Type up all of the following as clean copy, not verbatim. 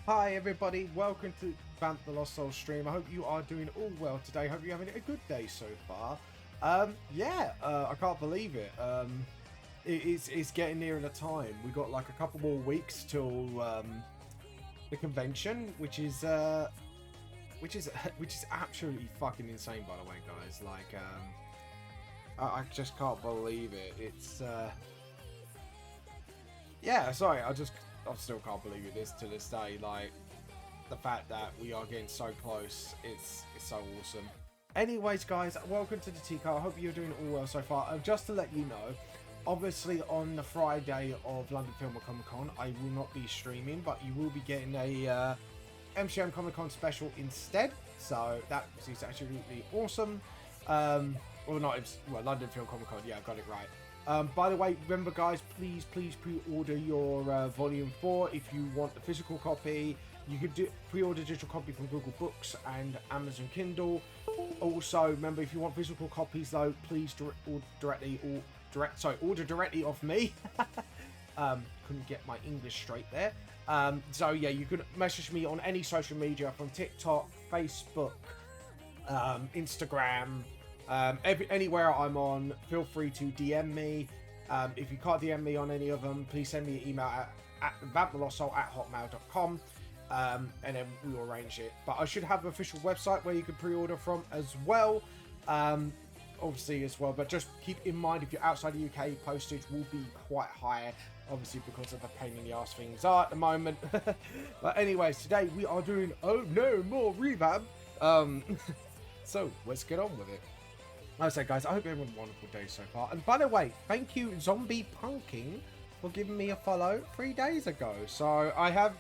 Hi everybody, welcome to Vamp the Lost Soul stream. I hope you are doing all well today. Hope you're having a good day so far. I can't believe it. It's getting nearer the time. We got like a couple more weeks till the convention, which is absolutely fucking insane, by the way, guys. Like, I just can't believe it. It's yeah, sorry, I still can't believe it to this day. Like, the fact that we are getting so close, it's so awesome. Anyways, guys, welcome to the Tico. I hope you're doing all well so far. Just to let you know, obviously on the Friday of London Film and Comic Con, I will not be streaming, but you will be getting a MCM Comic Con special instead. So that is absolutely awesome. London Film Comic Con. Yeah, I got it right. By the way, remember guys, please pre-order your Volume 4 if you want the physical copy. You could pre-order digital copy from Google Books and Amazon Kindle. Also, remember, if you want physical copies though, please order directly off me. Couldn't get my English straight there. So yeah, you can message me on any social media from TikTok, Facebook, Instagram, anywhere I'm on. Feel free to DM me. If you can't DM me on any of them, please send me an email at vampthelostsoul@hotmail.com, and then we'll arrange it. But I should have an official website where you can pre-order from as well, obviously as well. But just keep in mind, if you're outside the UK, postage will be quite high, obviously because of the pain in the ass things are at the moment. But anyways, today we are doing more Revamp. So let's get on with it. Like I said, guys, I hope you're having a wonderful day so far. And by the way, thank you, Zombie Punking, for giving me a follow 3 days ago. So I have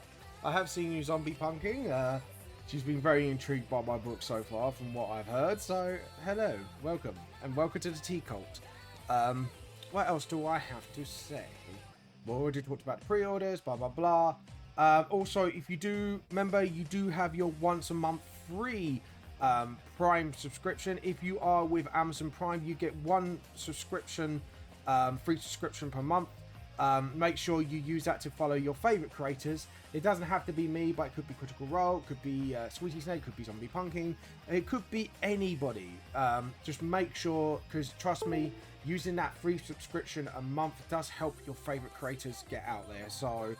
seen you, Zombie Punking. She's been very intrigued by my book so far, from what I've heard. So hello, welcome, and welcome to the Tea Cult. What else do I have to say? We already talked about the pre-orders, blah blah blah. Also, if you do remember, you do have your once a month free Prime subscription. If you are with Amazon Prime, you get one subscription, free subscription per month. Make sure you use that to follow your favorite creators. It doesn't have to be me, but it could be Critical Role, it could be Sweetie Snake, it could be Zombie Punking, it could be anybody. Just make sure, because trust me, using that free subscription a month does help your favorite creators get out there. So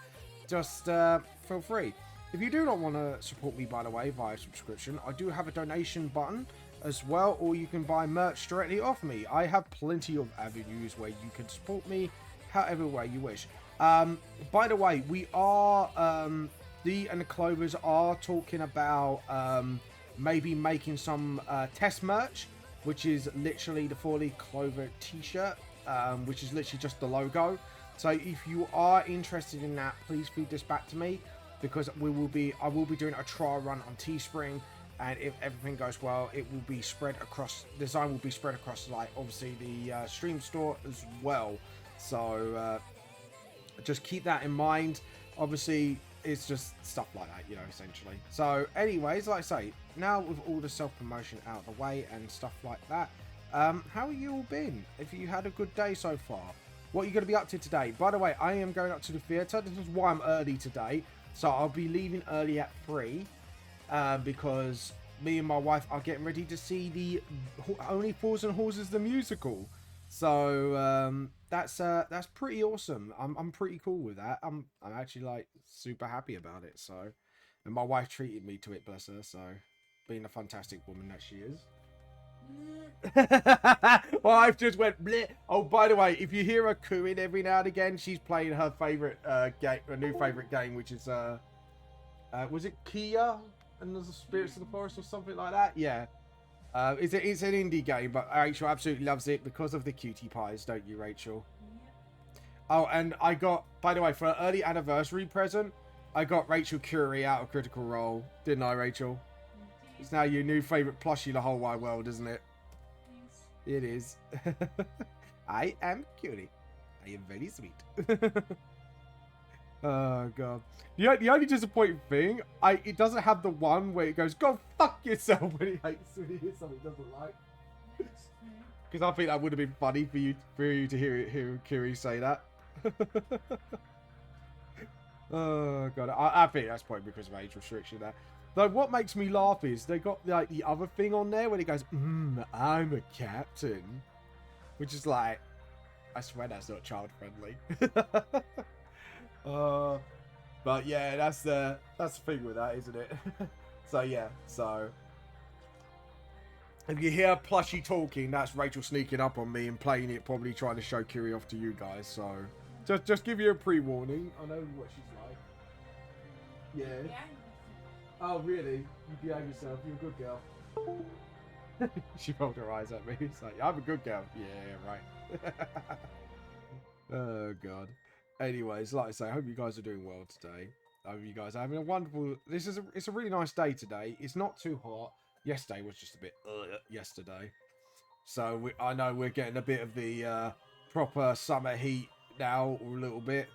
just feel free. If you do not want to support me, by the way, via subscription, I do have a donation button as well, or you can buy merch directly off me. I have plenty of avenues where you can support me however way you wish. By the way, we are, Dee and the Clovers are talking about maybe making some test merch, which is literally the 4-Leaf Clover t-shirt, which is literally just the logo. So if you are interested in that, please feed this back to me, because I will be doing a trial run on Teespring, and if everything goes well, it will be spread across, design will be spread across, like, obviously the stream store as well. So just keep that in mind. Obviously it's just stuff like that, you know, essentially. So anyways, like I say, now with all the self-promotion out of the way and stuff like that, how have you all been? If you had a good day so far, what are you going to be up to today? By the way, I am going up to the theatre. This is why I'm early today. So I'll be leaving early at 3, because me and my wife are getting ready to see the Only Fools and Horses the musical. So that's pretty awesome. I'm pretty cool with that. I'm actually like super happy about it. So, and my wife treated me to it, bless her. So, being a fantastic woman that she is. Well, I've just went bleh. Oh, by the way, if you hear her cooing every now and again, she's playing her favorite game, a new favorite game, which is was it Kia and the Spirits of the Forest or something like that? Yeah. It's an indie game, but Rachel absolutely loves it because of the cutie pies, don't you, Rachel? Oh, and I got, by the way, for an early anniversary present, I got Rachel Curie out of Critical Role, didn't I, Rachel? It's now your new favourite plushie in the whole wide world, isn't it? It is. I am Curie. I am very sweet. Oh god. The only disappointing thing, it doesn't have the one where it goes, "Go fuck yourself," when he hears something he doesn't like. Because I think that would have been funny for you to hear Kiri say that. Oh god, I think that's probably because of age restriction there. Though what makes me laugh is they got like the other thing on there where he goes, I'm a captain. Which is like, I swear that's not child friendly. But yeah, that's the thing with that, isn't it? So yeah, so if you hear Plushy talking, that's Rachel sneaking up on me and playing it, probably trying to show Kiri off to you guys. So just give you a pre-warning. I know what she's like. Yeah. Oh really? You behave yourself. You're a good girl. She rolled her eyes at me. It's like, I'm a good girl. Yeah, right. Oh god. Anyways, like I say, I hope you guys are doing well today. I hope you guys are having a wonderful. It's a really nice day today. It's not too hot. Yesterday was just a bit yesterday. So I know we're getting a bit of the proper summer heat now, a little bit.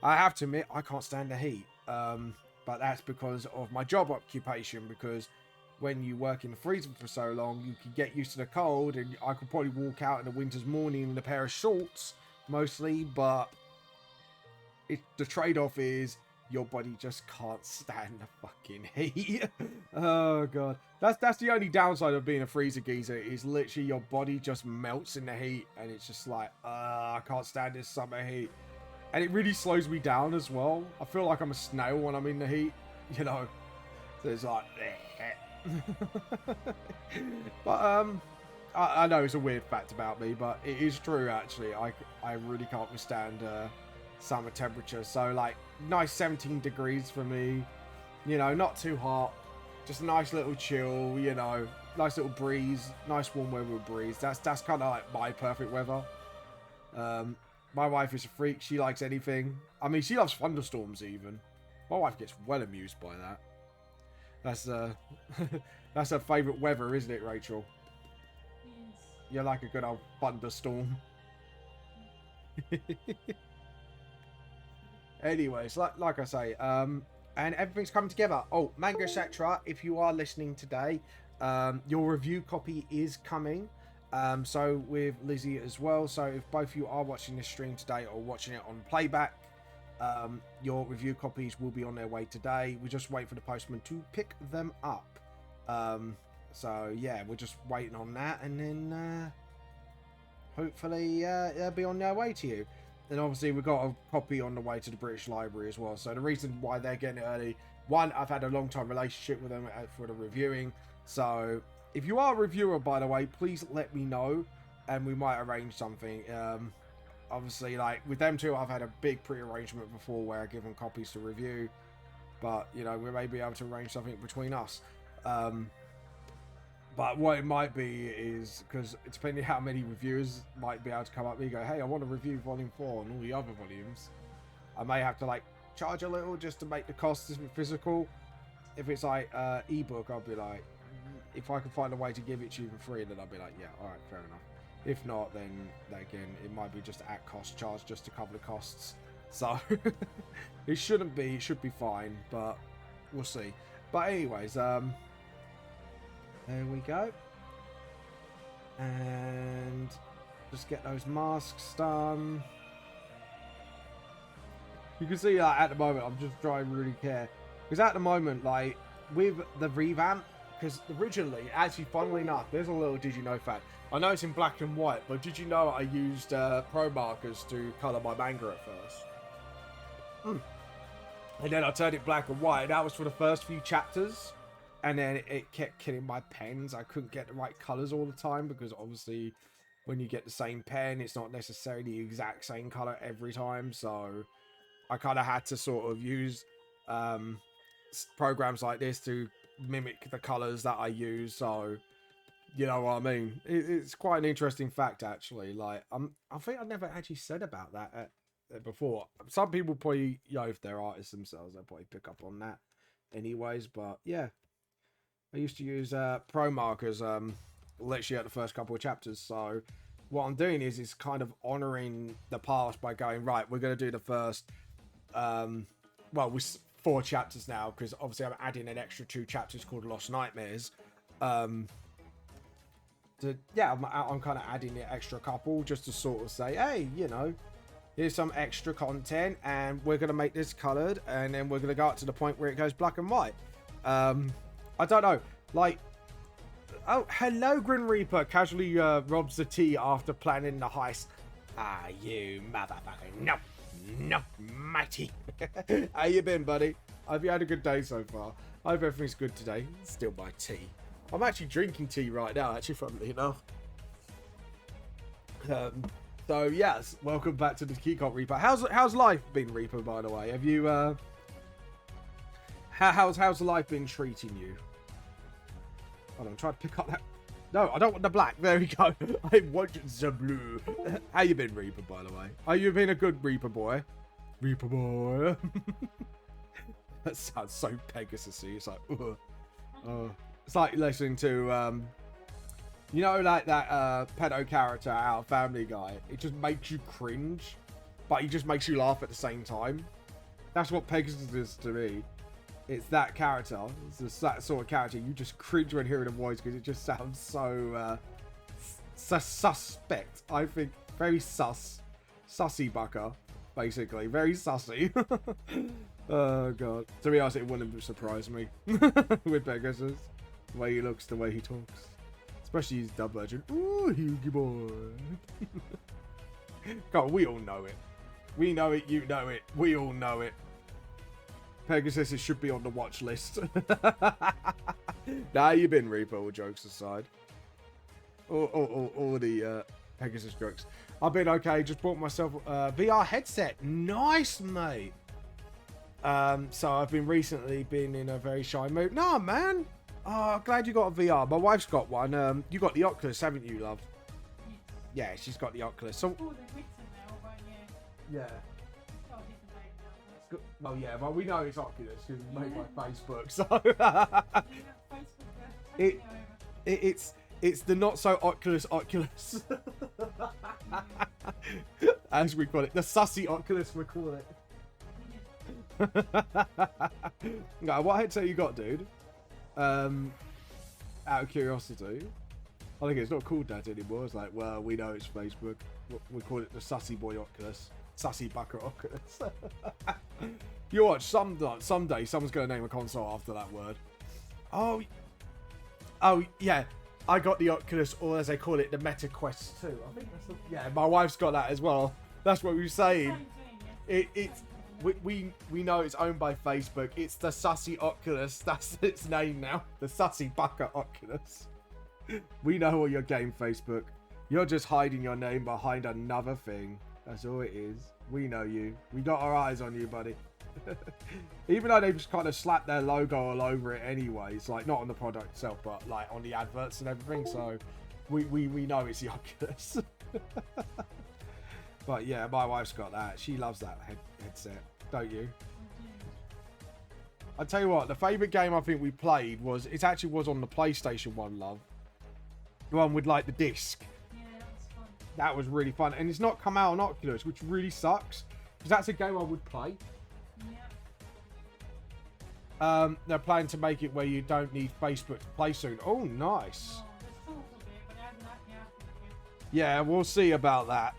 I have to admit, I can't stand the heat. But that's because of my job occupation. Because when you work in the freezer for so long, you can get used to the cold, and I could probably walk out in a winter's morning in a pair of shorts mostly. But the trade-off is your body just can't stand the fucking heat. Oh god, that's the only downside of being a freezer geezer, is literally your body just melts in the heat, and it's just like, I can't stand this summer heat, and it really slows me down as well. I feel like I'm a snail when I'm in the heat, you know. So it's like, but I know it's a weird fact about me, but it is true actually. I really can't withstand summer temperature. So like nice 17 degrees for me, you know, not too hot, just a nice little chill, you know, nice little breeze, nice warm weather with breeze. That's kind of like my perfect weather. My wife is a freak. She likes anything. I mean, she loves thunderstorms even. My wife gets well amused by that. That's that's her favorite weather, isn't it, Rachel? Yes. You're like a good old thunderstorm. Anyways, like I say, and everything's coming together. Oh, Manga Etc. If you are listening today, your review copy is coming. So with Lizzie as well. So if both of you are watching this stream today or watching it on playback, your review copies will be on their way today. We just wait for the postman to pick them up. So yeah, we're just waiting on that, and then hopefully they'll be on their way to you. And obviously we've got a copy on the way to the British Library as well. So the reason why they're getting it early, one, I've had a long time relationship with them for the reviewing. So if you are a reviewer, by the way, please let me know, and we might arrange something. Obviously, like with them two, I've had a big pre-arrangement before where I give them copies to review. But, you know, we may be able to arrange something between us. But what it might be is, because depending how many reviewers might be able to come up and go, hey, I want to review Volume 4 and all the other volumes, I may have to, like, charge a little just to make the costs physical. If it's, like, ebook, I'll be like, if I can find a way to give it to you for free, then I'll be like, yeah, alright, fair enough. If not, then, again, it might be just at cost charge just to cover the costs. So, it shouldn't be, it should be fine, but we'll see. But anyways, there we go. And just get those masks done. You can see like, at the moment, I'm just trying to really care. Because at the moment, like, with the revamp, because originally, actually, funnily enough, there's a little did you know fact. I know it's in black and white, but did you know I used pro markers to colour my manga at first? And then I turned it black and white. That was for the first few chapters. And then it kept killing my pens. I couldn't get the right colours all the time because obviously when you get the same pen, it's not necessarily the exact same colour every time. So I kind of had to sort of use programs like this to mimic the colours that I use. So, you know what I mean? It's quite an interesting fact, actually. Like, I think I never actually said about that before. Some people probably, you know, if they're artists themselves, they'll probably pick up on that anyways. But yeah. I used to use pro markers literally at the first couple of chapters. So what I'm doing is kind of honouring the past by going, right, we're going to do the first, well, with 4 chapters now, because obviously I'm adding an extra 2 chapters called Lost Nightmares. Yeah, I'm kind of adding the extra couple just to sort of say, hey, you know, here's some extra content, and we're gonna make this colored, and then we're gonna go up to the point where it goes black and white. I don't know, like, oh, hello, Grim Reaper casually robs the tea after planning the heist. Ah, you motherfucker. No, matey. How you been, buddy? Have you had a good day so far? I hope everything's good today. Still my tea. I'm actually drinking tea right now, actually, funnily enough. So yes, welcome back to the Keycop Reaper. How's life been, Reaper, by the way? Have you how's life been treating you? Hold on, try to pick up that. No, I don't want the black. There we go. I want the blue. How you been, Reaper, by the way? Are you been a good Reaper boy? Reaper boy. That sounds so Pegasus-y. It's like, it's like listening to, you know, like that pedo character out of Family Guy. It just makes you cringe, but he just makes you laugh at the same time. That's what Pegasus is to me. It's that character. It's that sort of character. You just cringe when hearing a voice because it just sounds so suspect. I think very sussy bucker, basically. Very sussy. Oh god. To be honest, it wouldn't surprise me with Pegasus. The way he looks, the way he talks. Especially his dub version. Ooh, Hughie boy. God, we all know it. We know it, you know it. We all know it. Pegasus, it should be on the watch list. Nah, you been, Reaper, all jokes aside. All the Pegasus jokes. I've been okay, just bought myself a VR headset. Nice, mate. So I've been recently been in a very shy mood. Nah, man. Oh, glad you got a VR. My wife's got one. You got the Oculus, haven't you, love? Yeah, she's got the Oculus. So, yeah. Oh yeah, well we know it's Oculus because it's made by Facebook, so it's the not so Oculus, as we call it, the sussy Oculus we call it. No, what headset you got, dude? Out of curiosity, I think it's not called that anymore. It's like, well, we know it's Facebook. We call it the sussy boy Oculus. Sassy Bucker Oculus. You watch, someday someone's going to name a console after that word. Oh, yeah. I got the Oculus, or as they call it, the Meta Quest 2. I think that's yeah, my wife's got that as well. That's what we were saying. We know it's owned by Facebook. It's the Sussy Oculus. That's its name now. The Sussy Bucker Oculus. We know all your game, Facebook. You're just hiding your name behind another thing. That's all it is. We know you. We got our eyes on you, buddy. Even though they just kind of slapped their logo all over it anyways, like not on the product itself, but like on the adverts and everything. So we know it's the Oculus. But yeah, my wife's got that. She loves that headset, don't you? I tell you what, the favourite game I think we played was, it actually was on the PlayStation 1, love. The one with like the disc. That was really fun, and it's not come out on Oculus, which really sucks, because that's a game I would play. Yeah. They're planning to make it where you don't need Facebook to play soon. Oh, nice. Yeah, we'll see about that.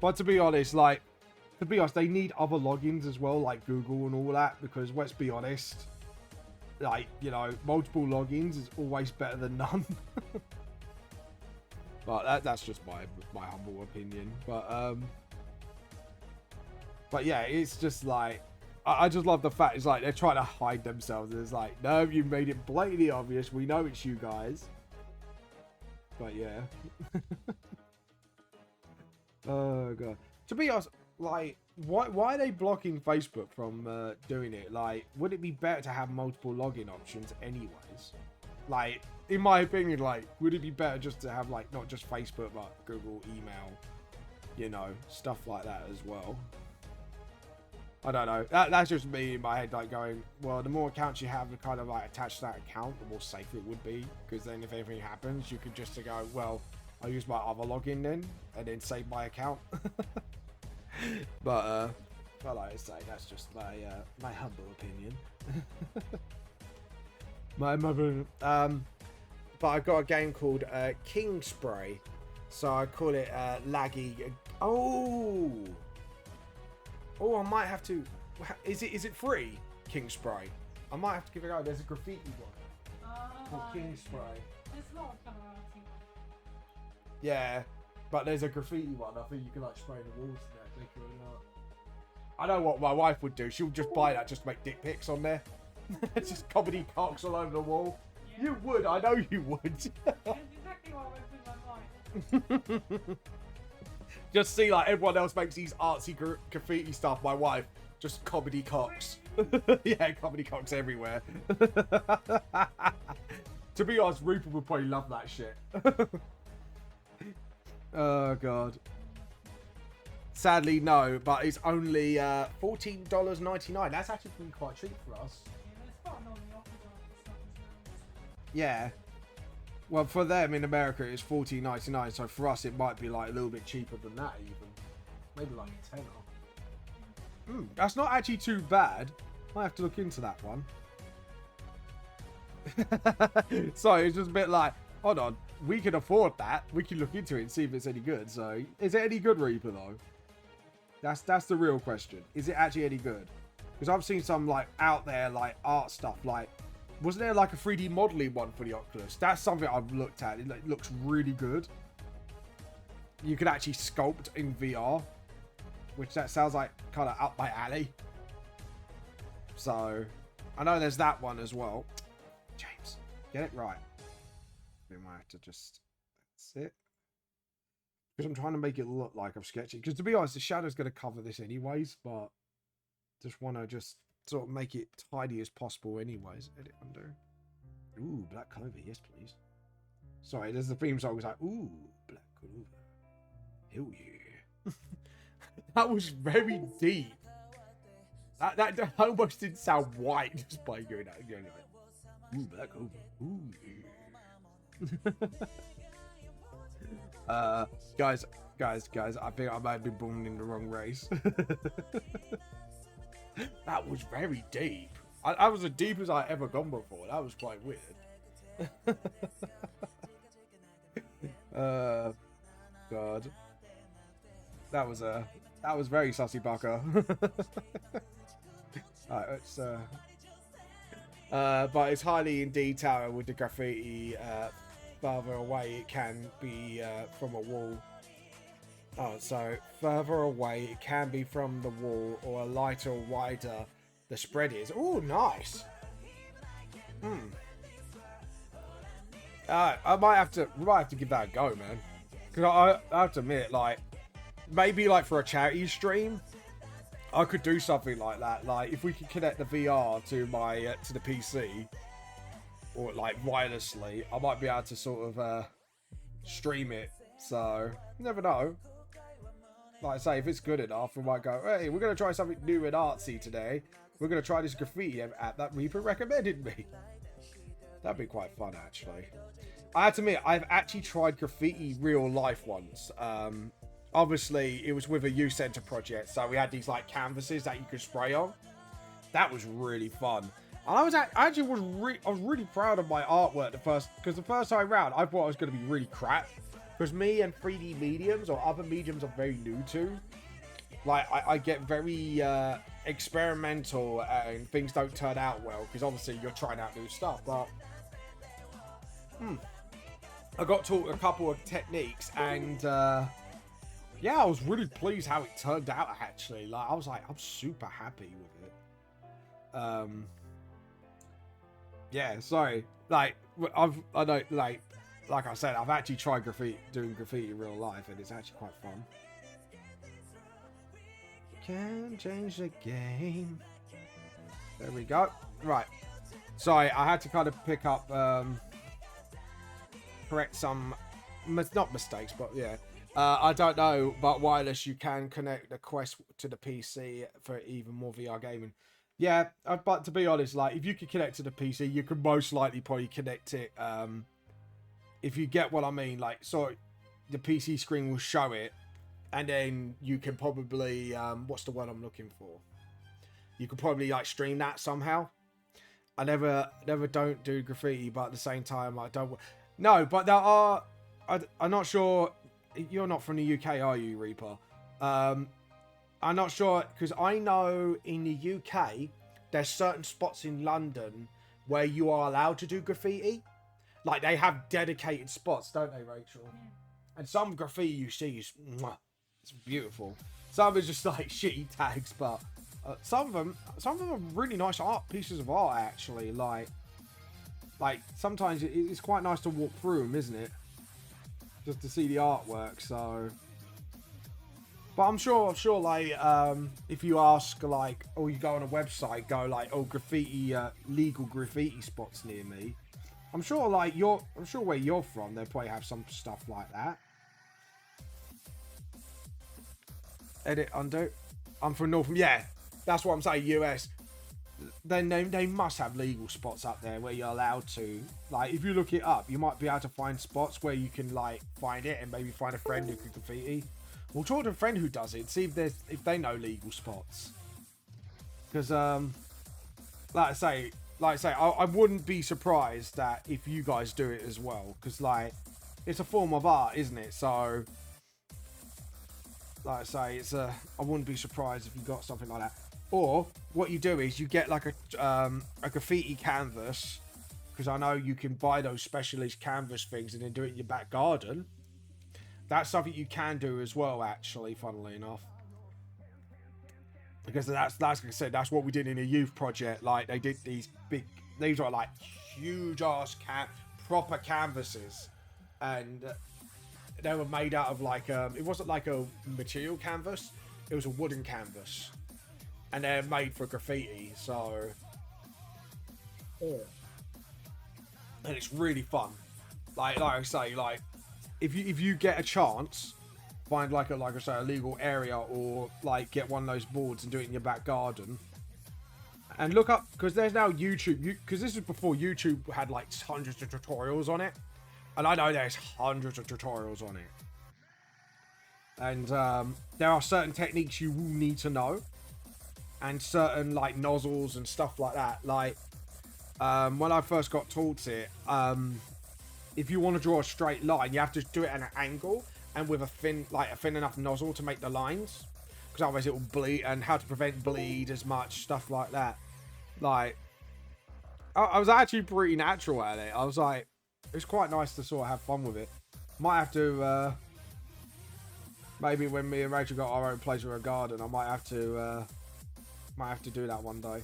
But to be honest, they need other logins as well, like Google and all that, because let's be honest, like, you know, multiple logins is always better than none. But that's just my humble opinion. But yeah, it's just like, I just love the fact it's like they're trying to hide themselves. It's like, no, you made it blatantly obvious. We know it's you guys. But yeah. Oh god. To be honest, like, why are they blocking Facebook from doing it? Like, would it be better to have multiple login options anyways? Like, in my opinion, like, would it be better just to have, like, not just Facebook, but Google, email, you know, stuff like that as well? I don't know. That's just me in my head, like, going, well, the more accounts you have to kind of, like, attach to that account, the more safe it would be. Because then if anything happens, you could just go, well, I'll use my other login then, and then save my account. But like I say, that's just my humble opinion. My mother, but I got a game called King Spray, so I call it laggy. Oh, Oh, I might have to. Is it free? King Spray. I might have to give it a go. There's a graffiti one. Called King Spray. There's a lot of kind of arty. Yeah, but there's a graffiti one. I think you can like spray the walls and that. Make it really art. I know what my wife would do. She would just buy that just to make dick pics on there. It's just comedy cocks all over the wall. Yeah. You would. I know you would. That's exactly what went through my mind. Just see like everyone else makes these artsy graffiti stuff. My wife just comedy cocks. Yeah, comedy cocks everywhere. To be honest, Rupert would probably love that shit. Oh god. Sadly, no, but it's only $14.99. That's actually been quite cheap for us. Yeah. Well, for them in America, it's $14.99. So for us, it might be like a little bit cheaper than that, even. Maybe like a tenner. That's not actually too bad. Might have to look into that one. Sorry, it's just a bit like, hold on, we can afford that. We can look into it and see if it's any good. So, is it any good, Reaper, though? That's the real question. Is it actually any good? Because I've seen some like out there like art stuff. Like, wasn't there like a 3D modeling one for the Oculus? That's something I've looked at. It looks really good. You could actually sculpt in VR, which that sounds like kind of up my alley. So, I know there's that one as well. James, get it right. We might have to just, that's it. Because I'm trying to make it look like I'm sketching. Because to be honest, the shadow's going to cover this anyways, but just want to just sort of make it tidy as possible anyways. Edit under. Ooh, Black Clover, yes please. Sorry, there's the theme song. It's like, ooh, Black Clover. Hell yeah. That was very deep. That almost didn't sound white just by going out. Going like, ooh, Black Clover. Ooh. Guys, I think I might have been born in the wrong race. That was very deep. I was as deep as I ever gone before. That was quite weird. God. That was very sussy bucker. Alright, let's but it's highly in detail with the graffiti. Further away it can be from a wall. Oh, so further away it can be from the wall, or a lighter, wider the spread is. Oh, nice. I might have to give that a go, man. Because I have to admit, like, maybe like for a charity stream, I could do something like that. Like if we could connect the VR to my to the PC, or like wirelessly, I might be able to sort of stream it. So you never know. Like I say, if it's good enough, we might go, hey, we're gonna try something new and artsy today. We're gonna try this graffiti app that Reaper recommended me. That'd be quite fun, actually. I have to admit, I've actually tried graffiti real life once. Obviously, it was with a youth centre project, so we had these like canvases that you could spray on. That was really fun. And I was really proud of my artwork because the first time round, I thought I was going to be really crap. Because me and 3D mediums or other mediums I'm very new to. Like, I get very experimental and things don't turn out well because obviously you're trying out new stuff. But I got taught a couple of techniques and yeah, I was really pleased how it turned out actually. Like, I was like, I'm super happy with it. Yeah, sorry. Like, I know, like I said, I've actually tried doing graffiti in real life, and it's actually quite fun. Can change the game. There we go. Right. Sorry, I had to kind of pick up, correct some, not mistakes, but yeah. I don't know, but wireless, you can connect the Quest to the PC for even more VR gaming. Yeah, but to be honest, like, if you could connect to the PC, you could most likely probably connect it, if you get what I mean, like, so the PC screen will show it, and then you can probably, what's the word I'm looking for? You could probably, like, stream that somehow. I never don't do graffiti, but at the same time, I don't... No, but there are... I'm not sure... You're not from the UK, are you, Reaper? I'm not sure, because I know in the UK, there's certain spots in London where you are allowed to do graffiti. Like, they have dedicated spots, don't they, Rachel? Yeah. And some graffiti you see is, mwah, it's beautiful. Some is just like shitty tags, but some of them are really nice art pieces of art, actually. Like sometimes it's quite nice to walk through them, isn't it? Just to see the artwork, so... But I'm sure, like, if you ask, like, or you go on a website, go like, oh, graffiti, legal graffiti spots near me. I'm sure, like, I'm sure where you're from, they'll probably have some stuff like that. Edit, undo. I'm from North, yeah, that's what I'm saying, US. Then they must have legal spots up there where you're allowed to. Like, if you look it up, you might be able to find spots where you can, like, find it and maybe find a friend who can graffiti. We'll talk to a friend who does it, see if they know legal spots. Because, like I say, I wouldn't be surprised that if you guys do it as well. Because, like, it's a form of art, isn't it? So, like I say, I wouldn't be surprised if you got something like that. Or, what you do is you get, like, a graffiti canvas. Because I know you can buy those specialist canvas things and then do it in your back garden. That's something you can do as well, actually, funnily enough. Because that's like I said, that's what we did in a youth project. Like, they did these are like huge ass proper canvases. And they were made out of like, it wasn't like a material canvas, it was a wooden canvas. And they're made for graffiti, so... And it's really fun. Like I say, like, if you get a chance, find like I say, a legal area, or like get one of those boards and do it in your back garden. And look up, because there's now YouTube, because this is before YouTube had like hundreds of tutorials on it. And I know there's hundreds of tutorials on it. And there are certain techniques you will need to know. And certain like nozzles and stuff like that. Like, when I first got taught it, if you want to draw a straight line, you have to do it at an angle and with a thin enough nozzle to make the lines, because otherwise it will bleed, and how to prevent bleed as much, stuff like that. Like, I was actually pretty natural at it. I was like, it's quite nice to sort of have fun with it. Might have to, maybe when me and Rachel got our own place with a garden, I might have to do that one day.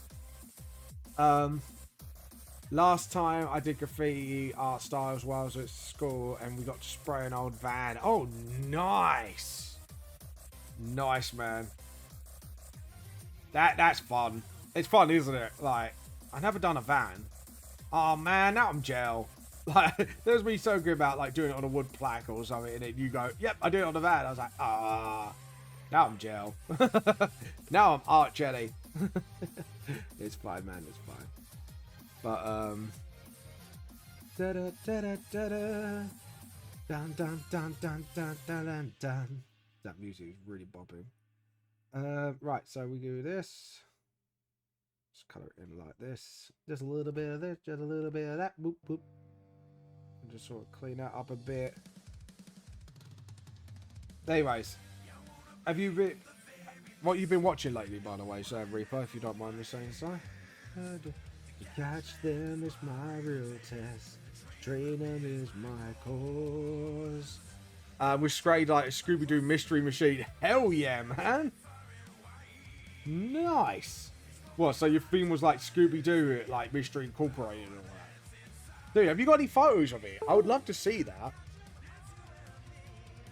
Last time I did graffiti art styles while I was at school, and we got to spray an old van. Oh, nice. Nice, man. That's fun. It's fun, isn't it? Like, I've never done a van. Oh, man, now I'm gel. Like, there's me so good about, like, doing it on a wood plaque or something, and then you go, yep, I do it on the van. I was like, ah. Now I'm gel. Now I'm art jelly. It's fine, man. It's fine. But da da da da da da, dun dun dun dun dun dun dun. That music is really bopping. Right, so we do this. Just color it in like this. Just a little bit of this, just a little bit of that. Boop boop. And just sort of clean that up a bit. Anyways, have you been? What you've been watching lately, by the way, Sam Reaper, if you don't mind me saying so. To catch them is my real test. Train them is my cause. We sprayed like a Scooby-Doo Mystery Machine. Hell yeah, man. Nice. What, so your theme was like Scooby-Doo, like Mystery Incorporated and all that? Dude, have you got any photos of it? I would love to see that.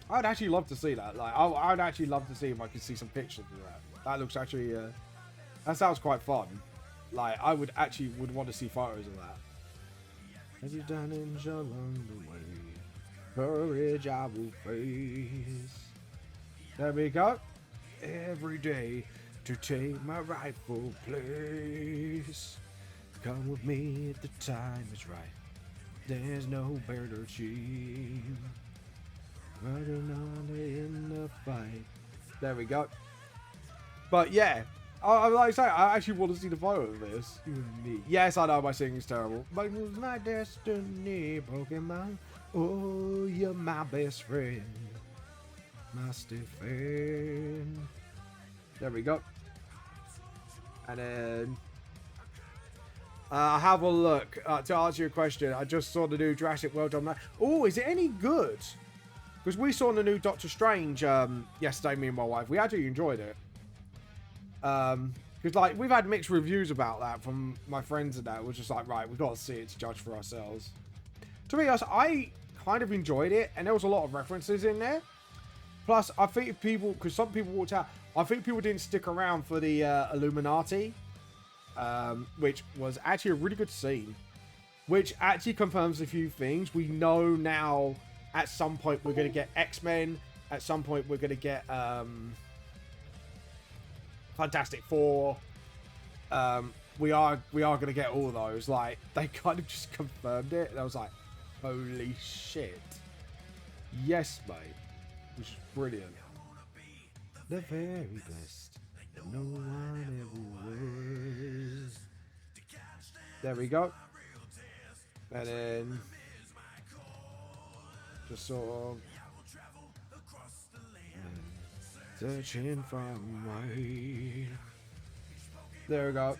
I'd actually love to see that. Like, I'd actually love to see if I could see some pictures of that. That looks actually, that sounds quite fun. Like, I would want to see photos of that. As you done in along the way, courage I will face. There we go. Every day to take my rightful place. Come with me if the time is right. There's no better team. Running on in the fight. There we go. But yeah. Like I say, I actually want to see the photo of this. You and me. Yes, I know my singing's terrible. But it was my destiny, Pokemon. Oh, you're my best friend. My stiff friend. There we go. And then have a look. To answer your question, I just saw the new Jurassic World on that. Oh, is it any good? Because we saw the new Doctor Strange yesterday, me and my wife. We actually enjoyed it. Because, like, we've had mixed reviews about that from my friends and that. We're just like, right, we've got to see it to judge for ourselves. To be honest, I kind of enjoyed it. And there was a lot of references in there. Plus, I think people, because some people walked out, I think people didn't stick around for the Illuminati. Which was actually a really good scene. Which actually confirms a few things. We know now at some point we're going to get X-Men. At some point we're going to get Fantastic Four. We are going to get all those. Like, they kind of just confirmed it. And I was like, holy shit. Yes, mate. Which is brilliant. The very best. No one ever was. There we go. And then just sort of searching for my. There we go.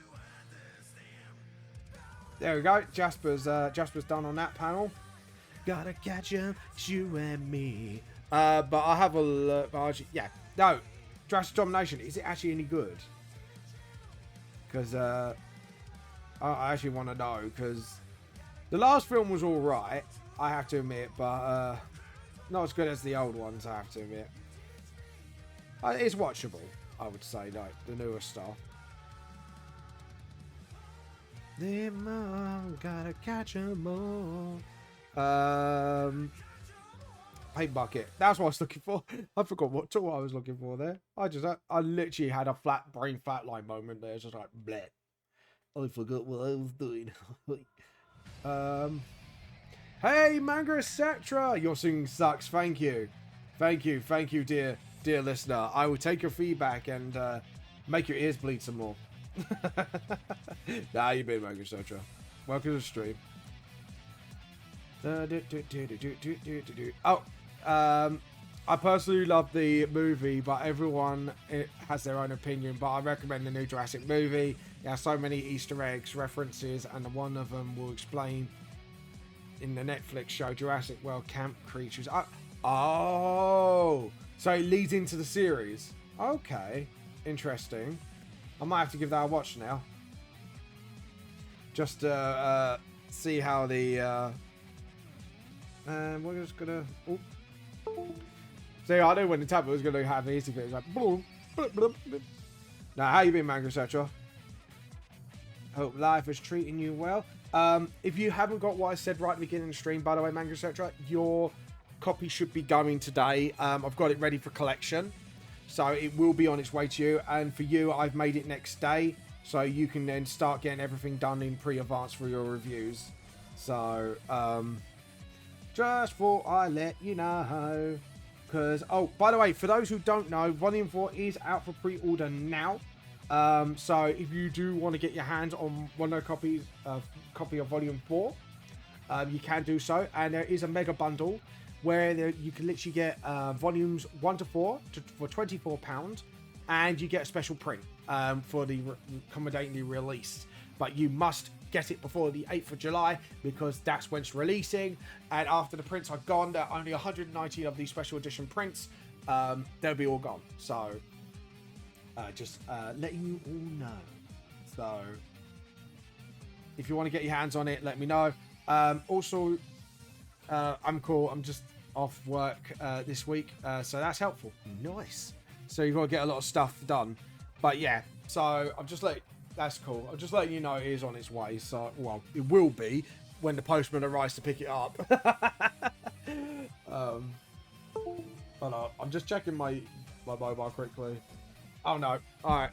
There we go. Jasper's done on that panel. Gotta catch 'em, you and me. But I'll have a look. Yeah. No. Jurassic Domination, is it actually any good? Because I actually want to know, because the last film was alright, I have to admit, but not as good as the old ones, I have to admit. It's watchable, I would say, like the newer stuff. Them all, gotta catch 'em all. Paint bucket. That's what I was looking for. I forgot what tool I was looking for there. I literally had a flatline moment there. It's just like, bleh. I forgot what I was doing. Hey, Manga Etc. Your singing sucks. Thank you. Thank you, dear listener. I will take your feedback and make your ears bleed some more. Nah, you been Manga Etc. Welcome to the stream. Oh. I personally love the movie, but everyone has their own opinion. But I recommend the new Jurassic movie. It has so many Easter eggs, references, and one of them will explain in the Netflix show Jurassic World Camp Creatures. Oh, so it leads into the series. Okay, interesting. I might have to give that a watch now, just to see how the. We're just gonna. Oh. See, I knew when the tablet was going to have easy things like. Now, how you been, Manga Etc? Hope life is treating you well. If you haven't got what I said right at the beginning of the stream, by the way, Manga Etc, your copy should be going today. I've got it ready for collection, so it will be on its way to you. And for you, I've made it next day, so you can then start getting everything done in pre-advance for your reviews. So, just thought I'd let you know. Because, oh, by the way, for those who don't know, Volume 4 is out for pre-order now. So if you do want to get your hands on one of the copy of Volume 4, you can do so. And there is a mega bundle where you can literally get volumes 1 to 4 for £24. And you get a special print for the accommodating the release. But you must get it before the 8th of July because that's when it's releasing. And after the prints are gone, there are only 119 of these special edition prints. They'll be all gone. So just letting you all know. So if you want to get your hands on it, let me know. Also, I'm cool. I'm just off work this week, so that's helpful. Nice. So you've got to get a lot of stuff done. But yeah, so I'm just like. That's cool. I'm just letting you know it is on its way. So, well, it will be when the postman arrives to pick it up. Hold on. I'm just checking my mobile quickly. Oh, no. All right.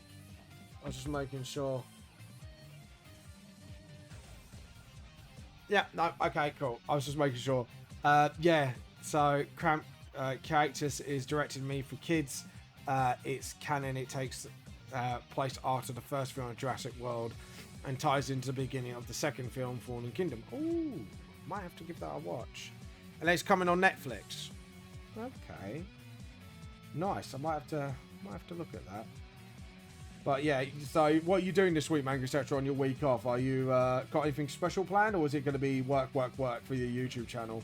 I was just making sure. Yeah, no. Okay, cool. I was just making sure. Yeah. So, Cramp Characters is directed me for kids. It's canon. It takes... place after the first film of Jurassic World and ties into the beginning of the second film, Fallen Kingdom. Ooh, might have to give that a watch. And it's coming on Netflix. Okay, nice. I might have to look at that. But yeah, so what are you doing this week, Manga Etc. on your week off? Are you got anything special planned, or is it going to be work for your YouTube channel?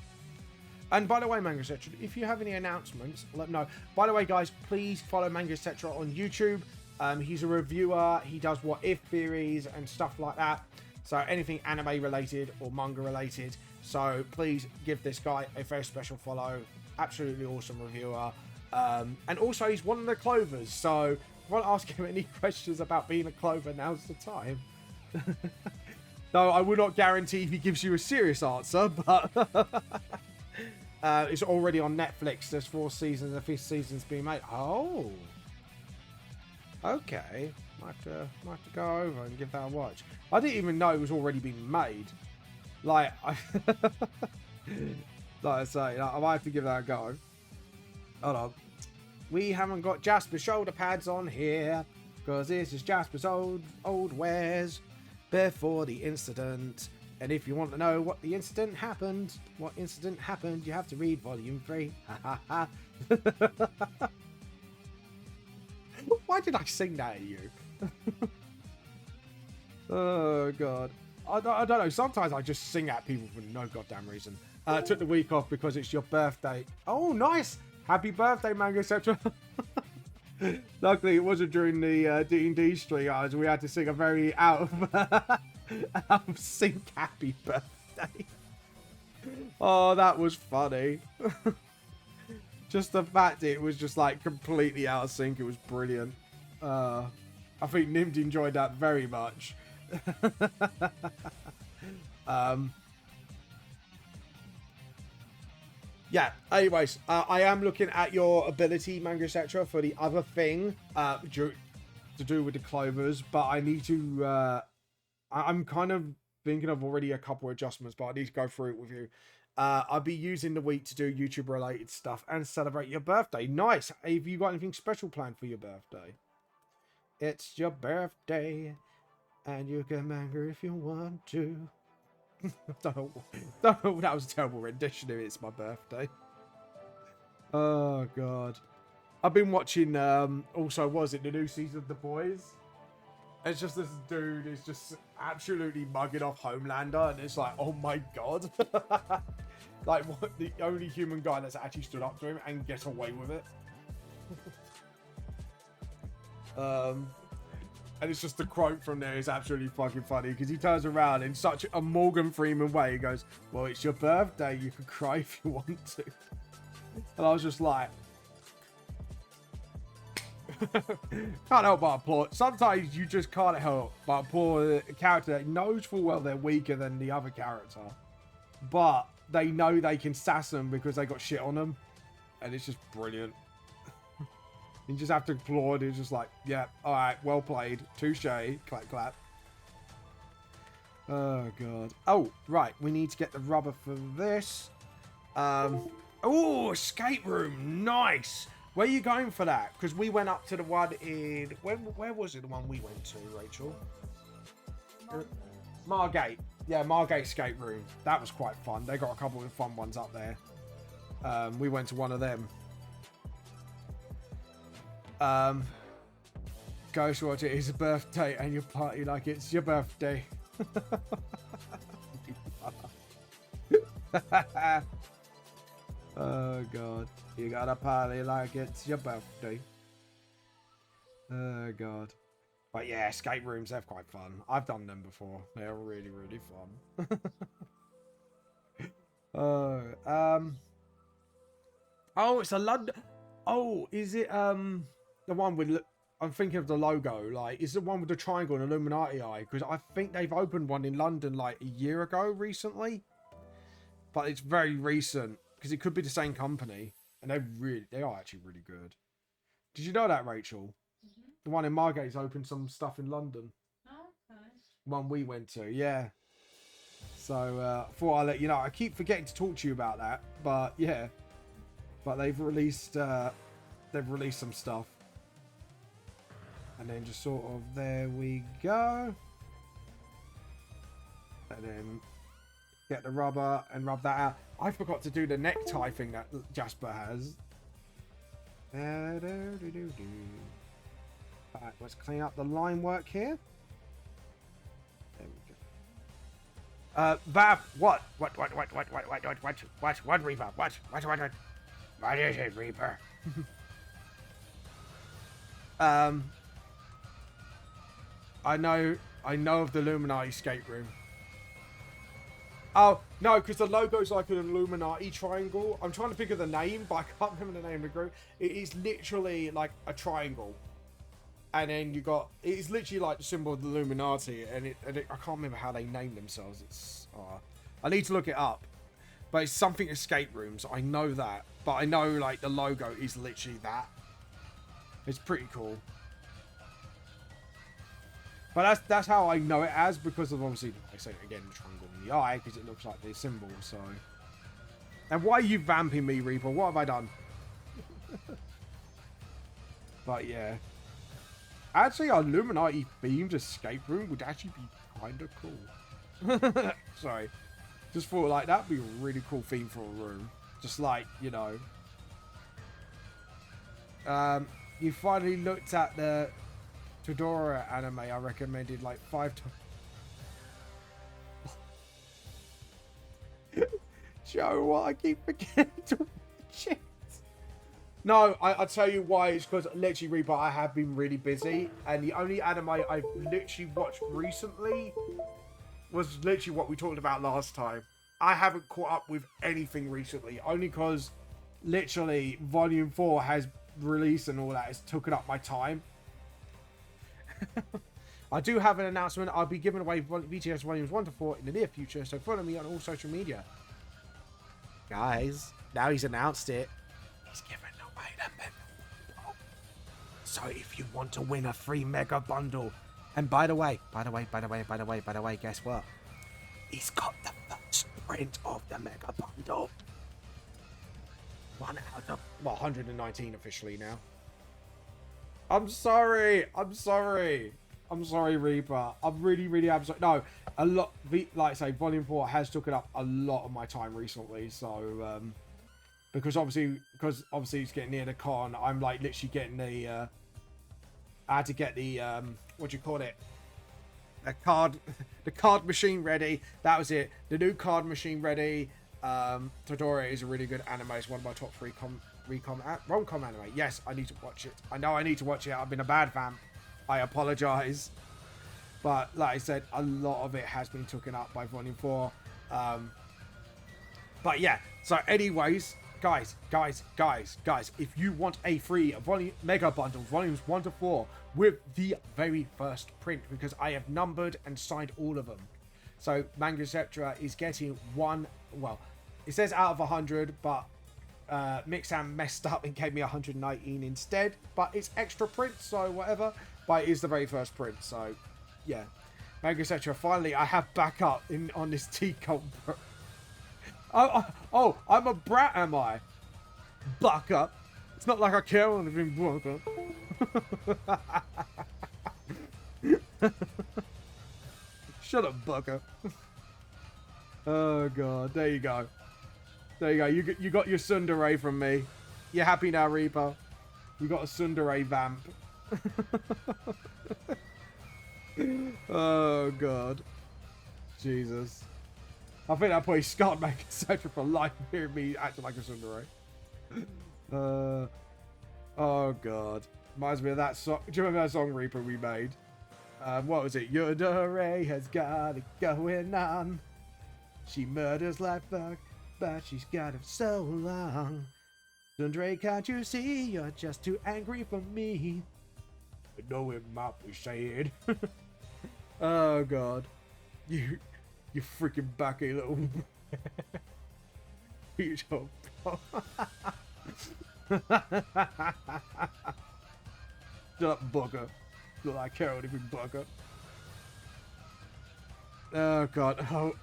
And by the way, Manga Etc., if you have any announcements, let me know. By the way, guys, please follow Manga Etc. on YouTube. He's a reviewer. He does what if theories and stuff like that. So anything anime related or manga related. So please give this guy a very special follow. Absolutely awesome reviewer. And also he's one of the Clovers. So if you want to ask him any questions about being a Clover, now's the time. Though I will not guarantee he gives you a serious answer, but it's already on Netflix. There's 4 seasons. The 5th season's being made. Oh. Okay. Might have to go over and give that a watch. I didn't even know it was already being made. Like, like I say, I might have to give that a go. Hold on. We haven't got Jasper's shoulder pads on here, because this is Jasper's old wares before the incident. And if you want to know what incident happened, you have to read volume 3. Why did I sing that at you? Oh, God. I don't know. Sometimes I just sing at people for no goddamn reason. Took the week off because it's your birthday. Oh, nice. Happy birthday, Manga Etc. Luckily, it wasn't during the D&D stream, guys. We had to sing a very out of sync happy birthday. Oh, that was funny. Just the fact it was just like completely out of sync. It was brilliant. I think Nimd enjoyed that very much. Yeah, anyways, I am looking at your ability, Manga Etc., for the other thing to do with the Clovers, but I need to... I'm kind of thinking of already a couple of adjustments, but I need to go through it with you. I'll be using the week to do YouTube-related stuff and celebrate your birthday. Nice! Have you got anything special planned for your birthday? It's your birthday, and you can manga if you want to. Don't know, that was a terrible rendition of It's My Birthday. Oh, God. I've been watching, also, was it the new season of The Boys? It's just this dude is just absolutely mugging off Homelander, and it's like, oh my God. Like, what, the only human guy that's actually stood up to him and get away with it. And it's just the quote from there is absolutely fucking funny, because he turns around in such a Morgan Freeman way. He goes, well, it's your birthday. You can cry if you want to. And I was just like... can't help but applaud. Sometimes you just can't help but applaud a character that knows full well they're weaker than the other character. But they know they can sass them because they got shit on them. And it's just brilliant. You just have to applaud. It's just like, yeah, all right, well played. Touche. Clap, clap. Oh, God. Oh, right. We need to get the rubber for this. Oh, escape room. Nice. Where are you going for that? Because we went up to the one in... Where was it, the one we went to, Rachel? Margate. Yeah, Margate escape room. That was quite fun. They got a couple of fun ones up there. We went to one of them. Ghost Watcher, it's a birthday and you party like it's your birthday. Oh, God. You gotta party like it's your birthday. Oh, God. But yeah, escape rooms, they're quite fun. I've done them before. They're really, really fun. Oh, it's a London... Oh, is it, the one with... I'm thinking of the logo. Like, is the one with the triangle and Illuminati eye? Because I think they've opened one in London, like, a year ago recently. But it's very recent. Because it could be the same company. And they are actually really good. Did you know that, Rachel? Mm-hmm. The one in Margate's opened some stuff in London. Oh, okay. One we went to, yeah. So, I thought I'd let you know. I keep forgetting to talk to you about that. But, yeah. But they've released some stuff. And then just sort of, there we go. And then get the rubber and rub that out. I forgot to do the necktie thing that Jasper has. Alright, let's clean up the line work here. There we go. Vamp, what? What, Reaper? What is it, Reaper? I know of the Illuminati escape room. Oh, no, because the logo's like an Illuminati triangle. I'm trying to think of the name, but I can't remember the name of the group. It is literally like a triangle. And then you got... It's literally like the symbol of the Illuminati. And I can't remember how they named themselves. It's... I need to look it up. But it's something escape rooms. I know that. But I know, like, the logo is literally that. It's pretty cool. But that's how I know it as, because of obviously, like I say again, the triangle in the eye, because it looks like the symbol, so. And why are you vamping me, Reaper? What have I done? But yeah. Actually, our Illuminati themed escape room would actually be kind of cool. Sorry. Just thought like that'd be a really cool theme for a room. Just like, you know. You finally looked at the Todora anime I recommended like 5 times. Joe, what? I keep forgetting to watch it. No, I'll tell you why. It's because literally, Reaper, I have been really busy. And the only anime I've literally watched recently was literally what we talked about last time. I haven't caught up with anything recently. Only because literally Volume 4 has released and all that. It's taken up my time. I do have an announcement. I'll be giving away BTS Volumes 1 to 4 in the near future, so follow me on all social media. Guys, now he's announced it. He's giving away the mega bundle. So if you want to win a free mega bundle, and by the way, guess what? He's got the first print of the mega bundle. 1 out of 119 officially now. I'm sorry, Reaper. I'm really am sorry. No, a lot. Like I say, Volume 4 has taken up a lot of my time recently. So, because obviously it's getting near the con, I'm like literally getting the. I had to get the what do you call it? The card machine ready. That was it. The new card machine ready. Todora is a really good anime. It's one of my top 3 rom-com anime. Yes, I need to watch it. I know I need to watch it. I've been a bad vamp. I apologize. But like I said, a lot of it has been taken up by Volume 4. But yeah, so anyways, guys, if you want a free mega bundle, Volumes 1 to 4, with the very first print, because I have numbered and signed all of them. So Manga Etc. is getting one, well, it says out of 100, but Mixam messed up and gave me 119 instead, but it's extra print, so whatever. But it is the very first print, so yeah. Manga Etc. Finally, I have backup on this T-Cult. Oh, I'm a brat, am I? Backup. It's not like I care on anything, backup. Shut up, Bucker. Oh god, there you go. There you go. You got your tsundere from me. You happy now, Reaper? You got a tsundere vamp. Oh god. Jesus. I think that probably scarred Mega Etc. for life, hearing me acting like a tsundere. Oh god. Reminds me of that song. Do you remember that song, Reaper, we made? What was it? Yodore has got it going on. She murders like fuck, but she's got it so long. Tsundere, can't you see? You're just too angry for me. I know it might be sad. Oh god. You freaking backy little. You don't. Shut up, Booker. Look like Carol, if you Booker. Oh god. Oh.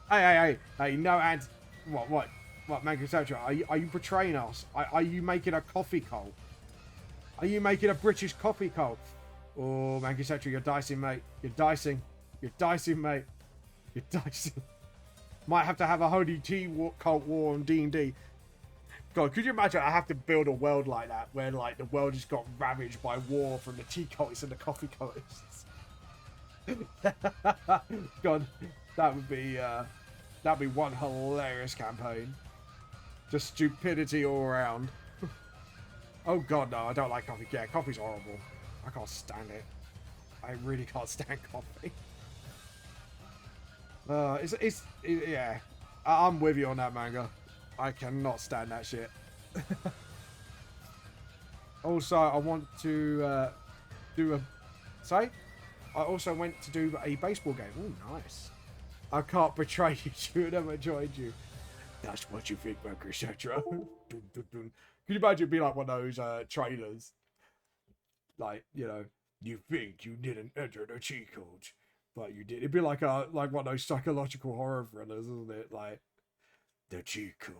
Hey, no, and what, Manga Etc. Are you betraying us? Are you making a coffee cult? Are you making a British coffee cult? Oh, Manga Etc. You're dicing, mate. You're dicing, mate. You're dicing. Might have to have a holy tea cult war on D&D. God, could you imagine I have to build a world like that where like the world just got ravaged by war from the tea cultists and the coffee cultists? God, that'd be one hilarious campaign. Just stupidity all around. Oh God, no, I don't like coffee. Yeah, coffee's horrible. I can't stand it. I really can't stand coffee. Yeah. I'm with you on that, manga. I cannot stand that shit. Also, I want to do a... Say? I also went to do a baseball game. Oh, nice. I can't betray you. Should have never joined you. That's what you think, Mark, etc. Can you imagine being like one of those trailers? Like, you know, you think you didn't enter the cheat code, but you did. It'd be like one of those psychological horror thrillers, isn't it? Like the cheat code,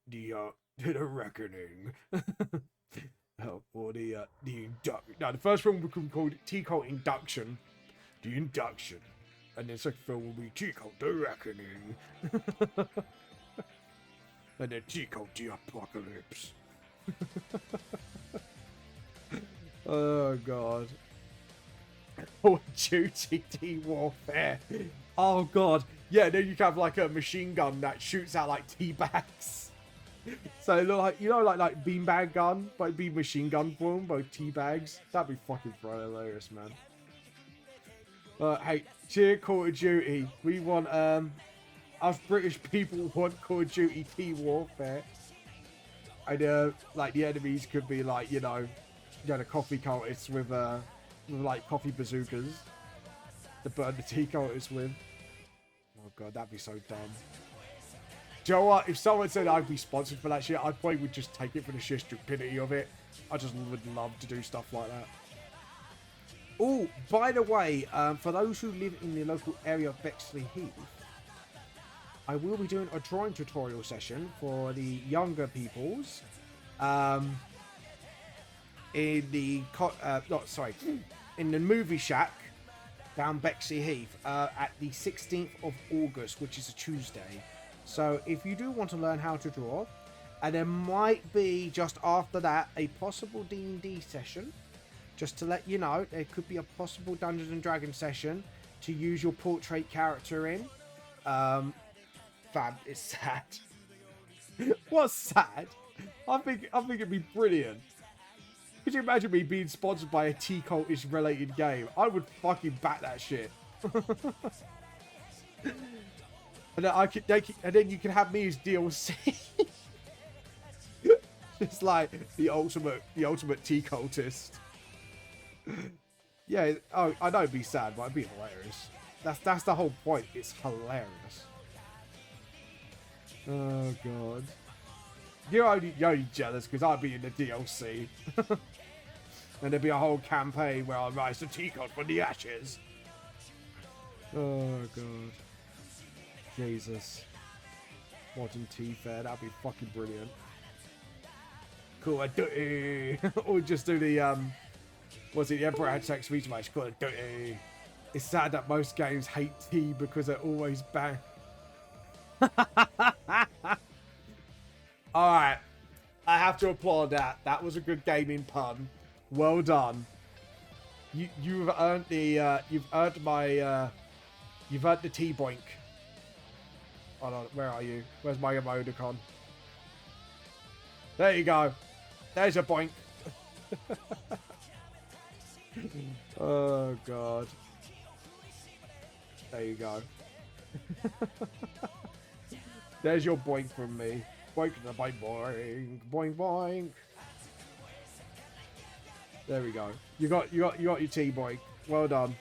the reckoning. Oh, or the induction. No, the first film will be called Cheat Code Induction, the induction, and the second film will be Cheat Code the reckoning, and then Cheat Code the apocalypse. Oh God. Call of Duty Tea Warfare. Oh God. Yeah, then you can have like a machine gun that shoots out like tea bags. So like, you know, like beanbag gun, but it'd be machine gun form, both tea bags. That'd be fucking hilarious, man. Hey, cheer Call of Duty. We want us British people want Call of Duty Tea Warfare. And like the enemies could be like, you know, the coffee cultists with like coffee bazookas to burn the tea cultists with. Oh God, that'd be so dumb. Do you know what? If someone said I'd be sponsored for that shit, I probably would just take it for the sheer stupidity of it. I just would love to do stuff like that. Oh, by the way, for those who live in the local area of Bexley Heath, I will be doing a drawing tutorial session for the younger peoples. In the in the movie shack down Bexley Heath at the 16th of August, which is a Tuesday. So if you do want to learn how to draw, and there might be just after that a possible D&D session, just to let you know, there could be a possible Dungeons and Dragons session to use your portrait character in. Fam, it's sad. What's sad? I think it'd be brilliant. Could you imagine me being sponsored by a tea cultish related game? I would fucking back that shit. And then you can have me as DLC. It's like the ultimate tea cultist. Yeah, oh, I know it'd be sad, but it'd be hilarious. That's the whole point. It's hilarious. Oh God. You're only jealous because I'd be in the DLC. And there'd be a whole campaign where I rise the tea code from the ashes. Oh God. Jesus. Modern tea fair, that'd be fucking brilliant. Cool, or just do the what's it, the Emperor had sex speech match, call it dirty. It's sad that most games hate tea because they're always banned. Alright. I have to applaud that. That was a good gaming pun. Well done. You've earned the you've earned the tea boink. Hold on, where are you? Where's my emoticon? There you go. There's a boink. Oh God. There you go. There's your boink from me. Boink the boink boink boink boink. There we go. You got your tea boink. Well done.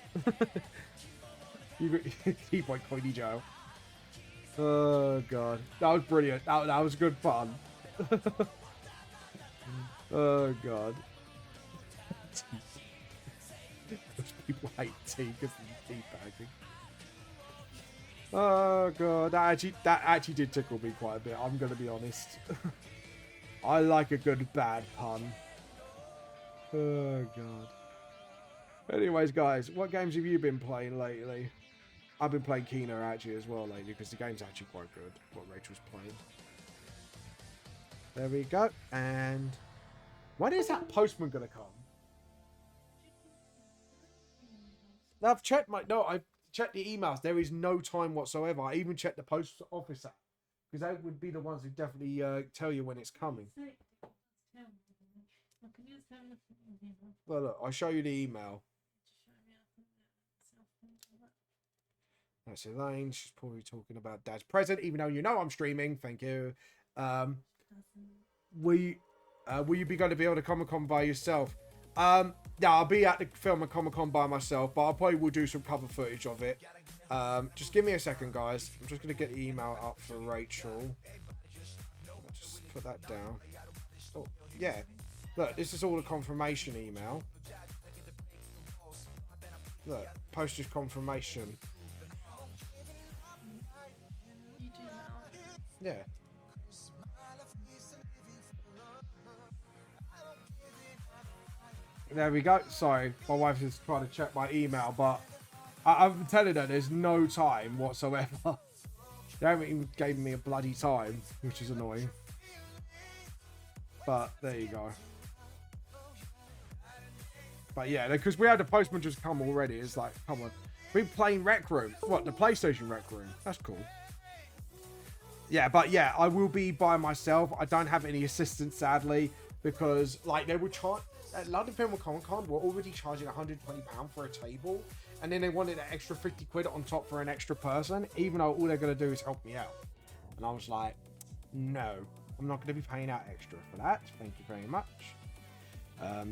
You got your tea boink, Coiny Joe. Oh God, that was brilliant. That was good fun. Oh God. Those people hate tea because of the tea bagging. Oh God, that actually did tickle me quite a bit. I'm gonna be honest. I like a good bad pun. Oh God. Anyways, guys, what games have you been playing lately? I've been playing Kena actually as well lately because the game's actually quite good. What Rachel's playing. There we go. And when is that postman gonna come? I've checked I've checked the emails. There is no time whatsoever. I even checked the post office app because they would be the ones who definitely tell you when it's coming. Well, look, I'll show you the email. That's Elaine. She's probably talking about Dad's present, even though you know I'm streaming. Thank you. Will you be going to be able to Comic-Con by yourself? Yeah, I'll be at the film at Comic-Con by myself, but I probably will do some cover footage of it. Just give me a second, guys. I'm just going to get the email up for Rachel. Just put that down. Oh, yeah. Look, this is all a confirmation email. Look, postage confirmation. Yeah. There we go. Sorry, my wife is trying to check my email, but I'm telling her there's no time whatsoever. They haven't even gave me a bloody time, which is annoying. But there you go. But yeah, because we had the postman just come already. It's like, come on. We're playing Rec Room. What, the PlayStation Rec Room? That's cool. Yeah, but yeah, I will be by myself. I don't have any assistants, sadly, because like they were at London Film Comic Con, we're already charging £120 for a table, and then they wanted an extra 50 quid on top for an extra person, even though all they're going to do is help me out. And I was like, no, I'm not going to be paying out extra for that. Thank you very much.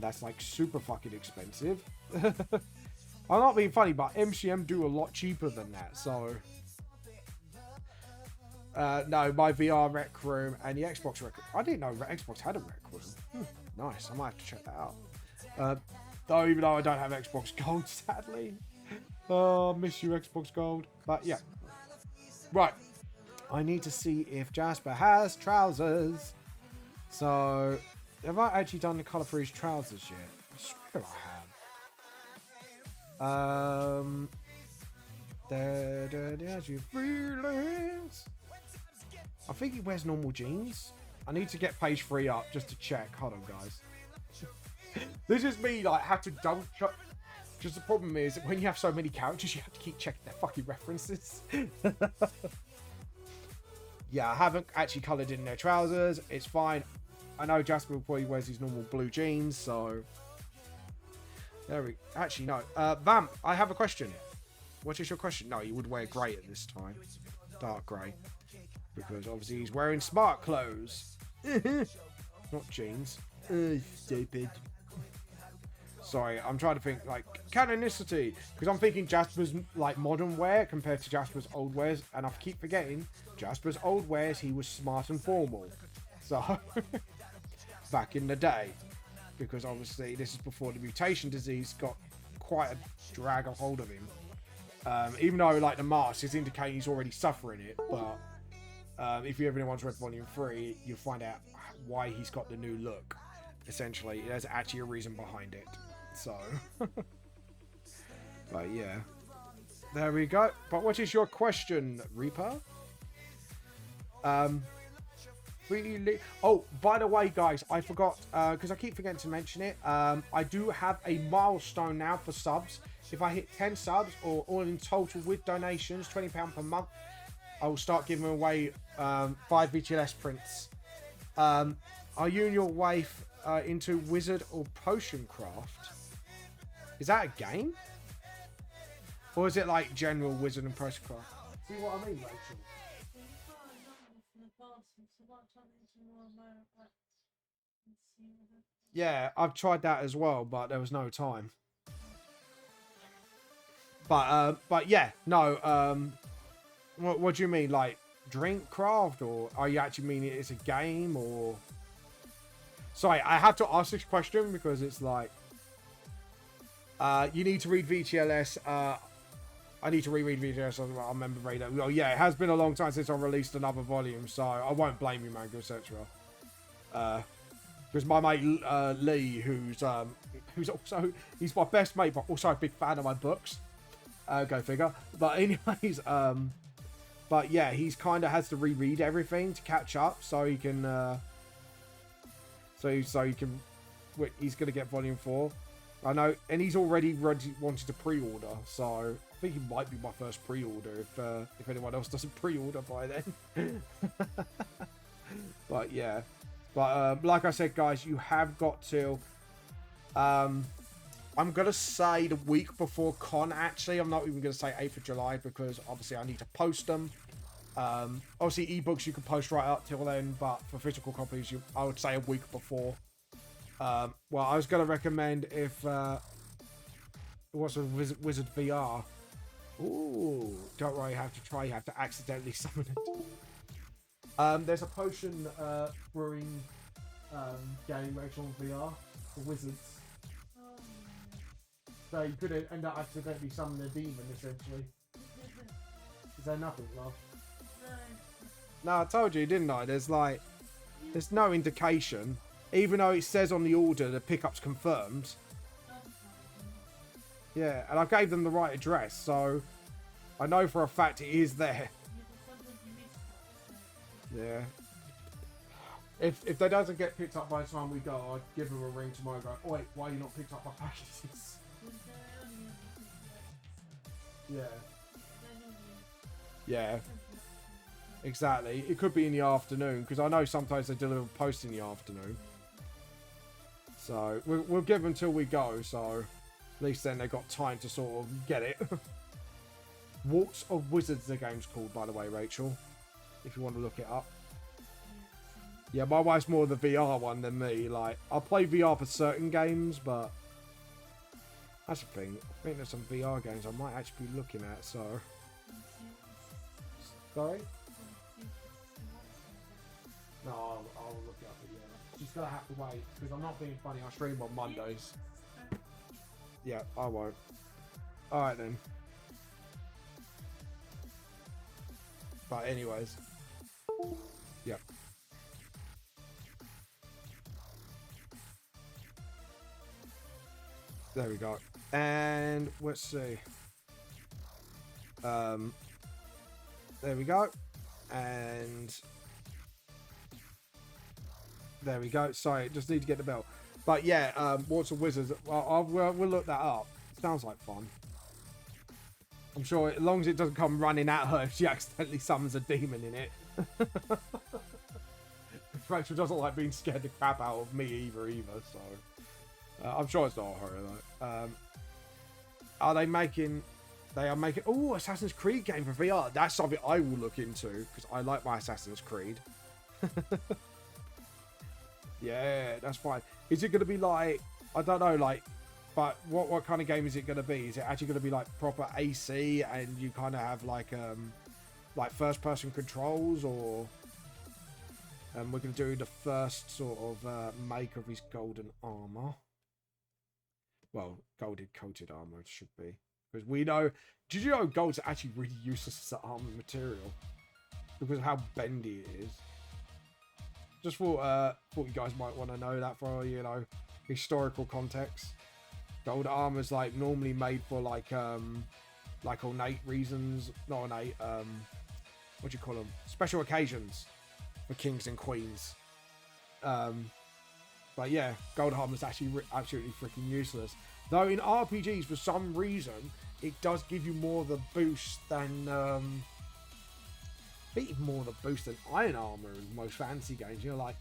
That's like super fucking expensive. I'm not being funny, but MCM do a lot cheaper than that, so... no, my VR Rec Room and the Xbox Rec Room. I didn't know Xbox had a Rec Room. Nice, I might have to check that out. Though, even though I don't have Xbox Gold, sadly. Oh, miss you, Xbox Gold. But yeah. Right. I need to see if Jasper has trousers. So, have I actually done the colour for his trousers yet? I swear I have. There's your feelings. I think he wears normal jeans. I need to get page 3 up just to check. Hold on, guys. This is me, like, have to double check. Because the problem is, when you have so many characters, you have to keep checking their fucking references. Yeah, I haven't actually coloured in their trousers. It's fine. I know Jasper probably wears his normal blue jeans, so... There we... Actually, no. Vamp, I have a question. What is your question? No, you would wear grey at this time. Dark grey. Because obviously he's wearing smart clothes. Not jeans. Stupid. Sorry, I'm trying to think, like, canonicity. Because I'm thinking Jasper's, like, modern wear compared to Jasper's old wears. And I keep forgetting, Jasper's old wears, he was smart and formal. So, back in the day. Because obviously this is before the mutation disease got quite a drag a hold of him. Even though, like, the mask is indicating he's already suffering it. But if you ever once read Volume 3, you'll find out why he's got the new look. Essentially, there's actually a reason behind it. So, but yeah, there we go. But what is your question, Reaper? Really? Oh, by the way, guys, I forgot because I keep forgetting to mention it. I do have a milestone now for subs. If I hit 10 subs, or all in total with donations, £20 per month, I will start giving away 5 VTLS prints. Are you and your wife into wizard or potion craft? Is that a game? Or is it like general wizard and potion craft? See what I mean, Rachel? Yeah, I've tried that as well, but there was no time. But yeah, no. What do you mean, like drink craft, or are you actually meaning it's a game, or? Sorry, I have to ask this question because it's like, you need to read VTLS. I need to reread VTLS. I remember reading that. Well, yeah, it has been a long time since I released another volume, so I won't blame you, manga, etc. Because my mate Lee, who's also, he's my best mate, but also a big fan of my books. Go figure. But anyways, but yeah, he's kind of has to reread everything to catch up, so he can So you can. He's gonna get Volume 4. I know, and he's already wanted to pre-order. So I think he might be my first pre-order if anyone else doesn't pre-order by then. But yeah, but like I said, guys, you have got to. I'm gonna say the week before con. Actually, I'm not even gonna say 8th of July because obviously I need to post them. Obviously, ebooks you can post right up till then, but for physical copies, I would say a week before. Well, I was gonna recommend if what's a Wizard VR. Ooh, don't worry, you have to try. You have to accidentally summon it. There's a potion brewing game Rachel VR for wizards. So you could end up accidentally summoning a demon, essentially. Is there nothing, love? No, I told you, didn't I? There's no indication. Even though it says on the order the pickup's confirmed. Yeah, and I gave them the right address, so I know for a fact it is there. Yeah. If they doesn't get picked up by the time we go, I'll give them a ring tomorrow and go, oh, wait, why are you not picked up my packages? Yeah. Yeah. Exactly. It could be in the afternoon, because I know sometimes they deliver post in the afternoon. So, we'll give them till we go, so at least then they've got time to sort of get it. Walks of Wizards, the game's called, by the way, Rachel. If you want to look it up. Yeah, my wife's more the VR one than me. Like, I'll play VR for certain games, but that's the thing. I think there's some VR games I might actually be looking at, so. Sorry? No, I'll look it up again. She's gonna have to wait, because I'm not being funny. I stream on Mondays. Yeah, I won't. Alright then. But anyways. Yep. There we go. And let's see. There we go. And there we go. Sorry, just need to get the bell. But yeah, Walks of Wizards. Well, we'll look that up. Sounds like fun. I'm sure, as long as it doesn't come running at her if she accidentally summons a demon in it. Rachel doesn't like being scared the crap out of me either. So I'm sure it's not her. Like, are they making? They are making. Oh, Assassin's Creed game for VR. That's something I will look into because I like my Assassin's Creed. Yeah, that's fine. Is it going to be like? I don't know, like. But what kind of game is it going to be? Is it actually going to be like proper AC and you kind of have like first person controls, or we're going to do the first sort of make of his golden armor? Well, golden coated armor it should be, because we know. Did you know gold's actually really useless as an armor material because of how bendy it is? Just thought you guys might want to know that for historical context. Gold armor's like normally made for like ornate reasons, not ornate, what do you call them? Special occasions for kings and queens. But yeah, gold armor's actually absolutely freaking useless. Though in RPGs, for some reason, it does give you more of the boost than I think even more of the boost than iron armor in most fantasy games. Like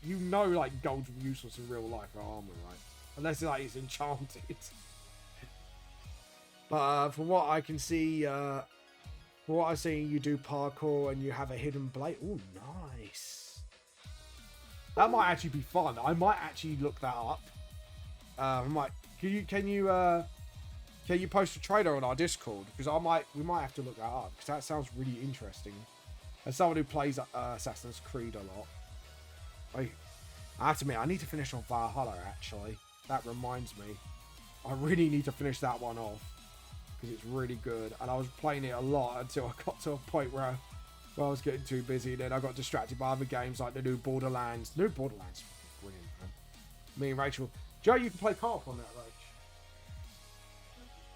gold's useless in real life for armor, right? Unless it's enchanted. But from what I can see, from what I've seen, you do parkour and you have a hidden blade. Oh, nice. That might actually be fun. I might actually look that up. Can you post a trailer on our Discord? Because we might have to look that up because that sounds really interesting. As someone who plays Assassin's Creed a lot, I have to admit I need to finish on Valhalla. Actually, that reminds me, I really need to finish that one off. Because it's really good, and I was playing it a lot until I got to a point where I was getting too busy. Then I got distracted by other games like the new Borderlands. New Borderlands, brilliant, man. Me and Rachel, Joe, you can play co-op on that, Rach.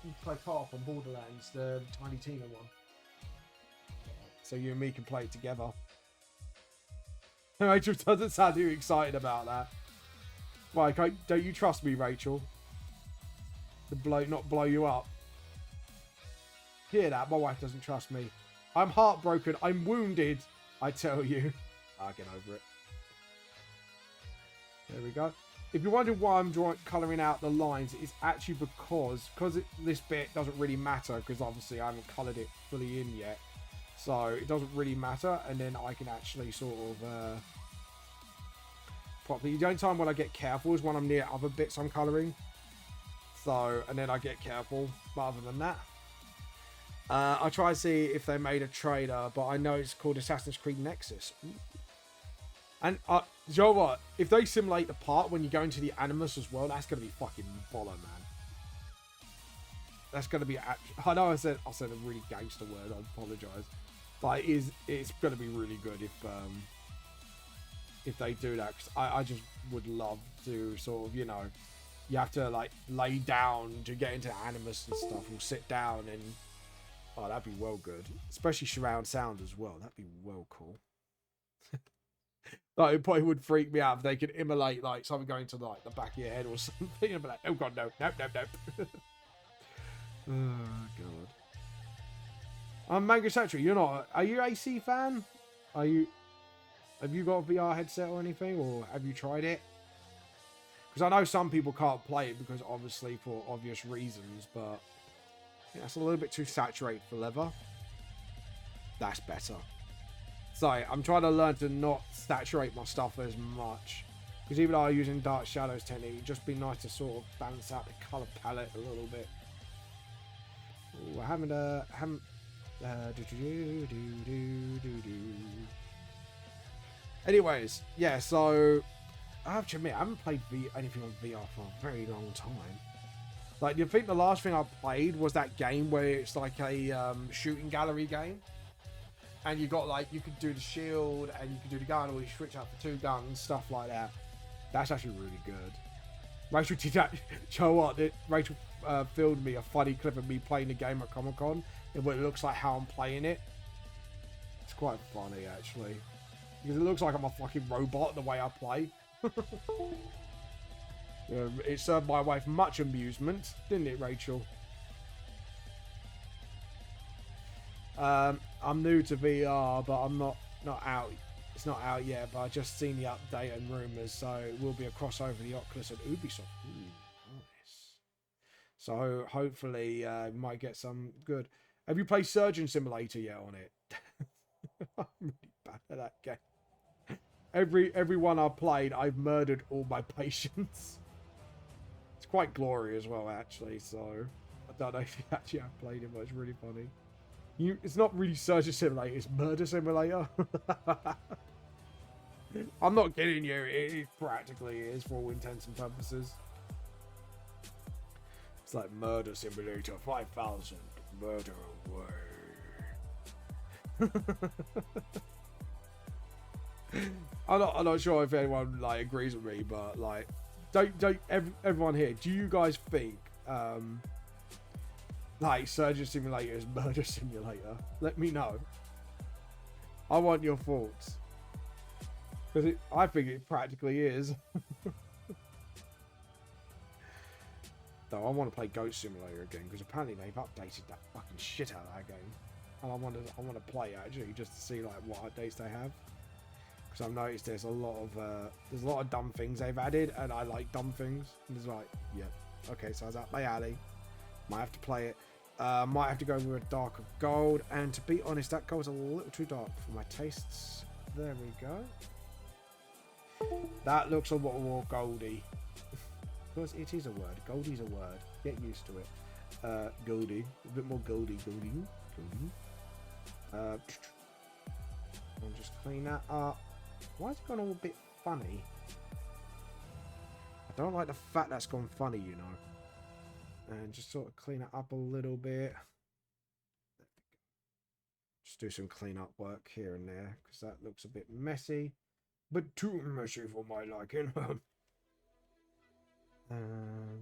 You can play co-op on Borderlands, the Tiny Tina one. So you and me can play it together. Rachel doesn't sound too excited about that. Why, don't you trust me, Rachel? To not blow you up. Hear that? My wife doesn't trust me. I'm heartbroken. I'm wounded. I tell you. I'll get over it. There we go. If you're wondering why I'm colouring out the lines, it's actually because this bit doesn't really matter, because obviously I haven't coloured it fully in yet. So it doesn't really matter, and then I can actually sort of properly. The only time when I get careful is when I'm near other bits I'm colouring. So, and then I get careful. But other than that, I try to see if they made a trailer, but I know it's called Assassin's Creed Nexus. Ooh. And you know what? If they simulate the part when you go into the Animus as well, that's gonna be fucking baller, man. That's gonna be. I know I said a really gangster word. I apologise, but it's gonna be really good if they do that. Cause I just would love to sort of, you know, you have to like lay down to get into the Animus and stuff, or sit down, and oh, that'd be well good. Especially surround sound as well. That'd be well cool. Like, it probably would freak me out if they could immolate like something going to like the back of your head or something. I'd be like, oh god, no, nope. Oh god. I'm Mango Satchel. You're not. Are you AC fan? Are you? Have you got a VR headset or anything, or have you tried it? Because I know some people can't play it because obviously for obvious reasons, but yeah, it's a little bit too saturated for leather. That's better. So I'm trying to learn to not saturate my stuff as much, because even though I'm using dark shadows technique, it'd just be nice to sort of balance out the color palette a little bit. Ooh, I haven't anyways, yeah, so I have to admit I haven't played anything on VR for a very long time. Like, you think the last thing I played was that game where it's like a shooting gallery game, and you got like, you could do the shield and you could do the gun, or you switch out for 2 guns, stuff like that. That's actually really good. Rachel did that. You know what? Rachel filmed me a funny clip of me playing the game at Comic-Con, and what it looks like how I'm playing it. It's quite funny actually, because it looks like I'm a fucking robot the way I play. It served my wife much amusement, didn't it, Rachel? I'm new to VR, but I'm not out. It's not out yet, but I just seen the update and rumours, so it will be a crossover the Oculus and Ubisoft. Ooh, nice. So hopefully we might get some good. Have you played Surgeon Simulator yet on it? I'm really bad at that game. Every one I've played, I've murdered all my patients. It's quite glory as well, actually, so I don't know if you actually have played it, but it's really funny. It's not really Surgeon Simulator, it's Murder Simulator. I'm not kidding you, it practically is for all intents and purposes. It's like Murder Simulator 5000, murder away. I'm not sure if anyone like agrees with me, but like, everyone here, do you guys think like Surgeon Simulator is Murder Simulator? Let me know. I want your thoughts, because I think it practically is. Though I want to play Goat Simulator again, because apparently they've updated that fucking shit out of that game, and I want to play it actually just to see like what updates they have. Because I've noticed there's a lot of dumb things they've added, and I like dumb things. And it's like, yeah, okay, so I was up my alley. Might have to play it. Might have to go with a darker gold, and to be honest, that gold's a little too dark for my tastes. There we go. That looks a lot more goldy. Because it is a word. Goldie's a word. Get used to it. Goldie. A bit more goldy. I'll just clean that up. Why has it gone all a bit funny? I don't like the fact that's gone funny, you know. And just sort of clean it up a little bit. Just do some clean up work here and there, because that looks a bit messy. But too messy for my liking. And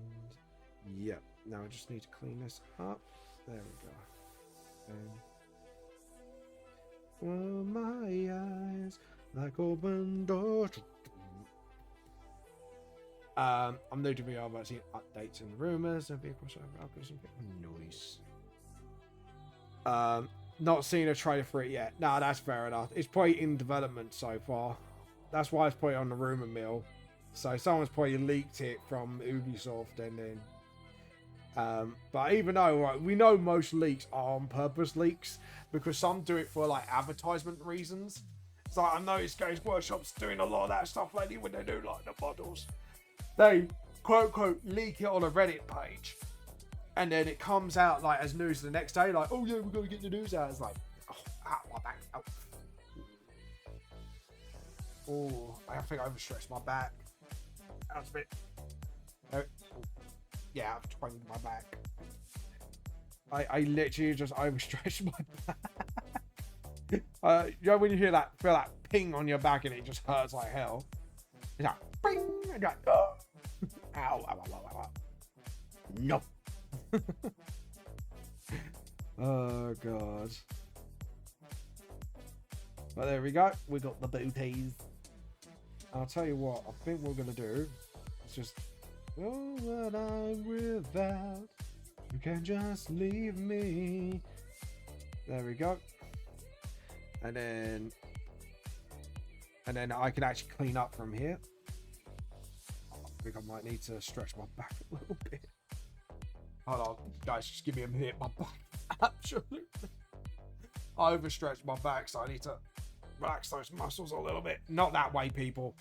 yeah, now I just need to clean this up. There we go. Oh, my eyes like open doors. I'm new to VR, but seeing updates and rumors. There'll be a crossover. Noise. Not seen a trailer for it yet. No, that's fair enough. It's probably in development so far. That's why it's probably on the rumor mill. So someone's probably leaked it from Ubisoft and then. But even though, right, we know most leaks are on purpose leaks because some do it for like advertisement reasons. So I noticed Games Workshop's doing a lot of that stuff lately when they do like the models. They quote unquote leak it on a Reddit page. And then it comes out like as news the next day, like, oh yeah, we're gonna get the news out. It's like, oh, ow, my back. Ow. Oh, I think I overstretched my back. That was a bit. Oh, yeah, I've twanged my back. I literally just overstretched my back. You know when you feel that ping on your back and it just hurts like hell. It's like, ping, and you're like, oh. Ow, ow, ow, ow, ow. No. Oh god. But there we go. We got the booties. I'll tell you what. I think we're gonna do. It's just. Oh, what I'm without. You can just leave me. There we go. And then I can actually clean up from here. I think I might need to stretch my back a little bit. Hold on, guys, just give me a minute. My back, absolutely. I overstretched my back, so I need to relax those muscles a little bit. Not that way, people.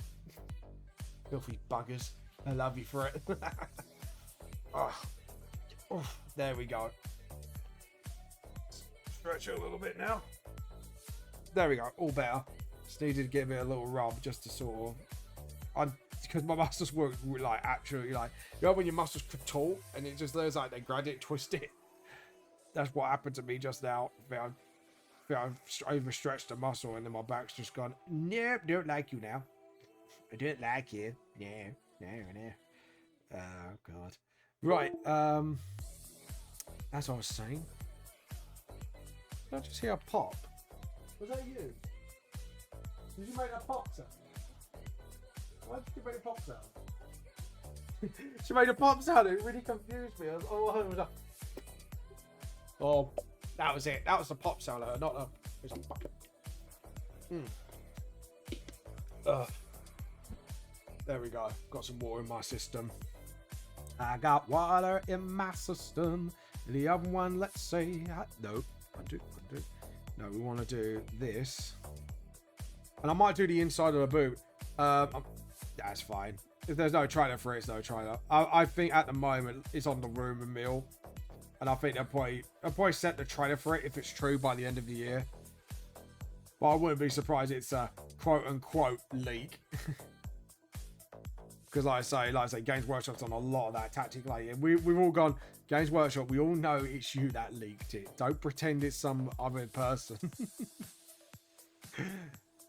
Filthy buggers. I love you for it. Oh, there we go. Stretch it a little bit now. There we go, all better. Just needed to give it a little rub just to sort of. Because my muscles were like absolutely like, you know when your muscles contort and it just looks like they graduate twist it. That's what happened to me just now. I've overstretched the muscle and then my back's just gone. Nope, don't like you now. I don't like you. No. Oh god. Right. As I was saying, did I just hear a pop? Was that you? Did you make that pop sound? Why did you make a pop sound? She made a pop sound. It really confused me. Oh, that was it. That was the pop sound. Not a. It was a pop. There we go. Got some water in my system. I got water in my system. The other one, let's say. No, undo. No, we want to do this. And I might do the inside of the boot. That's fine. If there's no trailer for it, it's no trailer. I think at the moment it's on the rumor mill. And I think they'll probably set the trailer for it if it's true by the end of the year. But I wouldn't be surprised it's a quote-unquote leak. Because like I say, Games Workshop's on a lot of that tactic lately. We've all gone, Games Workshop, we all know it's you that leaked it. Don't pretend it's some other person.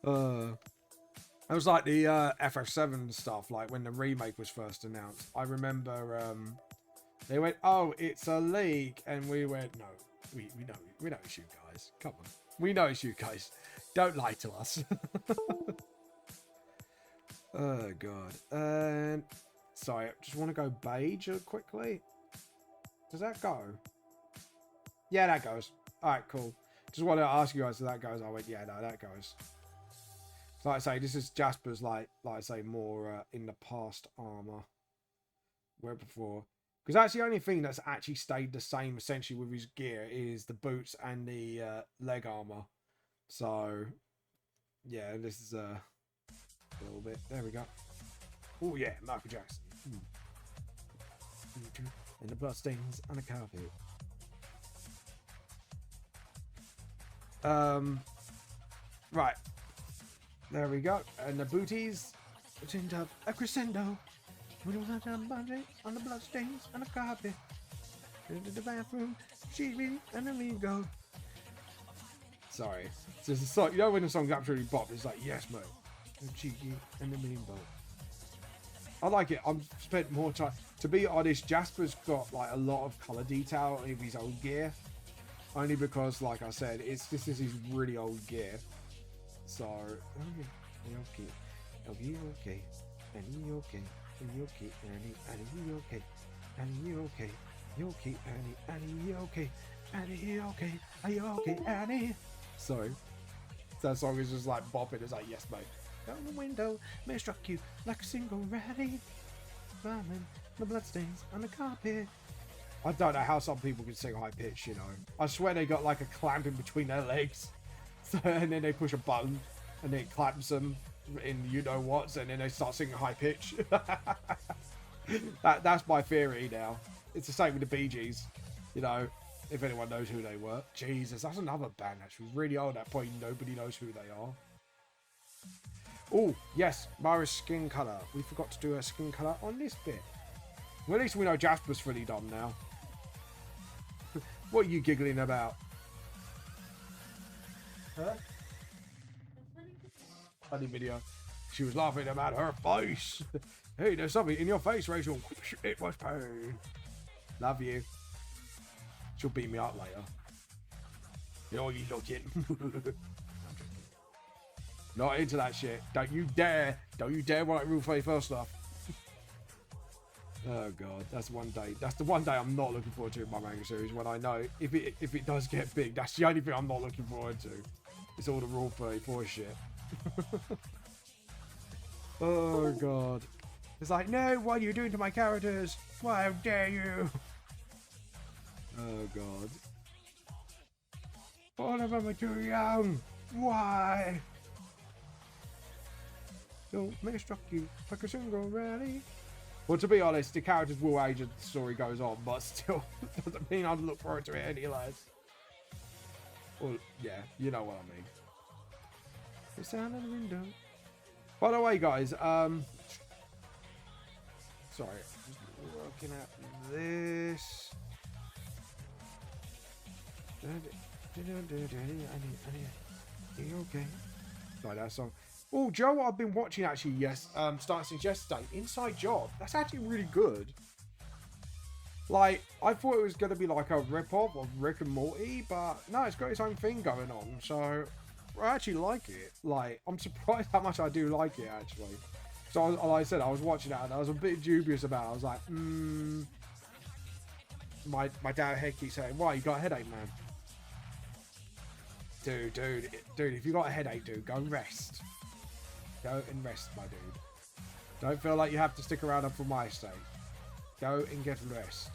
It was like the FF7 stuff, like when the remake was first announced. I remember they went, oh, it's a leak. And we went, no, we know it's you guys. Come on. We know it's you guys. Don't lie to us. Oh, God. And sorry, I just want to go beige quickly. Does that go? Yeah, that goes. All right, cool. Just wanted to ask you guys if that goes. I went, yeah, no, that goes. So like I say, this is Jasper's, like I say, more in the past armor. Where before. Because that's the only thing that's actually stayed the same, essentially, with his gear is the boots and the leg armor. So, yeah, this is a little bit. There we go. Oh, yeah, Michael Jackson. And the bloodstains on the carpet. Right. There we go. And the booties. It's into a crescendo. We don't have to budget on the bloodstains on the carpet. Into the bathroom. Cheesy and then we go. Sorry. It's just a song. You know when the song's absolutely bop, it's like, yes, mate. Cheeky and the mean boat. I like it. I've spent more time. To be honest, Jasper's got like a lot of color detail in his old gear. Only because, like I said, this is his really old gear. So, okay. And you okay. You okay, Annie? Annie, you okay? Annie, you okay? You okay, Annie? Annie, you okay? Annie, you okay? Are you okay, Annie? Sorry. That song is just like bopping. It's like, yes, mate. Down the window, may struck you like a single ratty. Climbing the bloodstains on the carpet. I don't know how some people can sing high pitch, you know. I swear they got like a clamp in between their legs. So, and then they push a button and it clamps them in you know what, and then they start singing high pitch. That's my theory now. It's the same with the Bee Gees, you know, if anyone knows who they were. Jesus, that's another band that's really old. At that point, nobody knows who they are. Oh, yes, Mara's skin colour. We forgot to do her skin colour on this bit. Well, at least we know Jasper's fully done now. What are you giggling about? Huh? Funny video. She was laughing about her face. Hey, there's something in your face, Rachel. It was pain. Love you. She'll beat me up later. Oh, you looking? Not into that shit. Don't you dare. Don't you dare write Rule 34 stuff. Oh god, that's one day. That's the one day I'm not looking forward to in my manga series. When I know if it does get big, that's the only thing I'm not looking forward to. It's all the Rule 34 shit. Oh god, it's like, no, what are you doing to my characters? Why, how dare you? Oh god, all of them are too young. Why? Don't may struck you like a single rally. Well, to be honest, the characters will age as the story goes on, but still doesn't mean I'd look forward to it any less. Well, yeah, you know what I mean. The sound of the window. By the way, guys, sorry, just looking at this. Are you okay? Like that song. Oh, Joe, what I've been watching actually, yes, starting since yesterday. Inside Job. That's actually really good. Like, I thought it was going to be like a rip-off of Rick and Morty, but no, it's got its own thing going on. So, I actually like it. Like, I'm surprised how much I do like it, actually. So, like I said, I was watching it and I was a bit dubious about it. I was like, My dad head keeps saying, why, you got a headache, man? Dude, if you got a headache, dude, go rest. Go and rest, my dude. Don't feel like you have to stick around for my sake. Go and get rest.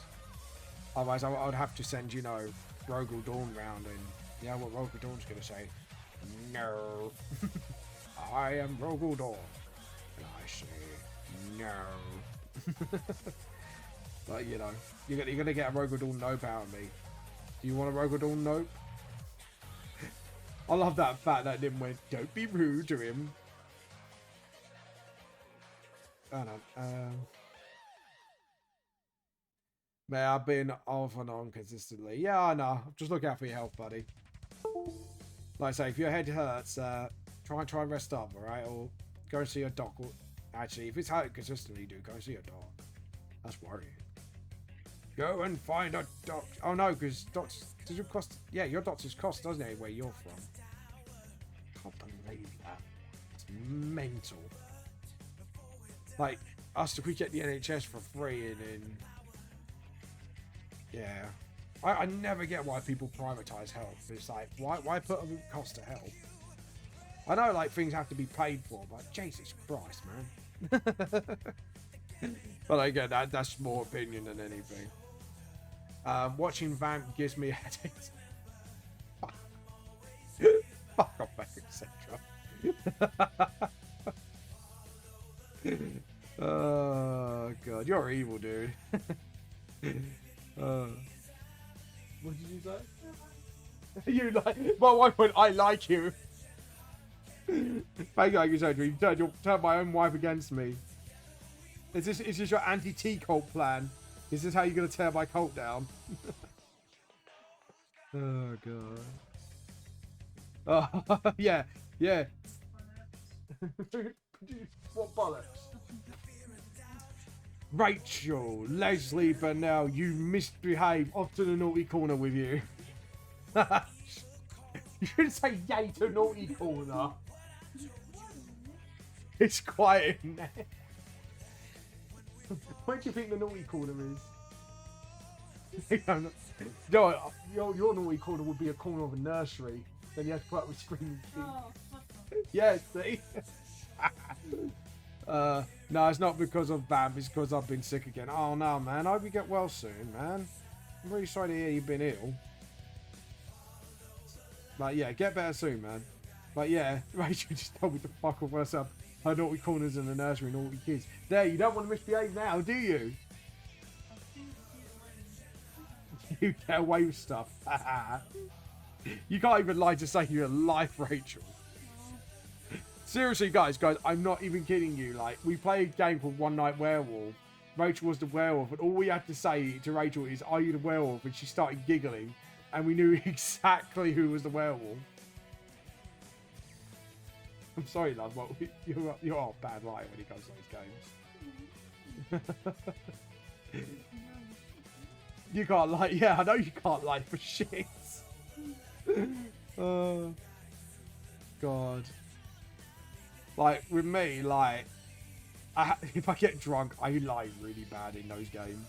Otherwise, I would have to send, you know, Rogel Dawn round and, you know what Rogel Dawn's going to say? No. I am Rogel Dawn. And I say, no. But, you know, you're going to get a Rogel Dawn nope out of me. Do you want a Rogel Dawn nope? I love that fact that didn't went, don't be rude to him. I don't know. Man, I've been off and on consistently. Yeah, I know. Just look out for your health, buddy. Like I say, if your head hurts, try and rest up, alright? Or go and see your doc. Or, actually, if it's hurting consistently, go and see your doc. That's worrying. Go and find a doc. Oh no, because docs does it cost? Yeah, your doctors cost, doesn't it? Where you're from. Can't believe that. It's mental. Like us, we get the NHS for free, and then yeah, I never get why people privatize health. It's like why put a cost to health? I know like things have to be paid for, but Jesus Christ, man. But again, that's more opinion than anything. Watching Vamp gives me headaches. Fuck off, etc. Oh god, you're evil, dude. What did you say? You like my wife went, I like you. Thank you, surgery. You turned my own wife against me. Is this your anti-T cult plan? Is this how you're gonna tear my cult down? Oh god. Oh yeah. What bollocks? Rachel, Leslie Burnell, you misbehave. Off to the naughty corner with you. You shouldn't say yay to naughty corner. It's quiet in there. Where do you think the naughty corner is? No, your naughty corner would be a corner of a nursery. Then you have to put up with screaming kids. Oh, Yeah, see? No, it's not because of Vamp, it's because I've been sick again. Oh no, man, I hope you get well soon, man. I'm really sorry to hear you've been ill. Like, yeah, get better soon, man. Like, yeah, Rachel just told me to fuck off herself. Her naughty corners in the nursery, naughty kids. There, you don't want to misbehave now, do you? You get away with stuff. You can't even lie to say you're alive, Rachel. Seriously, guys, I'm not even kidding you. Like, we played a game called One Night Werewolf. Rachel was the werewolf, and all we had to say to Rachel is, "Are you the werewolf?" And she started giggling, and we knew exactly who was the werewolf. I'm sorry, love, but you're a bad liar when it comes to those games. You can't lie. Yeah, I know you can't lie for shit. Oh, God. Like, with me, like, if I get drunk, I lie really bad in those games.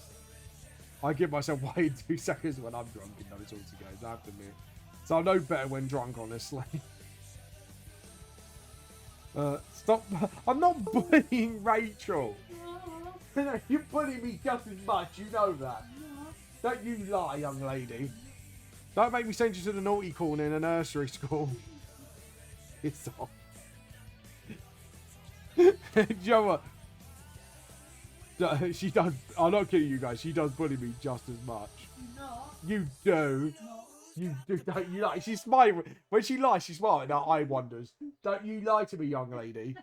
I give myself away in 2 seconds when I'm drunk in those sorts of games, I have to admit. So I know better when drunk, honestly. Stop. I'm not bullying Rachel. You bully me just as much, you know that. Don't you lie, young lady. Don't make me send you to the naughty corner in a nursery school. It's off. Do you know what? She does. I'm not kidding you guys. She does bully me just as much. no. You do. No. You do. Don't you like? She's smiling. When she lies, she's smiling. Her eye wanders. Don't you lie to me, young lady.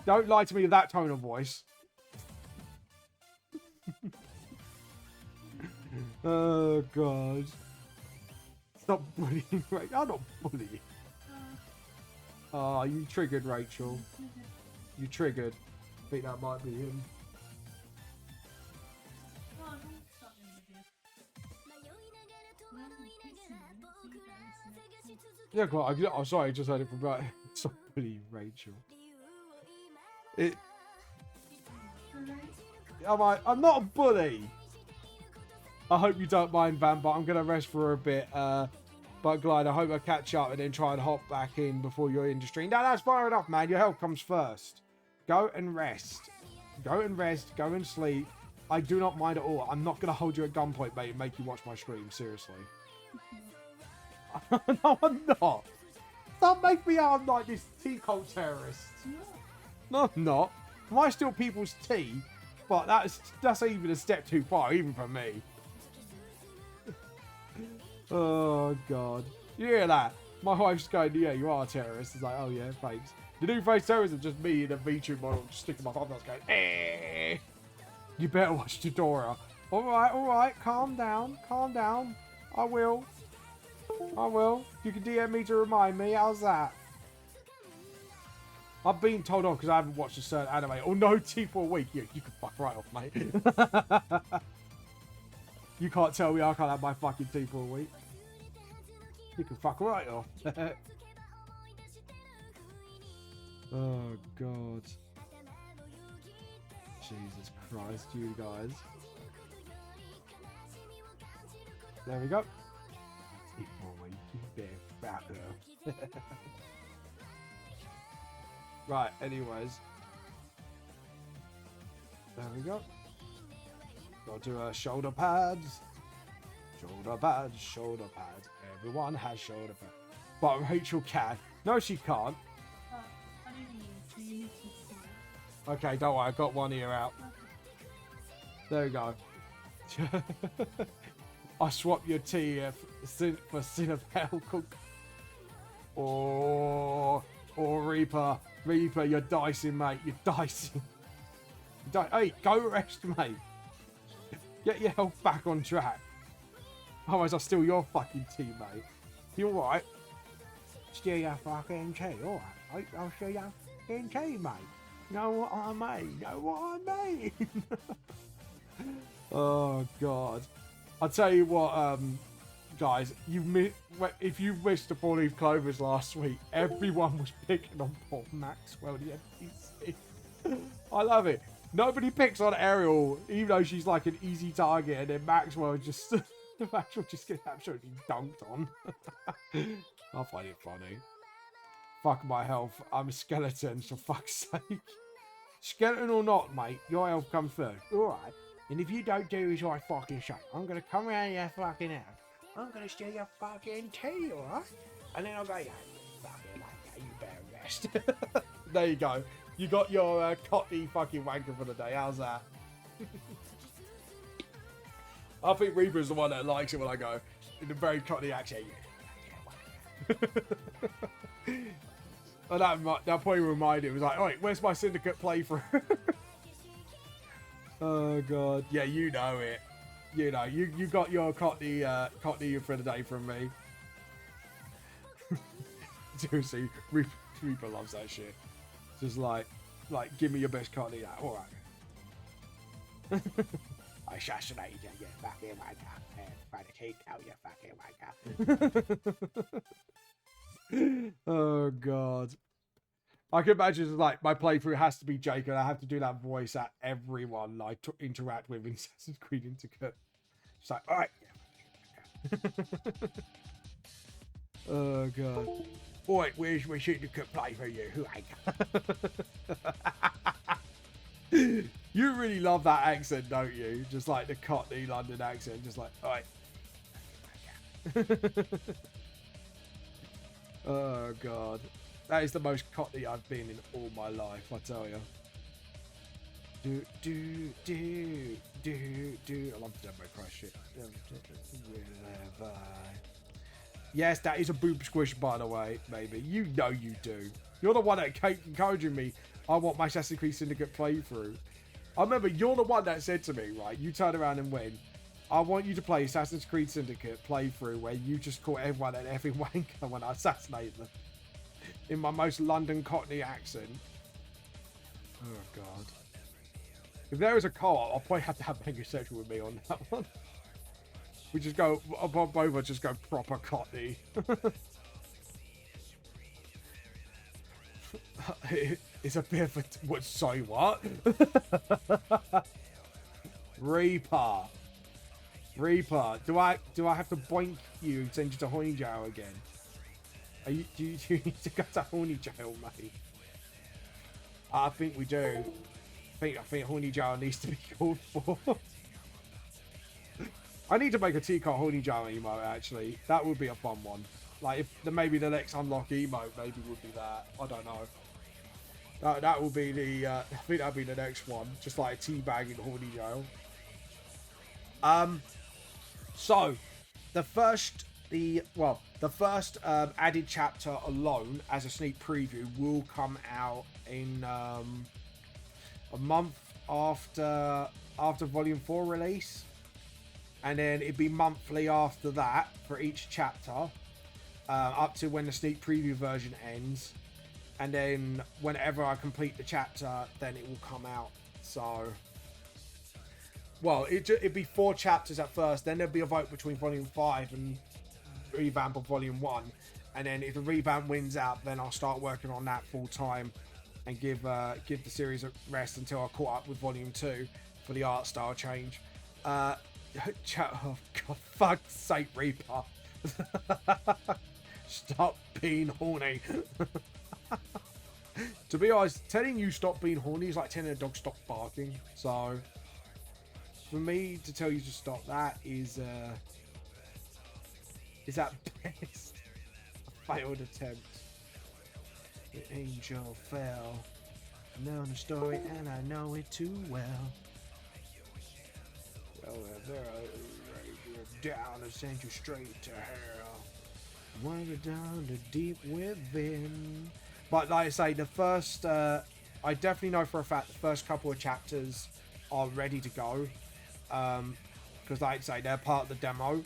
Don't lie to me with that tone of voice. Oh, God. Stop bullying Rachel. I'm not bullying. Oh, you triggered Rachel. You triggered. I think that might be him. Oh, don't stop me with this. Yeah, come on. I'm sorry, I just heard it from right. Stop bullying Rachel. I'm not a bully. I hope you don't mind, Vamp, but I'm going to rest for a bit. But Glide, I hope I catch up and then try and hop back in before you're in the stream. No, that's far enough, man. Your health comes first. Go and rest. Go and rest. Go and sleep. I do not mind at all. I'm not going to hold you at gunpoint, mate, and make you watch my stream. Seriously. No, I'm not. Don't make me out like this tea cult terrorist. No, I'm not. I might steal people's tea, but that's even a step too far, even for me. Oh, God. You hear that? My wife's going, yeah, you are a terrorist. It's like, oh, yeah, thanks. The new face terrorism just me in a VTube model just sticking my thumb out going, eh. You better watch Dora. All right, calm down. I will. You can DM me to remind me. How's that? I've been told off because I haven't watched a certain anime. Oh, no tea for a week. You can fuck right off, mate. You can't tell me I can't have my fucking tea for a week. You can fuck right off. Oh, God. Jesus Christ, you guys. There we go. Tea for a week. You big fat girl. Right, anyways. There we go. Got to shoulder pads. Shoulder pads. Everyone has shoulder pads. But Rachel can. No, she can't. I didn't mean to. You need to. Okay, don't worry. I got one ear out. There we go. I swap your tea for Sin of Hell Cook. Or Reaper. Reaper, you're dicing, mate. You're dicing. Hey, go rest, mate. Get your health back on track. Otherwise, I'll steal your fucking tea, mate. You alright? Steal your fucking tea, alright? I'll steal your fucking tea, mate. Know what I mean? Know what I mean? Oh, God. I'll tell you what, guys, if you missed the 4-leaf clovers last week, everyone was picking on Paul Maxwell, the NPC. I love it. Nobody picks on Ariel, even though she's like an easy target, and then Maxwell just gets absolutely dunked on. I find it funny. Fuck my health. I'm a skeleton, for fuck's sake. Skeleton or not, mate, your health comes first. Alright. And if you don't do as I fucking say, I'm gonna come around your fucking house. I'm gonna steal your fucking tea, alright? And then I'll go, yeah, you fucking wanker, you better rest. There you go. You got your cockney fucking wanker for the day. How's that? I think Reaper's the one that likes it when I go in a very cockney accent. And that point reminded, it was like, alright, where's my Syndicate playthrough? Oh god. Yeah, you know it. You know, you got your cockney for the day from me. Seriously, Reaper loves that shit. Just like, give me your best cockney. Like, alright. I assassinated you, you fucking wanker. Try to take out you fucking wanker. Oh god. I can imagine like my playthrough has to be Jake, and I have to do that voice at everyone I interact with in Assassin's Creed Syndicate. It's like, alright. Oh god. Alright, where's my Syndicate playthrough, you? Who ain't? You really love that accent, don't you? Just like the Cockney London accent, just like, alright. Oh god. That is the most Cockney I've been in all my life, I tell you. I love the demo crash shit. Yes, that is a boob squish, by the way, maybe. You know you do. You're the one that kept encouraging me. I want my Assassin's Creed Syndicate playthrough. I remember you're the one that said to me, right? You turned around and went, I want you to play Assassin's Creed Syndicate playthrough where you just call everyone an effing wanker when I assassinate them. In my most London Cockney accent. Oh, God. If there is a co-op, I'll probably have to have Mega Sexual with me on that one. We just go, both of us just go proper Cockney. It's a bit of a... What, sorry, what? Reaper. Reaper. Do I have to boink you and send you to horny jail again? Do you need to go to horny jail, mate? I think we do. I think horny jail needs to be called for. I need to make a T-Car horny jail emote, actually. That would be a fun one. Like, if maybe the next unlock emote maybe would be that. I don't know. That would be the, I think that'd be the next one. Just like a teabag in horny jail. So, the first added chapter alone as a sneak preview will come out in a month after Volume 4 release, and then it'd be monthly after that for each chapter, up to when the sneak preview version ends, and then whenever I complete the chapter, then it will come out. So, well, it'd be 4 chapters at first, then there'd be a vote between Volume 5 and Revamp of Volume 1, and then if the Revamp wins out, then I'll start working on that full time and give the series a rest until I caught up with Volume 2 for the art style change. Oh god, fuck's sake, Reaper. Stop being horny. To be honest, telling you stop being horny is like telling a dog stop barking. So for me to tell you to stop that is at best a failed attempt. The angel fell. I know the story and I know it too well. Well, they're down and send you straight to hell. Wander down the deep within. But like I say, the first, I definitely know for a fact the first couple of chapters are ready to go. Because like I say, they're part of the demo.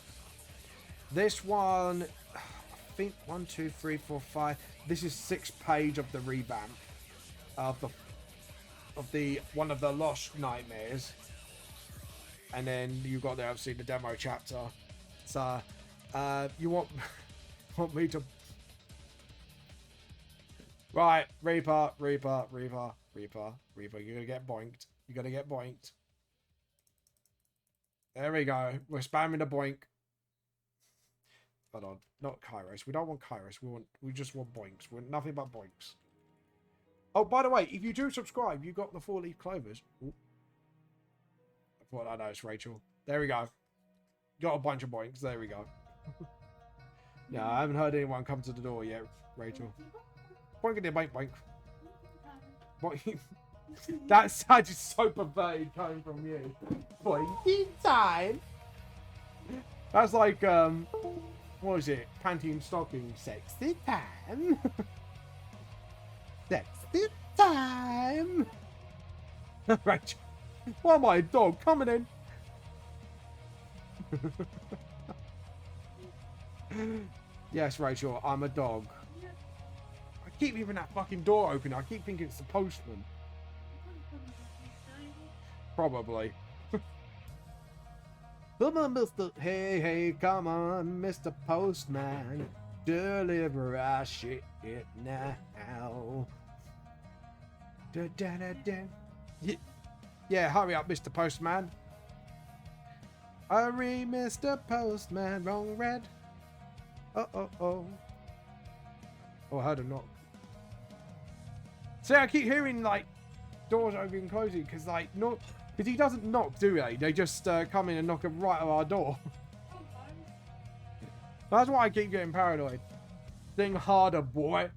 This one, I think 1, 2, 3, 4, 5. This is 6th page of the revamp of the one of the Lost Nightmares, and then you got there obviously the demo chapter. So, you want me to? Right, Reaper, you're gonna get boinked. You're going to get boinked. There we go. We're spamming the boink. Hold on. Not Kairos. We don't want Kairos. We just want boinks. We want nothing but boinks. Oh, by the way, if you do subscribe, you got the 4-leaf clovers. Ooh. I thought I noticed Rachel. There we go. Got a bunch of boinks. There we go. No, I haven't heard anyone come to the door yet, Rachel. Boink boink boink. Boink. That sounded so perverted coming from you. Boinking time. That's like what is it? Panty and stocking. Sexy time. Sexy time. Rachel. Why am I a dog coming in? Yes, Rachel, I'm a dog. I keep leaving that fucking door open. I keep thinking it's the postman. Probably. Come on, Mr. Hey, hey, come on, Mr. Postman. Deliver our shit now. Da, da, da, da. Yeah, hurry up, Mr. Postman. Hurry, Mr. Postman. Wrong red. Oh. Oh, I heard a knock. See, I keep hearing, like, doors opening and closing, because, like, not... Because he doesn't knock, do they? They just come in and knock right at our door. That's why I keep getting paranoid. Think harder, boy.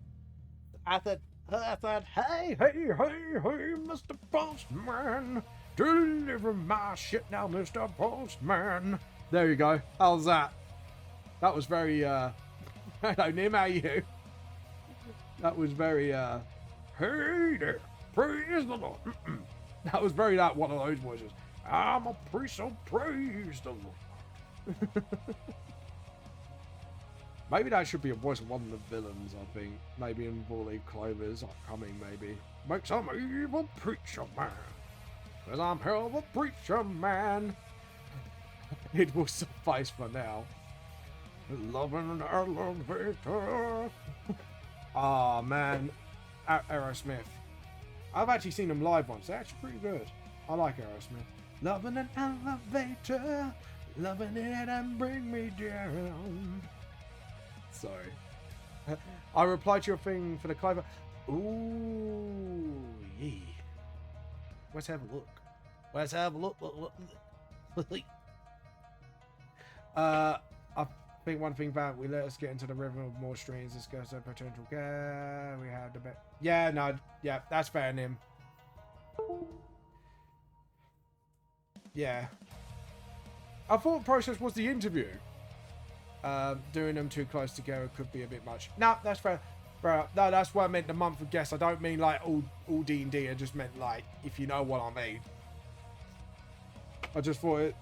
I said, hey, Mr. Postman. Deliver my shit now, Mr. Postman. There you go. How's that? That was very, hello, Nim, how are you? That was very, hey there, praise the Lord. That was very one of those voices. I'm a priest, so praise the Lord. Maybe that should be a voice of one of the villains, I think. Maybe in 4-leaf clovers, upcoming, maybe. Make some evil preacher man. Because I'm hell of a preacher man. It will suffice for now. Loving an elevator. Oh man, Aerosmith. I've actually seen them live once. They're actually pretty good. I like Aerosmith. Loving an elevator, loving it and bring me down. Sorry. I replied to your thing for the Cliver. Ooh, yeah. Let's have a look. Let's have a look. I think one thing about we let us get into the rhythm of more streams. This goes to potential care. We have the bit. Yeah, no, yeah, that's fair, Nim. Yeah. I thought the process was the interview. Doing them too close together could be a bit much. No, that's fair. Bro, no, that's what I meant the month of guests. I don't mean like all D&D. I just meant like, if you know what I mean. I just thought it...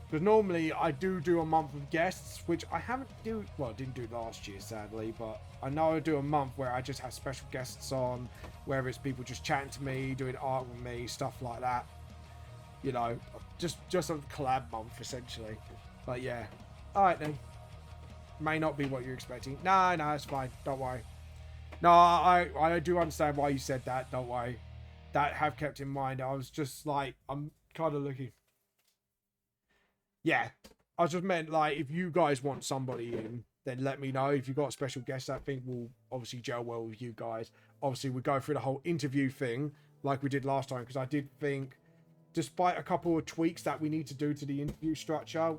Because normally I do a month of guests, which I didn't do last year, sadly, but I know I do a month where I just have special guests on, whether it's people just chatting to me, doing art with me, stuff like that. You know, just a collab month, essentially. But yeah. Alright then. May not be what you're expecting. No, it's fine. Don't worry. No, I do understand why you said that. Don't worry. That have kept in mind. I was just like, I'm kind of looking... Yeah, I just meant, like, if you guys want somebody in, then let me know. If you've got a special guest, that thing will obviously gel well with you guys. Obviously, we go through the whole interview thing like we did last time, because I did think, despite a couple of tweaks that we need to do to the interview structure,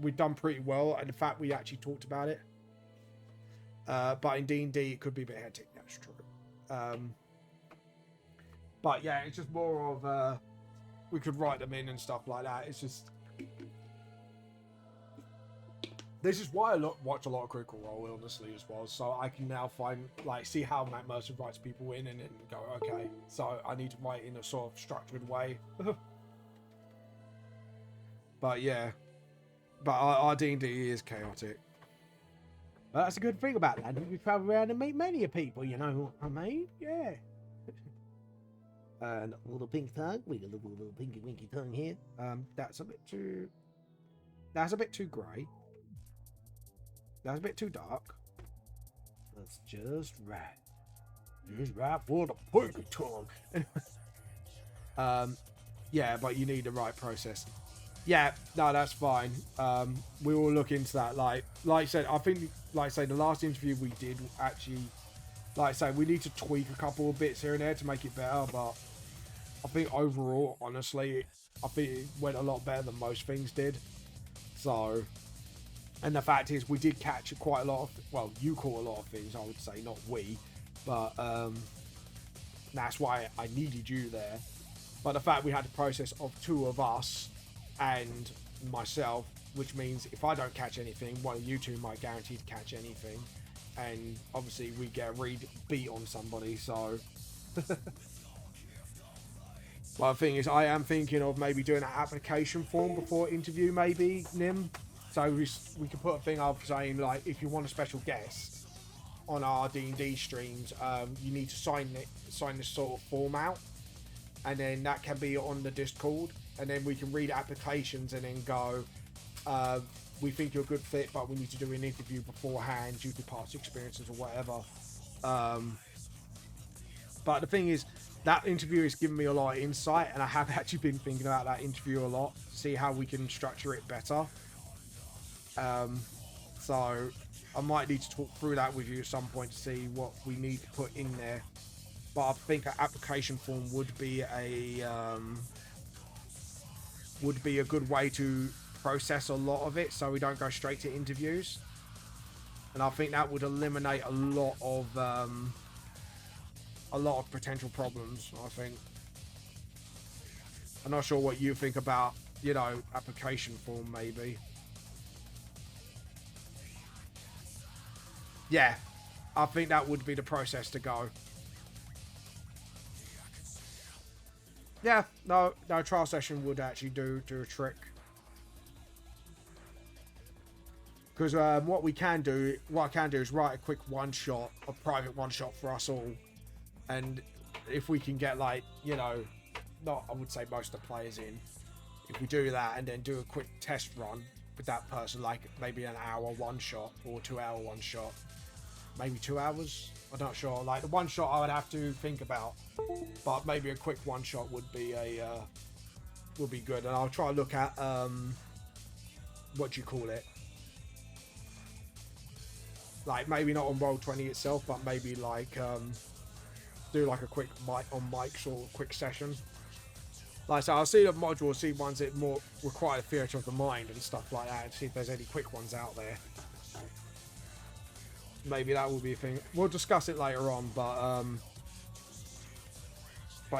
we've done pretty well, and the fact we actually talked about it. But in D&D, it could be a bit hectic. That's true. But yeah, it's just more of, we could write them in and stuff like that. It's just... This is why I watch a lot of Critical Role, honestly, as well. So I can now see how Matt Mercer writes people in and then go, okay, so I need to write in a sort of structured way. But yeah. But our D&D is chaotic. But that's a good thing about that. You travel around and meet many people, you know what I mean? Yeah. And a little pink tongue. We got a little pinky winky tongue here. That's a bit too grey. That's a bit too dark. That's just right. Just right for the pinky tongue. Yeah, but you need the right process. Yeah, no, that's fine. We will look into that. Like I said, I think, like I say, the last interview we did actually, like I say, we need to tweak a couple of bits here and there to make it better. But I think overall, honestly, I think it went a lot better than most things did. So, and the fact is, we did catch quite a lot of, well, you caught a lot of things, I would say, not we, but that's why I needed you there. But the fact we had the process of two of us and myself, which means if I don't catch anything, one of you two might guarantee to catch anything. And obviously we get a read beat on somebody, so... Well, the thing is, I am thinking of maybe doing an application form before interview, maybe, Nim. So we could put a thing up saying, like, if you want a special guest on our D&D streams, you need to sign this sort of form out. And then that can be on the Discord. And then we can read applications and then go, we think you're a good fit, but we need to do an interview beforehand due to past experiences or whatever. But the thing is, that interview has given me a lot of insight, and I have actually been thinking about that interview a lot to see how we can structure it better. So I might need to talk through that with you at some point to see what we need to put in there. But I think an application form would be a good way to process a lot of it, so we don't go straight to interviews. And I think that would eliminate a lot of potential problems, I think. I'm not sure what you think about, you know, application form, maybe. Yeah, I think that would be the process to go. Yeah, no, trial session would actually do a trick. Because what I can do is write a quick one-shot, a private one-shot for us all. And if we can get, like, you know, not, I would say most of the players in, if we do that and then do a quick test run with that person, like maybe an hour one-shot or 2 hour one-shot, maybe 2 hours, I'm not sure. Like, the one-shot I would have to think about, but maybe a quick one-shot would be good. And I'll try to look at, what do you call it? Like, maybe not on Roll20 itself, but maybe like, do like a quick mic sort of quick session. Like I said, I'll see the module, see ones that more require the theatre of the mind and stuff like that, and see if there's any quick ones out there. Maybe that will be a thing. We'll discuss it later on, but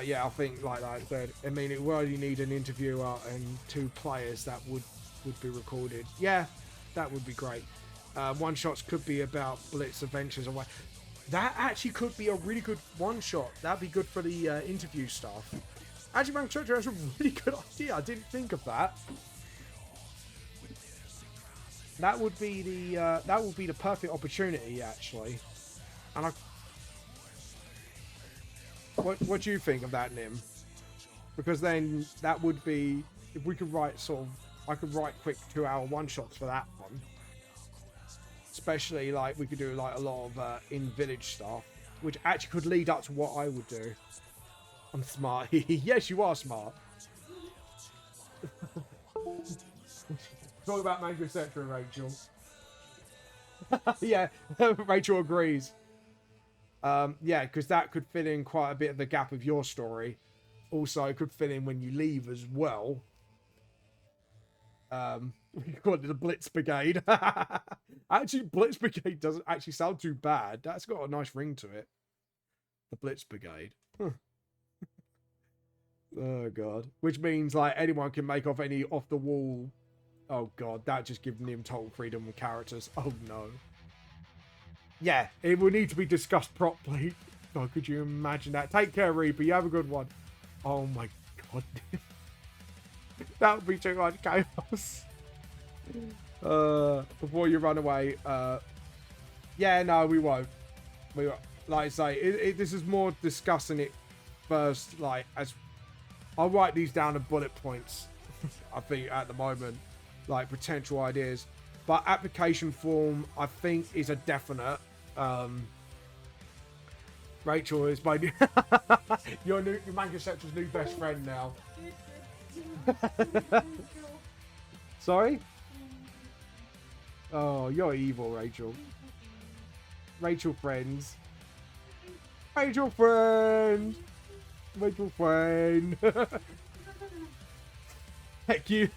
yeah, I think like I said, I mean, it will only need an interviewer and 2 players that would be recorded. Yeah, that would be great. One shots could be about Blitz adventures or what. That actually could be a really good one shot. That'd be good for the interview stuff. Actually, Rank Church, that's a really good idea. I didn't think of that. That would be the perfect opportunity, actually. And what do you think of that, Nim? Because then that would be, if we could write I could write quick 2 hour one shots for that one. Especially, like, we could do like a lot of in-village stuff, which actually could lead up to what I would do. I'm smart. Yes, you are smart. Talk about manga, etc., Rachel. Yeah, Rachel agrees. Yeah, because that could fill in quite a bit of the gap of your story. Also, it could fill in when you leave as well. We call it the Blitz Brigade. Actually, Blitz Brigade doesn't actually sound too bad. That's got a nice ring to it. The Blitz Brigade. Huh. Oh, God. Which means, like, anyone can make off any off-the-wall... Oh, God. That just gives him total freedom with characters. Oh, no. Yeah, it will need to be discussed properly. Oh, could you imagine that? Take care, Reaper. You have a good one. Oh, my God. That would be too much chaos. Before you run away. Yeah, no, we won't. We won't. Like I say, this is more discussing it first. Like, as I'll write these down in bullet points. I think at the moment, like potential ideas, but application form I think is a definite. Rachel is my your manga sector's new best friend now. Sorry? Oh, you're evil, Rachel. Rachel friends. Rachel friend. Rachel friend. Heck you.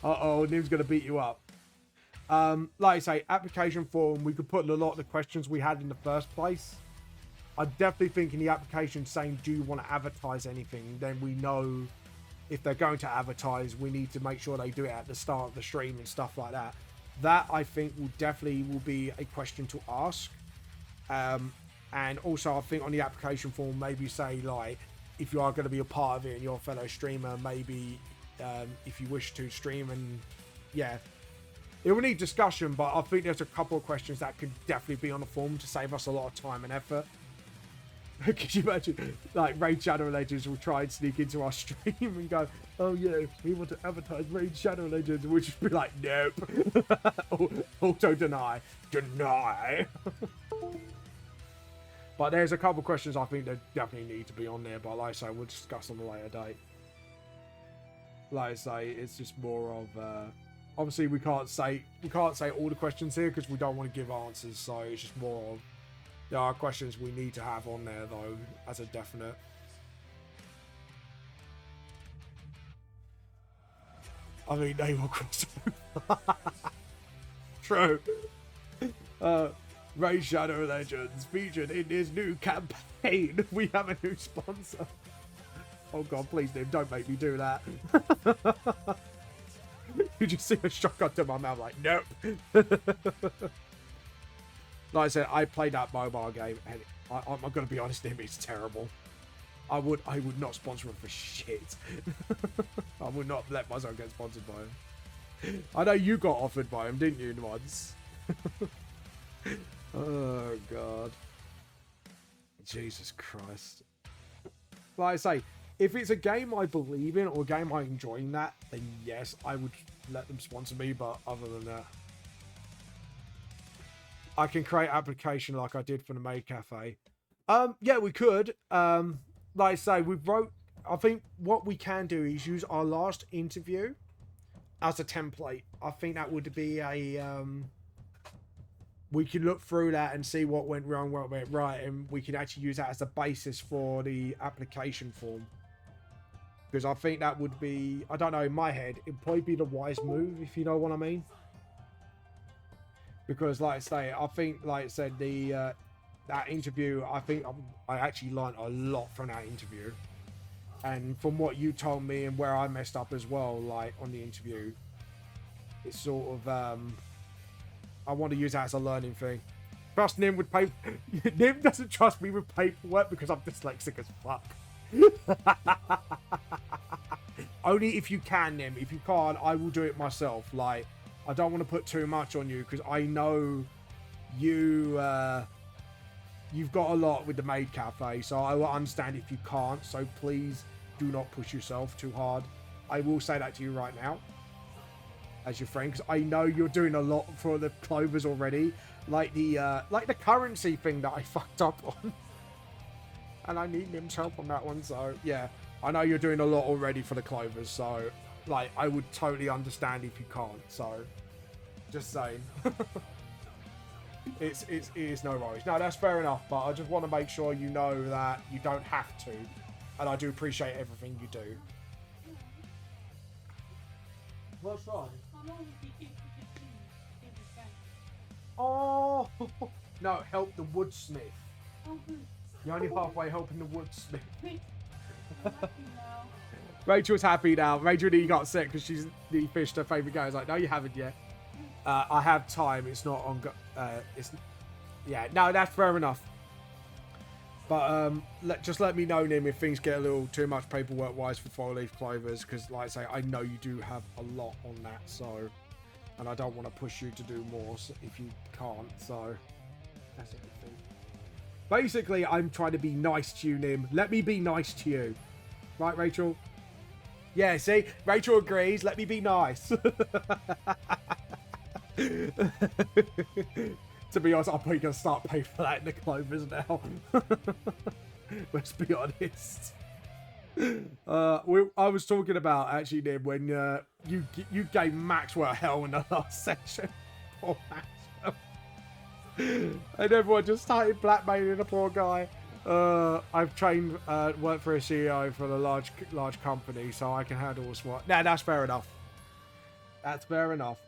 Uh-oh, Nim's gonna beat you up. Like I say, application form, we could put in a lot of the questions we had in the first place. I definitely think in the application saying, do you want to advertise anything? Then we know if they're going to advertise, we need to make sure they do it at the start of the stream and stuff like that. That I think will be a question to ask. And also I think on the application form, maybe say like, if you are going to be a part of it and you're a fellow streamer, maybe if you wish to stream, and yeah, it will need discussion, but I think there's a couple of questions that could definitely be on the form to save us a lot of time and effort. Could you imagine, like, Raid Shadow Legends will try and sneak into our stream and go, oh yeah, we want to advertise Raid Shadow Legends, and we'll just be like, nope. Auto deny. But there's a couple of questions I think that definitely need to be on there, but like I say, we'll discuss on a later date. Like I say, it's just more of, obviously we can't say all the questions here because we don't want to give answers, so it's just more of, there are questions we need to have on there though, as a definite. I mean, they will cross over. True. Raid Shadow Legends featured in this new campaign. We have a new sponsor. Oh god, please, Nim, don't make me do that. You just see a shotgun to my mouth like, nope. Like I said, I played that mobile game, and I'm going to be honest, Nim, it's terrible. I would not sponsor him for shit. I would not let myself get sponsored by him. I know you got offered by him, didn't you, once? Oh god. Jesus Christ. Like I say, if it's a game I believe in or a game I enjoy in that, then yes, I would let them sponsor me, but other than that, I can create application like I did for the Maid Cafe. Yeah, we could. Like I say, I think what we can do is use our last interview as a template. I think that would be a, we can look through that and see what went wrong, what went right, and we can actually use that as a basis for the application form. Because I think that would be, I don't know, in my head, it'd probably be the wise move, if you know what I mean. Because, like I say, I think, like I said, that interview, I think I actually learned a lot from that interview. And from what you told me and where I messed up as well, like, on the interview, it's sort of, I want to use that as a learning thing. Trust Nim with paper. Nim doesn't trust me with paperwork because I'm dyslexic as fuck. Only if you can, Nim. If you can't, I will do it myself. Like, I don't want to put too much on you because I know you've got a lot with the Maid Cafe, so I will understand if you can't. So please do not push yourself too hard. I will say that to you right now, as your friend, because I know you're doing a lot for the clovers already, like the currency thing that I fucked up on, and I need Nim's help on that one. So yeah, I know you're doing a lot already for the clovers, so like I would totally understand if you can't. So just saying. It is no worries. No, that's fair enough, but I just want to make sure you know that you don't have to, and I do appreciate everything you do. What's wrong? Oh no, help the woodsmith. You're only halfway helping the woodsmith. Rachel's happy now. Rachel really got sick because she's fished her favourite game. I was like, no, you haven't yet. I have time. It's not on. Yeah, no, that's fair enough. But just let me know, Nim, if things get a little too much paperwork-wise for 4-leaf clovers, because, like I say, I know you do have a lot on that. So, and I don't want to push you to do more if you can't. So, that's everything. Basically, I'm trying to be nice to you, Nim. Let me be nice to you, right, Rachel? Yeah, see, Rachel agrees. Let me be nice. To be honest, I'm probably going to start paying for that in the clovers now. Let's be honest. I was talking about actually, Nim, when you gave Maxwell hell in the last section. Poor Maxwell. And everyone just started blackmailing the poor guy. I've trained, worked for a CEO for a large company, so I can handle a SWAT. Nah, that's fair enough. That's fair enough.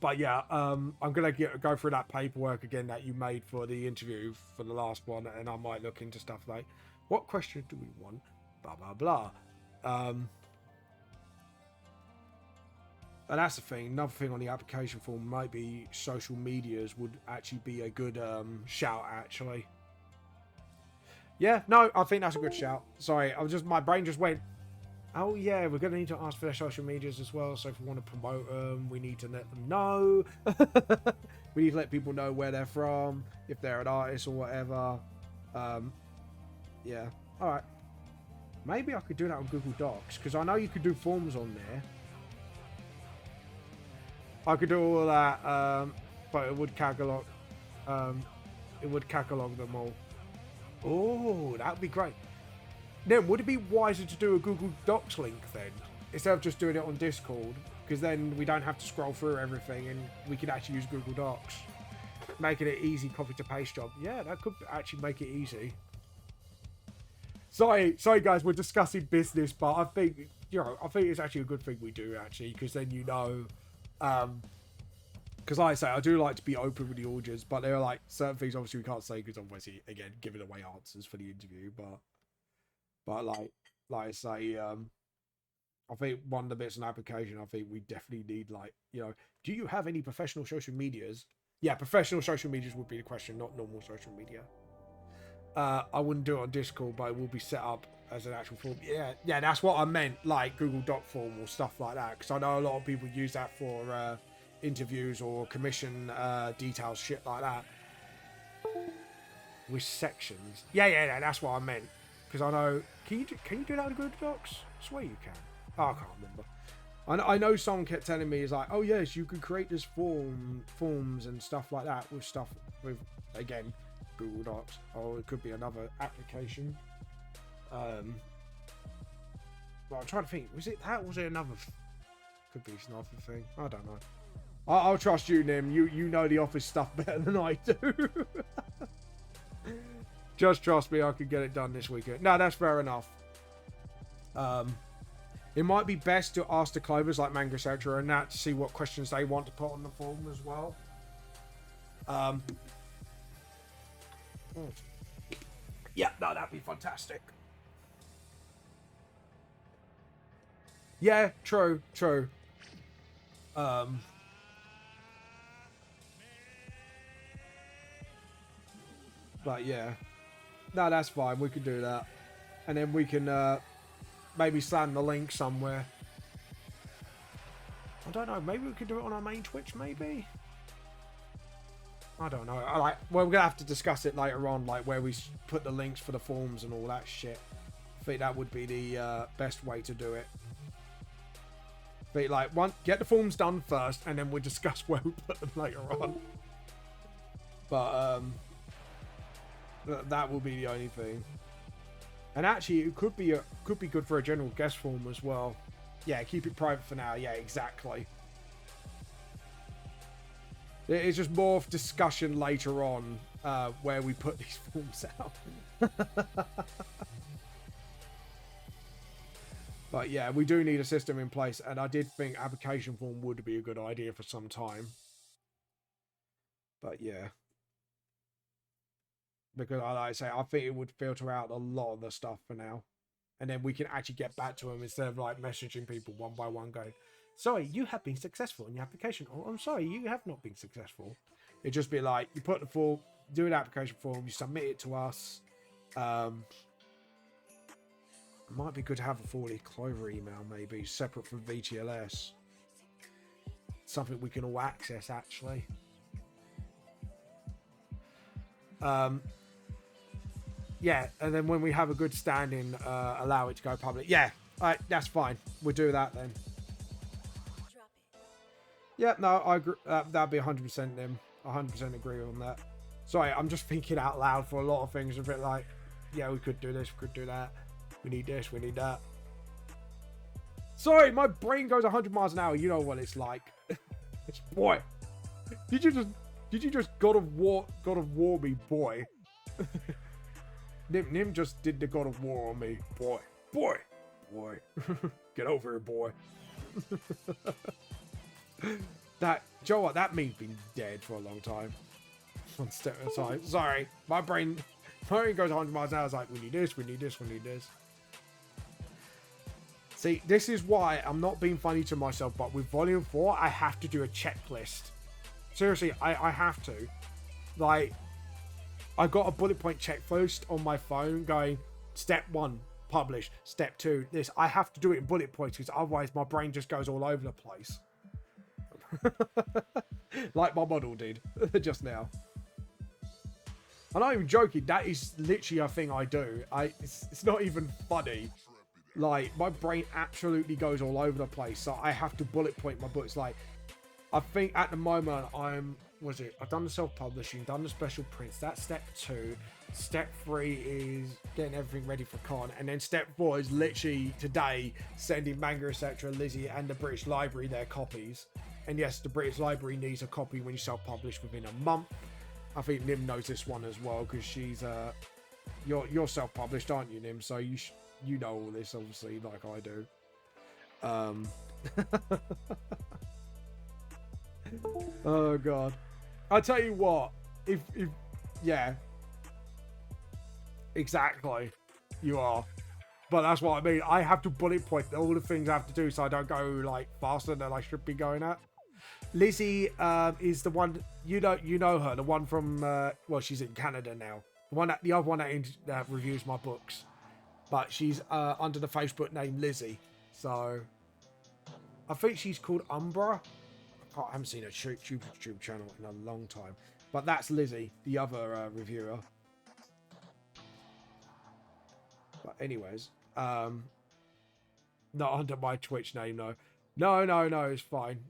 But yeah, I'm gonna go through that paperwork again that you made for the interview for the last one, and I might look into stuff like, what question do we want? Blah blah blah. And that's the thing. Another thing on the application form might be social medias would actually be a good shout. Actually, yeah, no, I think that's a good shout. Sorry, my brain just went. Oh yeah, we're going to need to ask for their social medias as well. So if we want to promote them, we need to let them know. We need to let people know where they're from, if they're an artist or whatever. Yeah, all right. Maybe I could do that on Google Docs, because I know you could do forms on there. I could do all of that, but it would catalog. It would catalog them all. Oh, that would be great. Then, would it be wiser to do a Google Docs link then, instead of just doing it on Discord? Because then we don't have to scroll through everything, and we could actually use Google Docs, making it easy copy to paste job. Yeah, that could actually make it easy. Sorry, guys, we're discussing business, but I think it's actually a good thing we do actually, because then because like I say, I do like to be open with the audience, but there are like certain things obviously we can't say because obviously again giving away answers for the interview, but like I say, I think one of the bits in application, I think we definitely need, like, do you have any professional social medias? Yeah, professional social medias would be the question, not normal social media. I wouldn't do it on Discord, but it will be set up as an actual form. Yeah, that's what I meant, like Google Doc form or stuff like that, because I know a lot of people use that for interviews or commission details, shit like that. With sections. Yeah, that's what I meant. Because I know, can you do that in Google Docs? I swear you can. Oh, I can't remember. I know someone kept telling me, is like, oh yes, you could create this forms and stuff like that with again, Google Docs, or it could be another application. Well, I'm trying to think, was it that, or was it another? Could be another thing. I don't know. I'll trust you, Nim. You know the office stuff better than I do. Just trust me, I could get it done this weekend. No, that's fair enough. It might be best to ask the clovers like Manga Sector and that to see what questions they want to put on the form as well. Yeah, no, that'd be fantastic. Yeah, true. But yeah. No, that's fine. We can do that. And then we can maybe slam the link somewhere. I don't know. Maybe we could do it on our main Twitch, maybe? I don't know. Well, we're going to have to discuss it later on, like where we put the links for the forms and all that shit. I think that would be the best way to do it. But like, get the forms done first, and then we'll discuss where we put them later on. But that will be the only thing. And actually, it could be good for a general guest form as well. Yeah, keep it private for now. Yeah, exactly. It's just more of discussion later on where we put these forms out. But yeah, we do need a system in place, and I did think application form would be a good idea for some time. But yeah. Because, like I say, I think it would filter out a lot of the stuff for now. And then we can actually get back to them instead of like messaging people one by one going, sorry, you have been successful in your application. Or I'm sorry, you have not been successful. It'd just be like, you put the form, do an application form, you submit it to us. It might be good to have a 40 Clover email, maybe, separate from VTLS. Something we can all access, actually. Yeah, and then when we have a good standing, allow it to go public. Yeah, alright, that's fine. We'll do that then. Yeah, no, I agree. That'd be 100% them. 100% agree on that. Sorry, I'm just thinking out loud for a lot of things. A bit like, yeah, we could do this, we could do that. We need this, we need that. Sorry, my brain goes 100 miles an hour. You know what it's like. Boy, did you just God of War me, boy? Nim just did the God of War on me, boy. Get over here, boy. That, Joe, what? That meme's been dead for a long time. One step at a time. Sorry, my brain goes 100 miles an hour. It's like, we need this, we need this, we need this. See, this is why I'm not being funny to myself, but with Volume 4, I have to do a checklist. Seriously, I have to. Like, I got a bullet point checklist on my phone going, step 1, publish. Step 2, this. I have to do it in bullet points because otherwise my brain just goes all over the place. Like my model did just now. I'm not even joking. That is literally a thing I do. It's not even funny. Like, my brain absolutely goes all over the place. So I have to bullet point my books. Like, I think at the moment I've done the self-publishing, done the special prints. That's step 2. Step 3 is getting everything ready for con. And then step 4 is literally today sending Manga Etc., Lizzie, and the British Library their copies. And yes, the British Library needs a copy when you self-publish within a month. I think Nim knows this one as well because she's you're self-published, aren't you, Nim? So you know all this, obviously, like I do. Oh god, I tell you what, if yeah, exactly, you are. But that's what I mean. I have to bullet point all the things I have to do so I don't go like faster than I should be going at. Lizzie is the one, you know her, the one from well, she's in Canada now. The other one that reviews my books, but she's under the Facebook name Lizzie. So I think she's called Umbra. I haven't seen her YouTube channel in a long time, but that's Lizzie, the other reviewer. But anyways, not under my Twitch name, no. No, it's fine.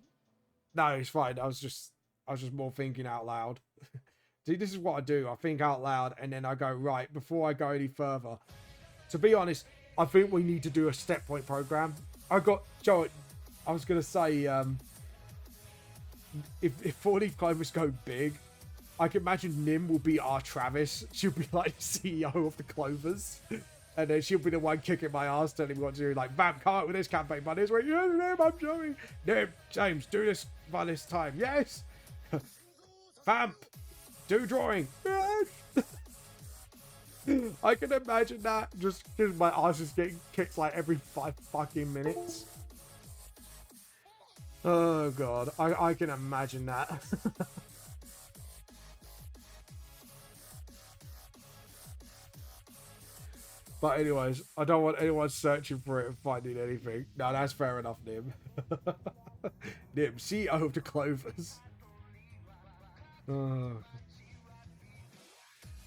No, it's fine. I was just more thinking out loud. See, this is what I do. I think out loud, and then I go, right, before I go any further. To be honest, I think we need to do a step point program. Joe, I was going to say, if 4 Leaf Clovers go big, I can imagine Nim will be our Travis. She'll be like the CEO of the Clovers. And then she'll be the one kicking my ass, telling me what to do. Like, Vamp, come out with this campaign, but it's like, yeah, Nim, I'm Joey. Nim, James, do this by this time. Yes. Vamp, do drawing. Yes. I can imagine that just because my ass is getting kicked like every 5 fucking minutes. Oh god, I can imagine that. But anyways, I don't want anyone searching for it and finding anything. No, that's fair enough, Nim. Nim, CEO of the Clovers.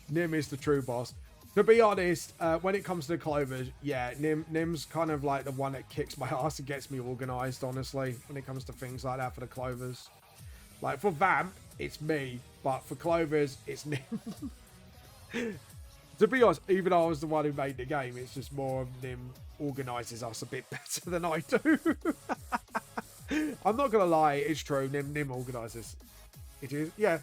Nim is the true boss. To be honest, when it comes to the Clovers, yeah, Nim's kind of like the one that kicks my ass and gets me organised, honestly, when it comes to things like that for the Clovers. Like, for Vamp, it's me, but for Clovers, it's Nim. To be honest, even though I was the one who made the game, it's just more of Nim organises us a bit better than I do. I'm not going to lie, it's true, Nim organises. It is, yeah.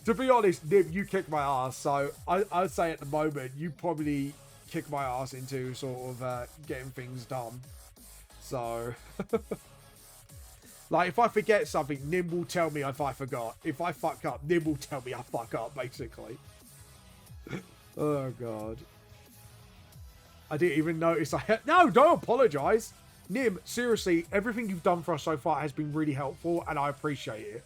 To be honest, Nim, you kick my ass, so I'd say at the moment, you probably kick my ass into sort of getting things done. So, like, if I forget something, Nim will tell me if I forgot. If I fuck up, Nim will tell me I fuck up, basically. Oh, God. I didn't even notice I had... No, don't apologise. Nim, seriously, everything you've done for us so far has been really helpful, and I appreciate it.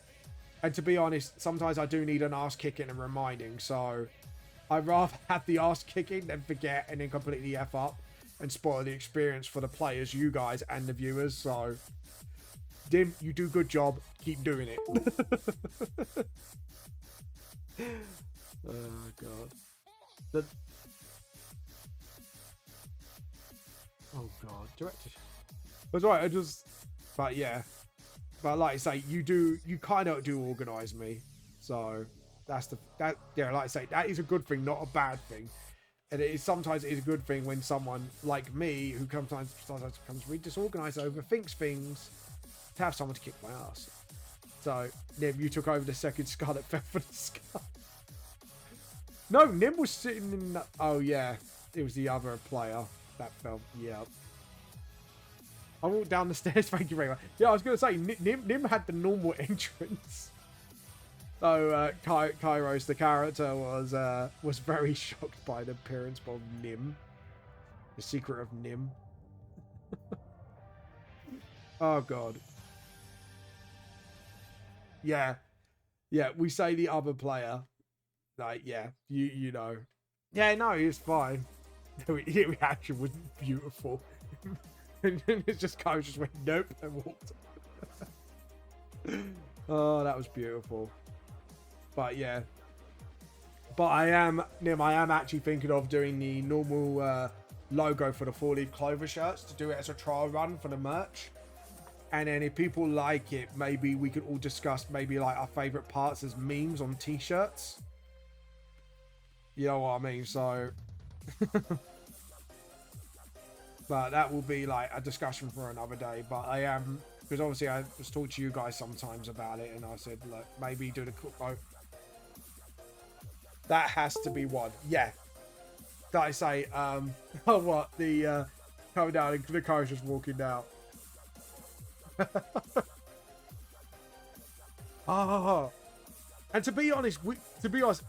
And to be honest, sometimes I do need an ass kicking and reminding, so I'd rather have the ass kicking than forget and then completely F up and spoil the experience for the players, you guys, and the viewers. So, Dim, you do a good job. Keep doing it. Oh, God. Oh, God. Director. That's right, but yeah. But like I say, you kind of do organise me. So, yeah, like I say, that is a good thing, not a bad thing. And sometimes it is a good thing when someone like me, who sometimes becomes really disorganized, overthinks things, to have someone to kick my ass. So, Nim, you took over the second Scarlet Feather for the Scar. No, Nim was sitting in the... Oh, yeah. It was the other player that fell. Yeah. I walked down the stairs. Thank you very much. Yeah, I was going to say, Nim had the normal entrance. So, Kairos, the character, was very shocked by the appearance of Nim. The secret of Nim. Oh, God. Yeah. Yeah, we say the other player. Like, yeah, you know. Yeah, no, it's fine. The reaction was beautiful. And then it just kind of just went, nope, and walked. Oh, that was beautiful. But yeah. But I am actually thinking of doing the normal logo for the 4-leaf clover shirts to do it as a trial run for the merch. And then if people like it, maybe we could all discuss maybe like our favorite parts as memes on t-shirts. You know what I mean? So, but that will be like a discussion for another day. But I am, because obviously I was talking to you guys sometimes about it, and I said, look, maybe do the cookbook. That has to be one. Yeah. Did I say, oh, what? The, coming down and the car's just walking out. Oh. And to be honest,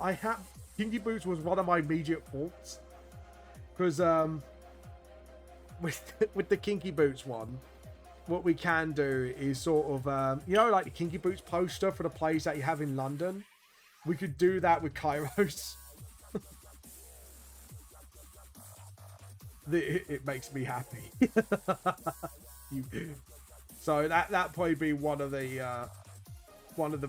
I have... Kinky Boots was one of my immediate thoughts. Because, with the Kinky Boots one, what we can do is sort of, you know, like the Kinky Boots poster for the plays that you have in London? We could do that with Kairos. It makes me happy. So that probably be one of the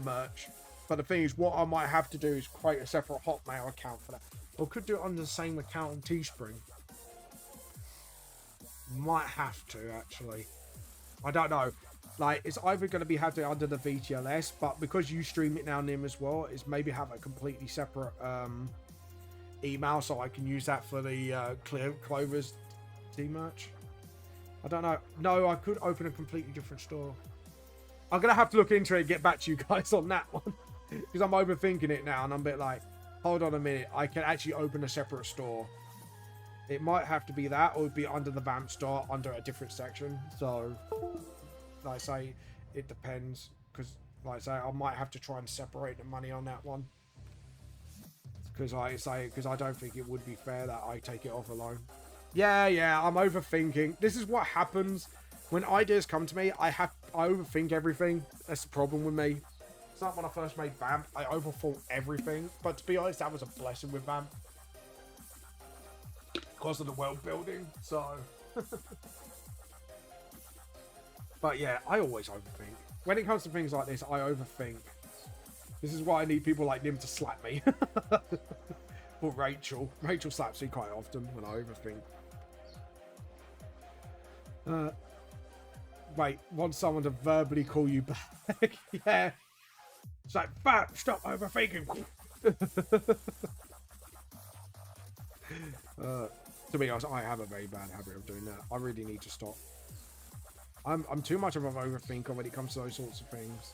merch. But the thing is, what I might have to do is create a separate Hotmail account for that. Or could do it on the same account on Teespring. Might have to, actually. I don't know. Like, it's either going to be have to under the VTLS, but because you stream it now, Nim, as well, is maybe have a completely separate email so I can use that for the Clover's team merch. I don't know. No, I could open a completely different store. I'm going to have to look into it and get back to you guys on that one. Because I'm overthinking it now and I'm a bit like, hold on a minute. I can actually open a separate store. It might have to be that, or it'd be under the Vamp store, under a different section. So, like I say, it depends. Because, like I say, I might have to try and separate the money on that one. Because I don't think it would be fair that I take it off alone. Yeah, I'm overthinking. This is what happens when ideas come to me. I overthink everything. That's the problem with me. It's like when I first made Vamp, I overthought everything. But to be honest, that was a blessing with Vamp. Because of the world building, so. But yeah, I always overthink. When it comes to things like this, I overthink. This is why I need people like Nim to slap me. Or Rachel. Rachel slaps me quite often when I overthink. Wait, want someone to verbally call you back? Yeah. It's like, Vamp, stop overthinking. To be honest, I have a very bad habit of doing that. I really need to stop. I'm too much of an overthinker when it comes to those sorts of things.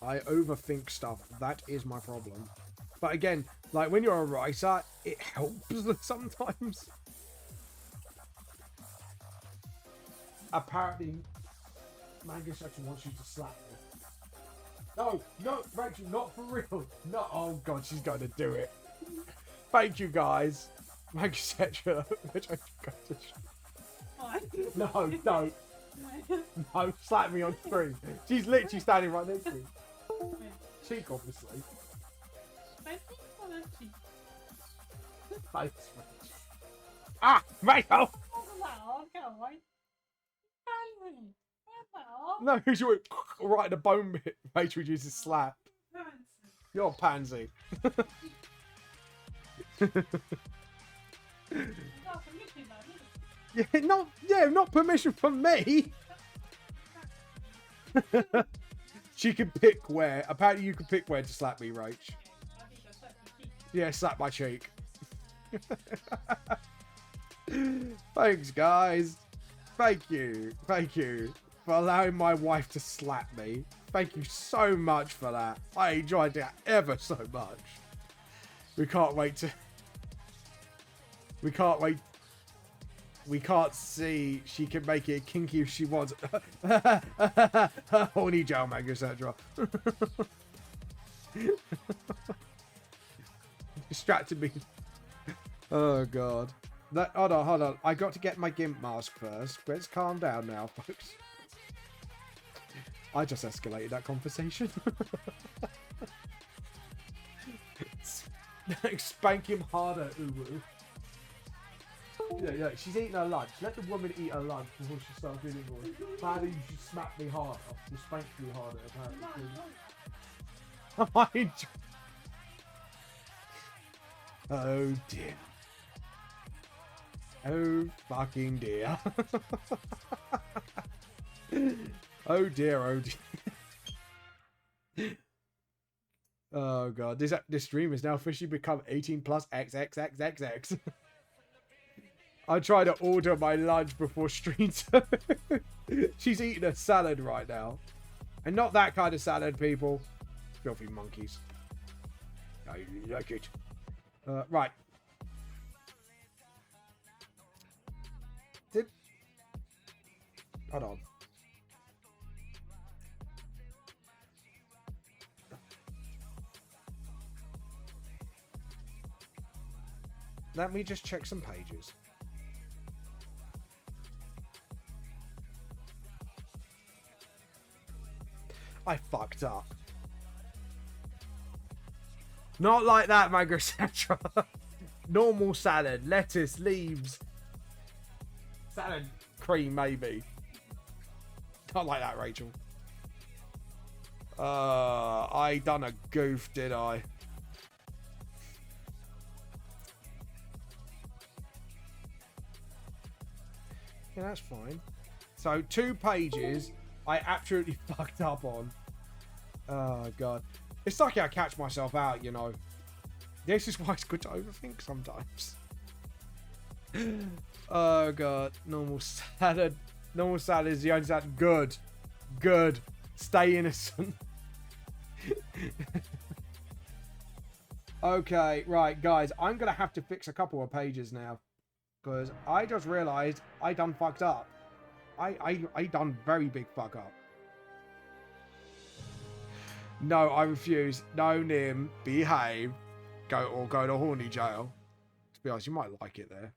I overthink stuff. That is my problem. But again, like when you're a writer, it helps sometimes. Apparently, Manga Section wants you to slap me. No, Rachel, not for real. No, oh god, she's going to do it. Thank you, guys. Manga Section. No, don't. No, slap me on screen. She's literally standing right next to me. Cheek, obviously. Face, Rachel. Ah, Rachel! No, because you went right in the bone bit. Rachel uses slap. You're a pansy. Not permission from me. She can pick where. Apparently you can pick where to slap me, Rach. I think that's such a cheek. Yeah, slap my cheek. Thanks, guys. Thank you. Thank you for allowing my wife to slap me. Thank you so much for that. I enjoyed that ever so much. We can't wait to... We can't wait... We can't see. She can make it kinky if she wants. Horny gel manga, etc. Distracted me. Oh god. Hold on. I got to get my GIMP mask first. Let's calm down now, folks. I just escalated that conversation. Spank him harder, Uwu. Yeah, she's eating her lunch. Let the woman eat her lunch before she starts doing more. Apparently you should smack me harder. You spank me harder, apparently. Oh dear. Oh fucking dear. Oh dear, oh dear. Oh god, this stream has now officially become 18 plus XXXXX. I try to order my lunch before stream. She's eating a salad right now. And not that kind of salad, people. Filthy monkeys. I like it. Right. Hold on. Let me just check some pages. I fucked up. Not like that, Magrosatra. Normal salad, lettuce, leaves. Salad cream, maybe. Not like that, Rachel. I done a goof, did I? Yeah, that's fine. So 2 pages I absolutely fucked up on. Oh god. It's lucky I catch myself out, you know. This is why it's good to overthink sometimes. Oh god. Normal salad. Normal salad is the only salad. Good. Good. Stay innocent. Okay, right, guys. I'm going to have to fix a couple of pages now. Because I just realised I done fucked up. I done very big fuck up. No, I refuse. No, Nim. Behave. Go to horny jail. To be honest, you might like it there.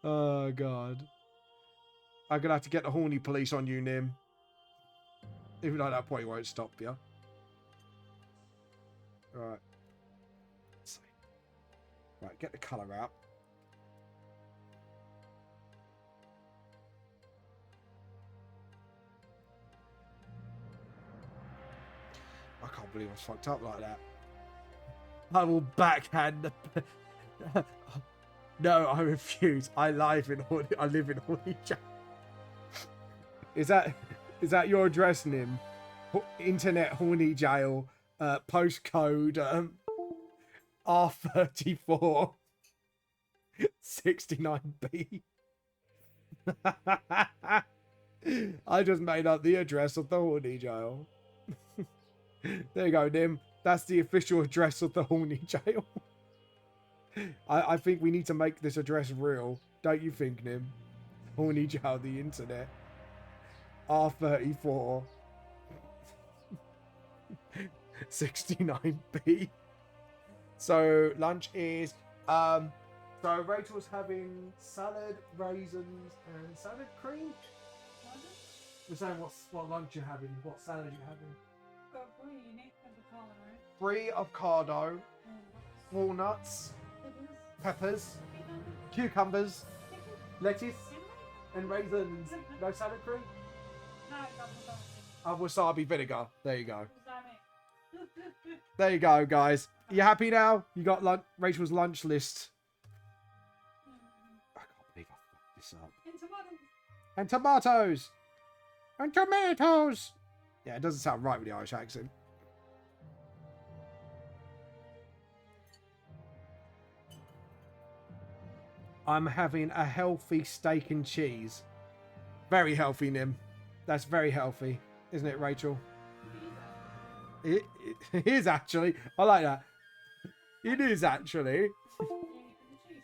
Oh, God. I'm going to have to get the horny police on you, Nim. Even though that probably won't stop you. Right. Let's see. Right, get the colour out. I can't believe I was fucked up like that. I will backhand the... No, I refuse. I live in horny jail. Is that your address, Nim? Internet horny jail, postcode R34 69B. I just made up the address of the horny jail. There you go, Nim. That's the official address of the horny jail. I think we need to make this address real. Don't you think, Nim? Horny jail, the internet. R34 69B. So lunch is so Rachel's having salad, raisins, and salad cream. We're saying what lunch you're having, what salad you're having. Got brie in it, avocado, right? Brie, avocado, walnuts, peppers, cucumbers, lettuce, and raisins. No salad cream? No, avocado. Wasabi vinegar. There you go. What's that? There you go, guys. You happy now? You got Rachel's lunch list. I can't believe I fucked this up. And tomatoes. And tomatoes. And tomatoes. Yeah, it doesn't sound right with the Irish accent. I'm having a healthy steak and cheese. Very healthy, Nim. That's very healthy, isn't it, Rachel? It is actually. I like that. It is actually.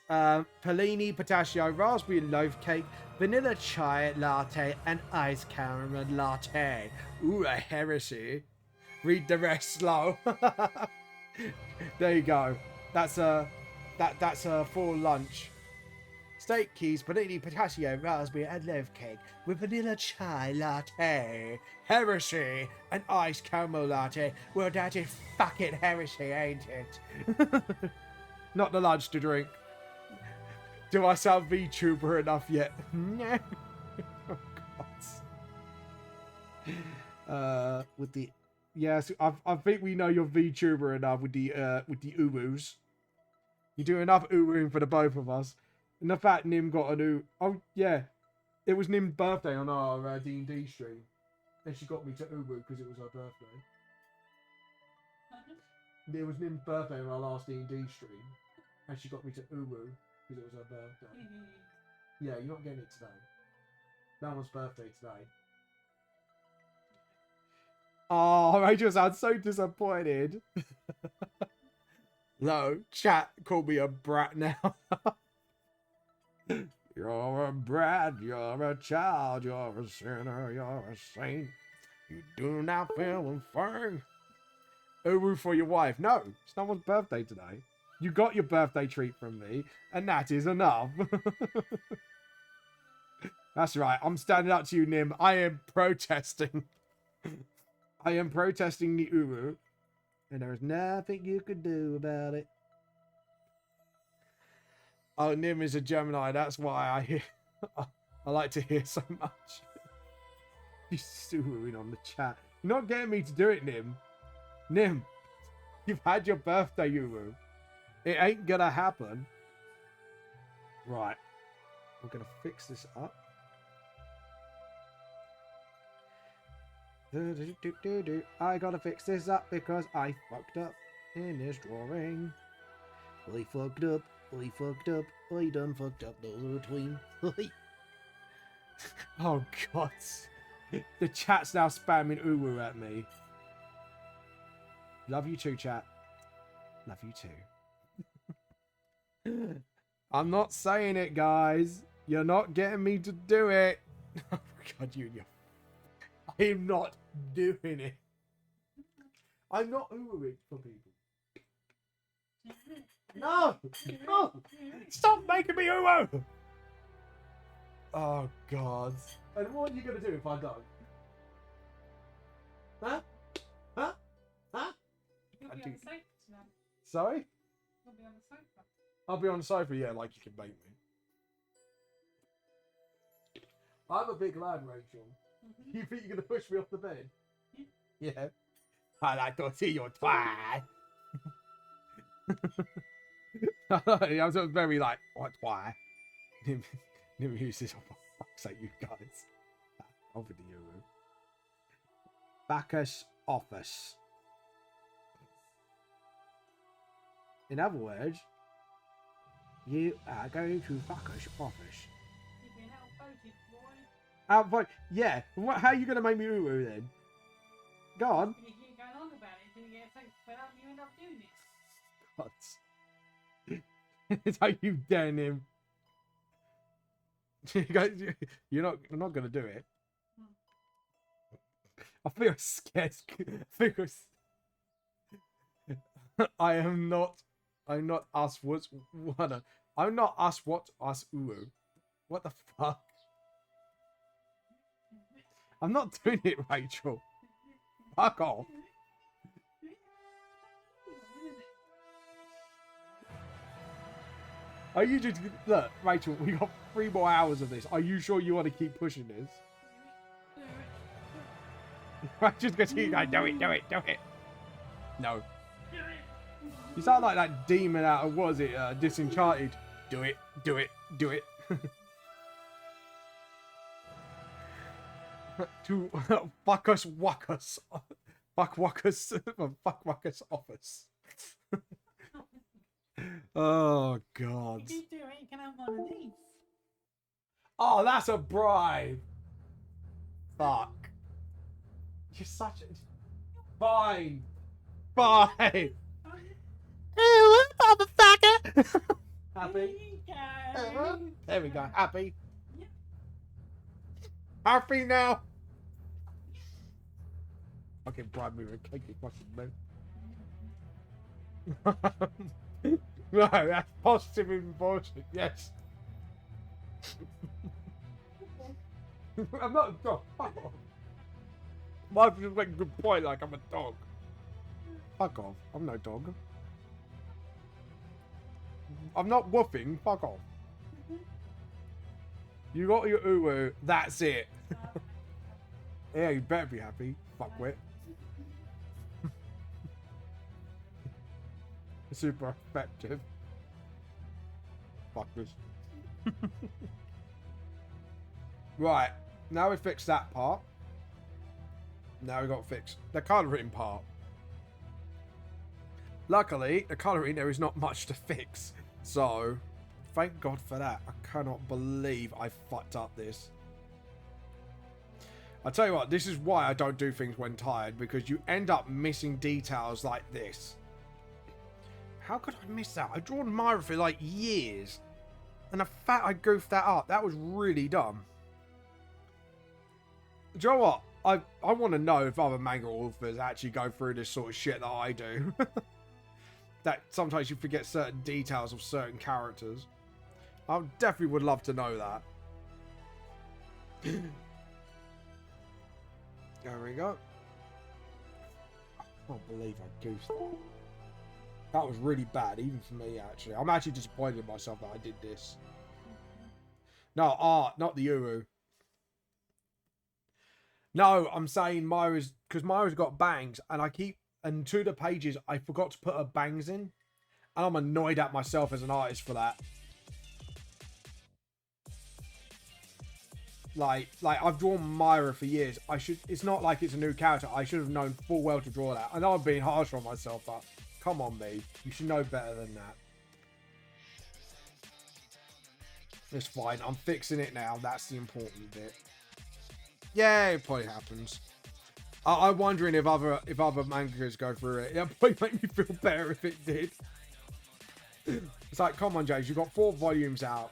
Pellini, pistachio, raspberry loaf cake, vanilla chai latte, and ice caramel latte. Ooh, a heresy. Read the rest slow. There you go. That's a full lunch. Steak keys, pellini, pistachio, raspberry, and loaf cake with vanilla chai latte, heresy, and ice caramel latte. Well, that is fucking heresy, ain't it? Not the lunch to drink. Do I sound VTuber enough yet? No. Oh, God. With the yes, I think we know you're VTuber enough with the uwus. You do enough uwooing for the both of us. And the fact Nim got a new... Oh, yeah. It was Nim's birthday on our D&D stream. And she got me to Uwu because it was her birthday. It was Nim's birthday on our last D&D stream. And she got me to Uwu because it was her birthday. Yeah, you're not getting it today. No one's birthday today. Oh, Rachel sounds so disappointed. No, chat called me a brat now. You're a brat, you're a child, you're a sinner, you're a saint. You do not feel a thing. Uwu for your wife. No, it's no one's birthday today. You got your birthday treat from me, and that is enough. That's right, I'm standing up to you, Nim. I am protesting. I am protesting the Uwu, and there's nothing you can do about it. Oh, Nim is a Gemini. That's why I like to hear so much. You're suing on the chat. You're not getting me to do it, Nim. Nim, you've had your birthday, Uwu. It ain't gonna happen. Right. We're gonna fix this up. I gotta fix this up because I fucked up in this drawing. I fucked up. I fucked up. I done fucked up those between. Oh, God. The chat's now spamming Uwu at me. Love you too, chat. Love you too. I'm not saying it, guys. You're not getting me to do it. Oh, God, I am not doing it. I'm not Uwuing for people. No! No! Stop making me Uwu! Oh, God. And what are you going to do if I don't? Huh? Huh? Huh? You'll be on the sofa tonight. Sorry? You'll be on the sofa. I'll be on the sofa, yeah, like you can make me. I'm a big lad, Rachel. Mm-hmm. You think you're going to push me off the bed? Yeah. I like to see your twat. I was very like, what, why? Never use this. Oh, for fuck's sake, you guys. Over to you. Bacchus office. In other words, you are going to Bacchus office. You've been outvoted, boy. Outvote? Yeah. How are you going to make me Uwu then? Go on. You keep going on about it until you get so fed up and you end up doing it. What? Don't you dare him. You're not going to do it. I feel scared. I'm not us. I'm not us. What us? Uwu. What the fuck? I'm not doing it, Rachel. Fuck off. Are you just... Look, Rachel, we got 3 more hours of this. Are you sure you want to keep pushing this? Rachel's going to keep going, do it. No. You sound like that demon out of, what was it, Disenchanted. Do it. to fuck us, wuck us, fuck wuckers, fuck wuckers office. Oh God. If you do it, you can have one of these. Oh, that's a bribe. Fuck. You're such a. Fine. Fine. Oh, motherfucker. Happy. There we go. Happy. Yep. Happy now. Fucking bribe me with a cake, you fucking man. No, that's positive reinforcement. Yes. I'm not a dog. Fuck off. Mark just make a good point like I'm a dog. Fuck off. I'm no dog. I'm not woofing. Fuck off. You got your uwu. That's it. Yeah, you better be happy. Fuckwit. Super effective. Fuckers. Right. Now we fixed that part. Now we got to fix the colouring part. Luckily, the colouring there is not much to fix. So, thank God for that. I cannot believe I fucked up this. I tell you what, this is why I don't do things when tired, because you end up missing details like this. How could I miss that? I've drawn Myra for like years. And the fact I goofed that up, that was really dumb. Do you know what? I want to know if other manga authors actually go through this sort of shit that I do. That sometimes you forget certain details of certain characters. I definitely would love to know that. There we go. I can't believe I goofed that. That was really bad, even for me, actually. I'm actually disappointed in myself that I did this. No, art, not the Uru. No, I'm saying Myra's... Because Myra's got bangs, and I keep... And to the pages, I forgot to put her bangs in. And I'm annoyed at myself as an artist for that. Like I've drawn Myra for years. I should... It's not like it's a new character. I should have known full well to draw that. I know I'm being harsh on myself, but... Come on, me. You should know better than that. It's fine. I'm fixing it now. That's the important bit. Yeah, it probably happens. I'm wondering if other mangas go through it. It'd probably make me feel better if it did. It's like, come on, James. You've got 4 volumes out.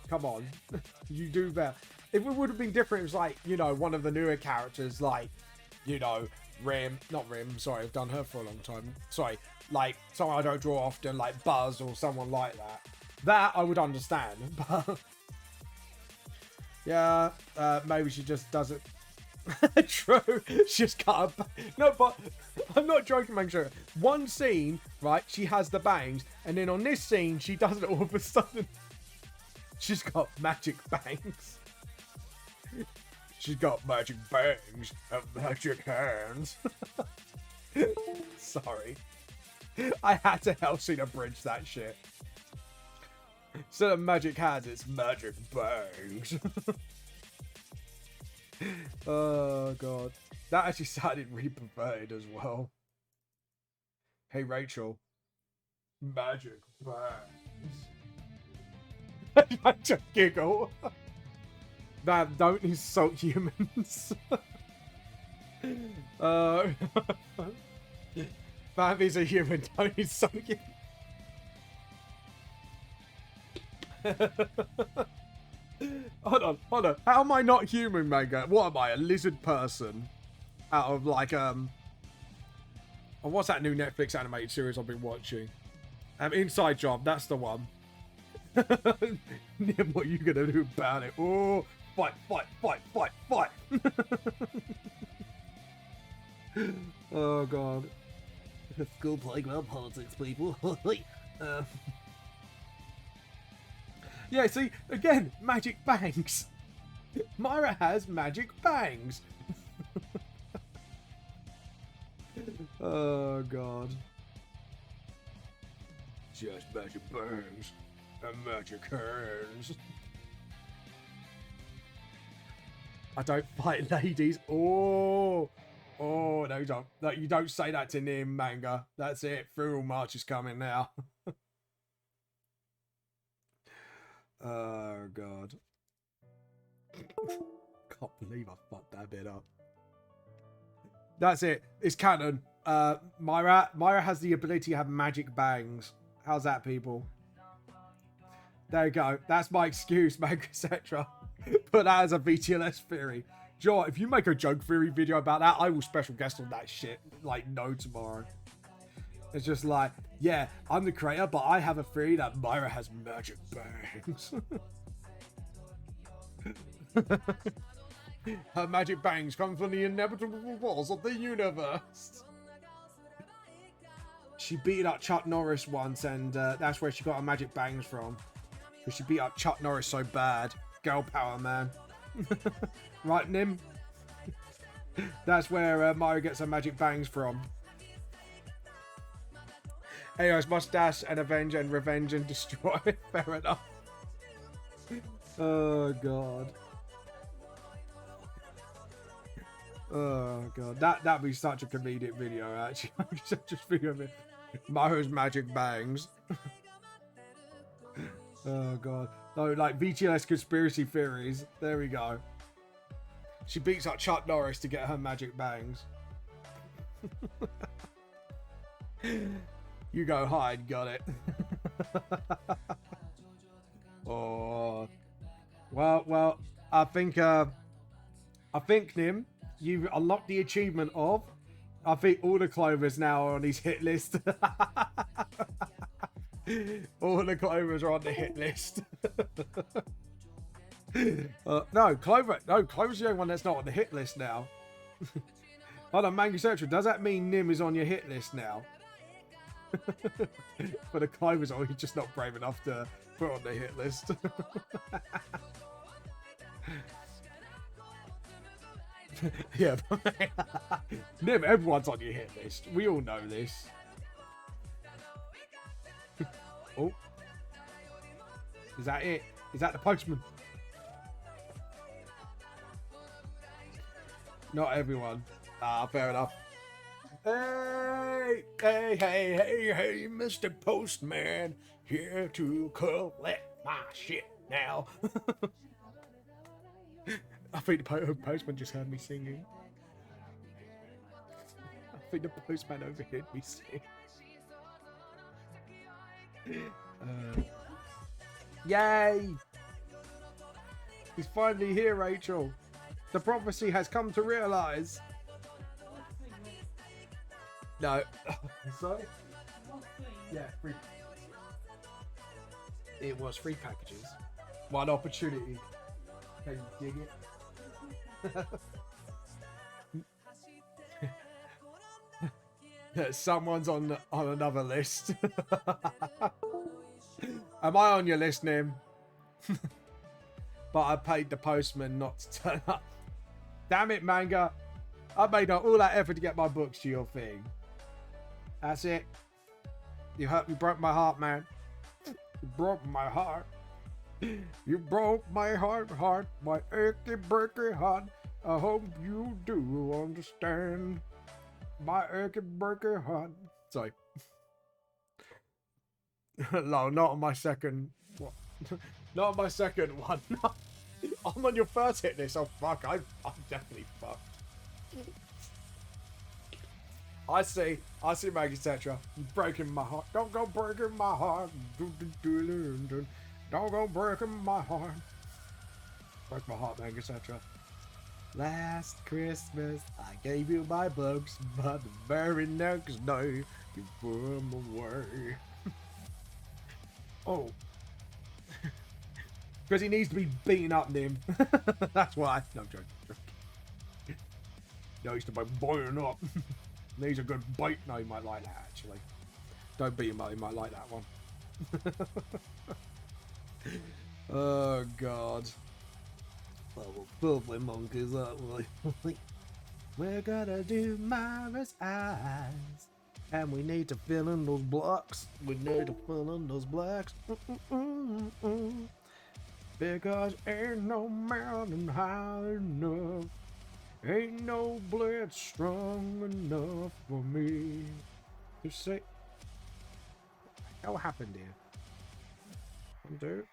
Come on. You do better. If it would have been different, it was like, you know, one of the newer characters, like, you know, not Rim, sorry, I've done her for a long time. Sorry, like someone I don't draw often, like Buzz or someone like that. That I would understand, but yeah, maybe she just doesn't. True, she's got a no, but I'm not joking, man. Sure, one scene, right? She has the bangs, and then on this scene, she does it all of a sudden. She's got magic bangs. She's got magic bangs and magic hands. Sorry. I had to Hellsing bridge that shit. Instead of magic hands, it's magic bangs. Oh, God. That actually sounded really perverted as well. Hey, Rachel. Magic bangs. I just giggle. Man, don't insult humans. Vamp is a human, don't insult him. Hold on. How am I not human, manga? What am I, a lizard person? Out of like, oh, what's that new Netflix animated series I've been watching? Inside Job, that's the one. Nim, what are you gonna do about it? Oh, fight. Oh, God. School playing about politics, people. Yeah, see, again, magic bangs. Myra has magic bangs. Oh, God. Just magic bangs and magic hands. I don't fight ladies. Oh, no, you don't. No, you don't say that to Nim, manga. That's it. Feral March is coming now. Oh, God. Can't believe I fucked that bit up. That's it. It's canon. Myra has the ability to have magic bangs. How's that, people? There you go. That's my excuse, manga, etc. Put that as a VTLS theory. Joe, if you make a joke theory video about that, I will special guest on that shit like no tomorrow. It's just like, yeah, I'm the creator, but I have a theory that Myra has magic bangs. Her magic bangs come from the inevitable walls of the universe. She beat up Chuck Norris once, and that's where she got her magic bangs from. Because she beat up Chuck Norris so bad. Girl power, man. Right, Nim? That's where Myra gets her magic bangs from. Anyways, mustache and avenge and revenge and destroy. Fair enough. Oh, God. Oh, God. That'd be such a comedic video, actually. Just video of it. Myra's magic bangs. Oh, God. No, like VTLS conspiracy theories. There we go. She beats up Chuck Norris to get her magic bangs. You go hide, got it. Oh. Well, I think Nim, you've unlocked the achievement of, I think all the Clovers now are on his hit list. All the Clovers are on the hit list. No, Clover's the only one that's not on the hit list now. Hold on, Manga Central, does that mean Nim is on your hit list now? For the Clovers, or he's just not brave enough to put on the hit list. Yeah, Nim, everyone's on your hit list. We all know this. Oh, is that it? Is that the postman? Not everyone. Ah, fair enough. Hey, Mr. Postman, here to collect my shit now. I think the postman just heard me singing. I think the postman overheard me sing. Yay! He's finally here, Rachel. The prophecy has come to realize. No. Sorry? Yeah, free. It was free packages. One opportunity. Can you dig it? Someone's on another list. Am I on your list, Nim? But I paid the postman not to turn up. Damn it, Manga. I made all that effort to get my books to your thing. That's it. You broke my heart, man. You broke my heart. You broke my heart, my achy, breaky heart. I hope you do understand. My achy, breaky heart. Sorry. No, not on my second. What? Not on my second one. I'm on your first hit list. Oh fuck! I'm definitely fucked. I see, Maggie, etc. Breaking my heart. Don't go breaking my heart. Don't go breaking my heart. Break my heart, Maggie, etc. Last Christmas, I gave you my books, but the very next day, you threw them away. Oh. Because he needs to be beaten up, Nim. That's why. No, I'm joking. No, he's to be boiling up. Needs a good bite. No, he might like that, actually. Don't beat him up, he might like that one. Oh, God. Well, we'll fill my monkeys up. We're gonna do Myra's eyes. And we need to fill in those blocks. We need to fill in those blocks. Because ain't no mountain high enough. Ain't no blade strong enough for me. To say. What happened here? Dude.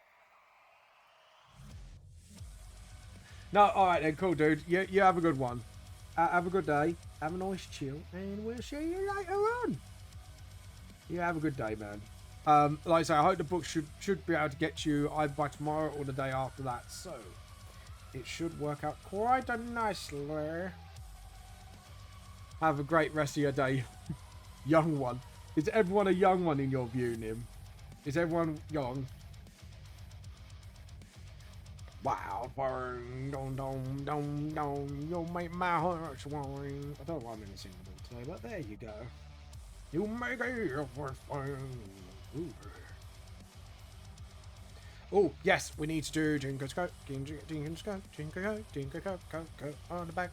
No, alright then, cool, dude. You have a good one. Have a good day. Have a nice chill. And we'll see you later on. You have a good day, man. Like I say, I hope the book should be able to get you either by tomorrow or the day after that. So, it should work out quite nicely. Have a great rest of your day. Young one. Is everyone a young one in your view, Nim? Is everyone young? Wow, burn, don't, you'll make my heart swing. I don't know why I'm in a single today, but there you go. You make everything. Oh, yes, we need to do Jingle Go on the back.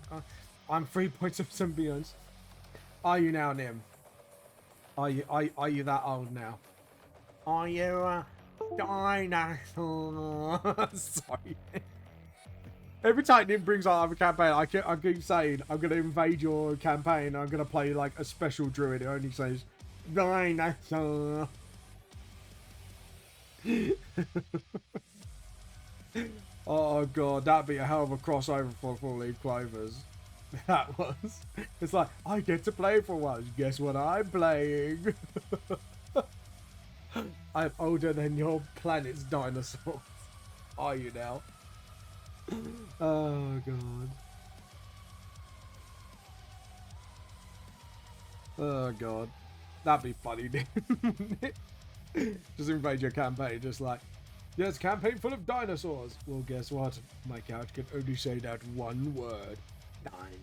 I'm 3 points of symbionts. Are you now, Nim? Are you that old now? Are you a dinosaur? Sorry. Every time Nim brings out a campaign, I keep saying I'm gonna invade your campaign. I'm gonna play like a special druid. It only says dinosaur. Oh god, that'd be a hell of a crossover for 4 Leaf Clovers. That was. It's like, I get to play for once. Guess what I'm playing? I'm older than your planet's dinosaurs. Are you now? Oh god. Oh god. That'd be funny, dude. Just invade your campaign, just like, yes, campaign full of dinosaurs. Well, guess what? My character can only say that one word. Dinosaur.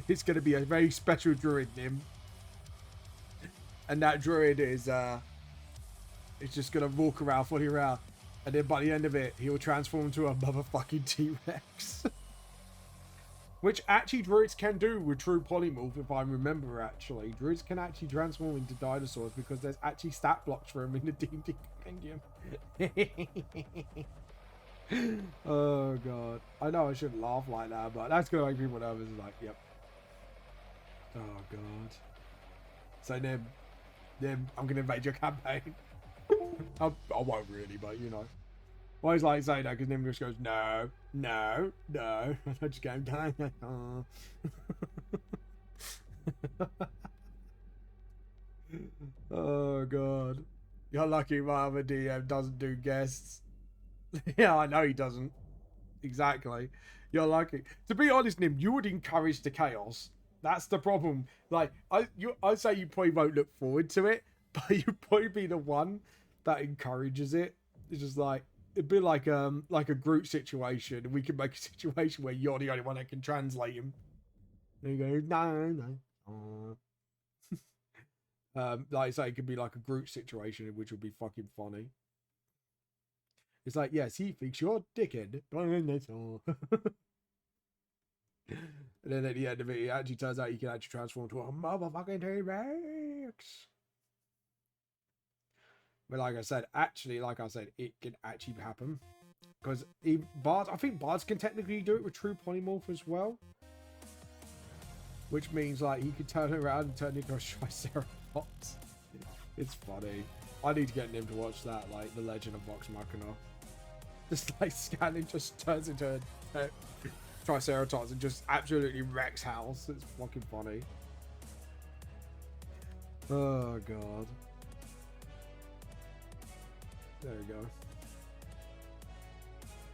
It's going to be a very special druid, Nim. And that druid is, it's just going to walk around, fully around. And then by the end of it, he will transform into a motherfucking T-Rex. Which actually druids can do with true polymorph, if I remember actually. Druids can actually transform into dinosaurs because there's actually stat blocks for them in the D&D compendium. Oh god. I know I shouldn't laugh like that, but that's going to make people nervous. Like, yep. Oh god. So Nim, I'm going to invade your campaign. I won't really, but you know. I always like saying that because Nim just goes, no. I just go, dinosaur. Oh god. You're lucky my other DM doesn't do guests. Yeah, I know he doesn't. Exactly. You're lucky. To be honest, Nim, you would encourage the chaos. That's the problem. Like, I'd say you probably won't look forward to it, but you'd probably be the one that encourages it. It's just like, it'd be like a Groot situation, and we can make a situation where you're the only one that can translate him. There you go. No. Like I say, it could be like a Groot situation, which would be fucking funny. It's like, yes, he thinks you're a dickhead. And then at the end of it, it actually turns out you can actually transform to a motherfucking T-Rex. But like I said, it can actually happen. Because bards, I think bards can technically do it with true polymorph as well. Which means like he could turn around and turn into a Triceratops. It's funny. I need to get him to watch that, like The Legend of Vox Machina. Just like Scanlan just turns into a Triceratops and just absolutely wrecks house. It's fucking funny. Oh god. There we go.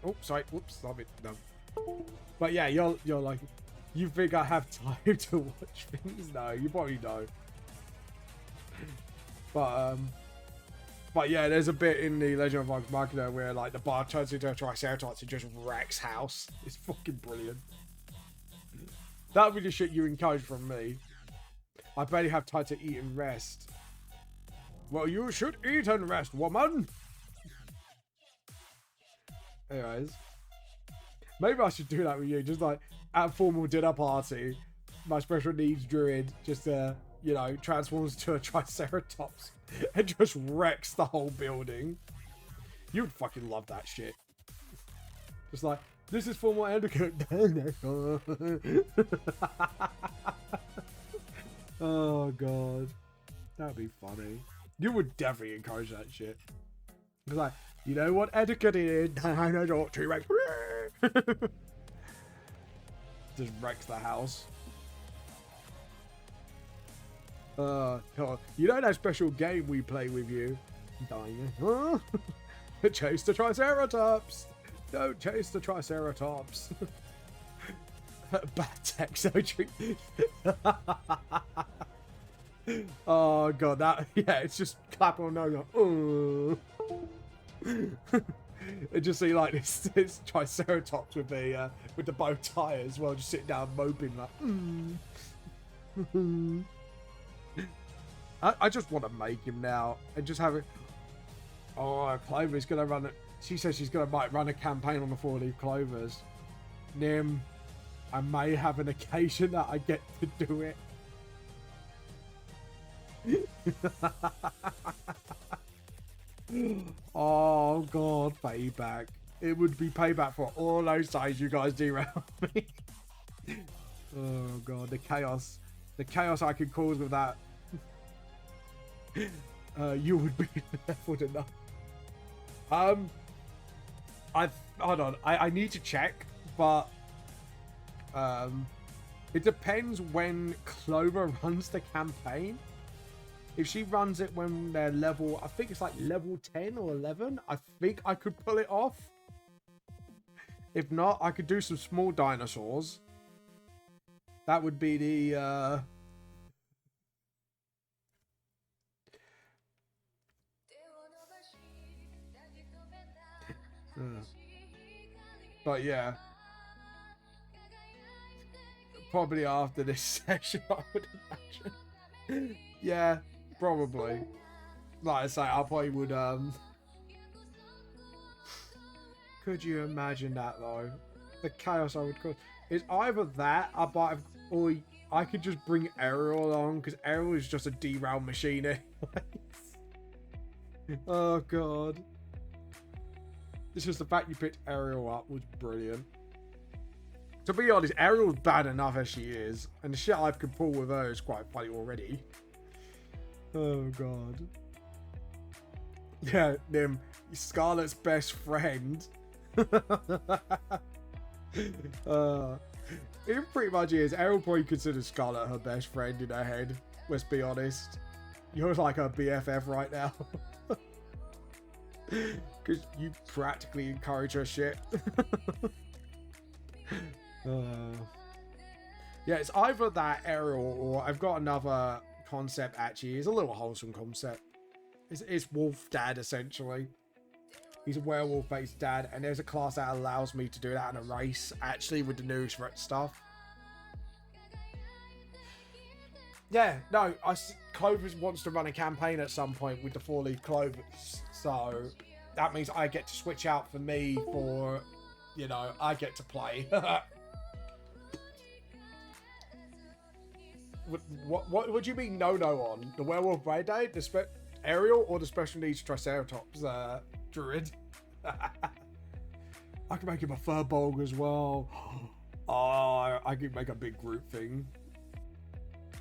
Oh, sorry. Whoops. Stop it. No. But yeah, you're like, you think I have time to watch things? No, you probably don't. But yeah, there's a bit in the Legend of Vox Machina where like the bard turns into a Triceratops and just wrecks house. It's fucking brilliant. That would be the shit you encourage from me. I barely have time to eat and rest. Well, you should eat and rest, woman. Anyways, maybe I should do that with you. Just like at a formal dinner party, my special needs druid just you know, transforms to a Triceratops and just wrecks the whole building. You'd fucking love that shit. Just like, this is for my etiquette. Oh god, that'd be funny. You would definitely encourage that shit. It's like, you know what etiquette is? T-Rex. Just wrecks the house. You know that special game we play with you? Dinosaur. Chase the Triceratops. Don't chase the Triceratops. Bad tech surgery. Oh god, that, yeah, it's just clap on no. It just see like this Triceratops with the bow tie as well, just sitting down moping like. I just want to make him now and just have it. Oh, Clover's gonna run it. She says she's might run a campaign on the 4-leaf clovers. Nim, I may have an occasion that I get to do it. Oh god, payback. It would be payback for all those times you guys derailed me. Oh god, the chaos I could cause with that. You would be leveled enough. Hold on, I need to check, but it depends when Clover runs the campaign. If she runs it when they're level, I think it's like level 10 or 11, I think I could pull it off. If not, I could do some small dinosaurs. That would be the but yeah, probably after this session, I would imagine. Yeah, probably. Like I say, I probably would could you imagine that though? The chaos I would cause. It's either that or I could just bring Ariel along, because Ariel is just a derail machine anyway. Oh god. It's just the fact you picked Ariel up was brilliant. To be honest, Ariel's bad enough as she is, and the shit I could pull with her is quite funny already. Oh god. Yeah, Nim, Scarlett's best friend. It pretty much is. Ariel probably considers Scarlett her best friend in her head. Let's be honest. You're like her BFF right now. Because you practically encourage her shit. Yeah, it's either that, Ariel, or I've got another concept actually. It's a little wholesome concept. It's Wolf Dad, essentially. He's a werewolf-based dad, and there's a class that allows me to do that in a race, actually, with the new stuff. Yeah, no, Clover wants to run a campaign at some point with the 4-leaf clovers, so that means I get to switch out for me for, you know, I get to play. What do you mean no on? The werewolf Ray Day, the Ariel, or the special needs Triceratops druid? I can make him a Furbolg as well. Oh, I could make a big group thing.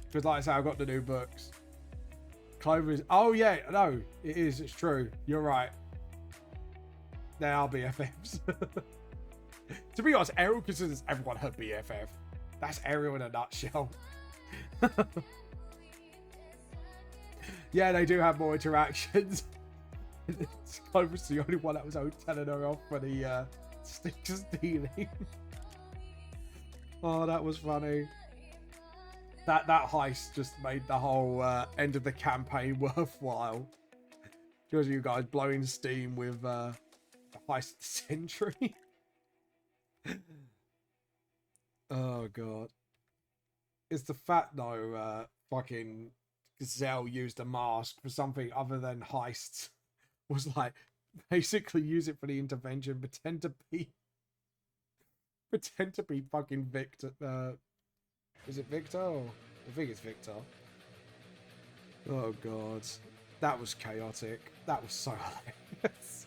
Because like I say, I've got the new books. Clover is... Oh yeah, no, it is. It's true. You're right. They are BFFs. To be honest, Ariel considers everyone her BFF. That's Ariel in a nutshell. Yeah, they do have more interactions. Clover's the only one that was telling her off for the stick stealing. Oh, that was funny. That heist just made the whole end of the campaign worthwhile. Just you guys blowing steam with the heist century. Oh god. It's the fact though, fucking Gazelle used a mask for something other than heists. Was like, basically use it for the intervention, pretend to be fucking Victor. Is it Victor? Or, I think it's Victor. Oh god, that was chaotic. That was so hilarious.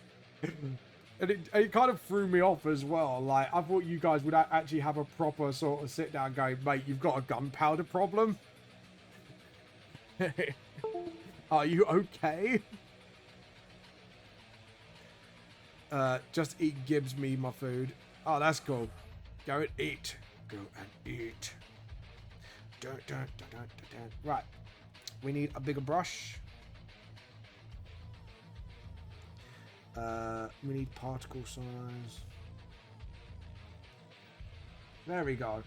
And it kind of threw me off as well. Like, I thought you guys would actually have a proper sort of sit down going, mate, you've got a gunpowder problem. Are you okay? Just eat gives me my food. Oh, that's cool. Go and eat. Go and eat. Dun, dun, dun, dun, dun, dun. Right. We need a bigger brush. We need particle size. There we go.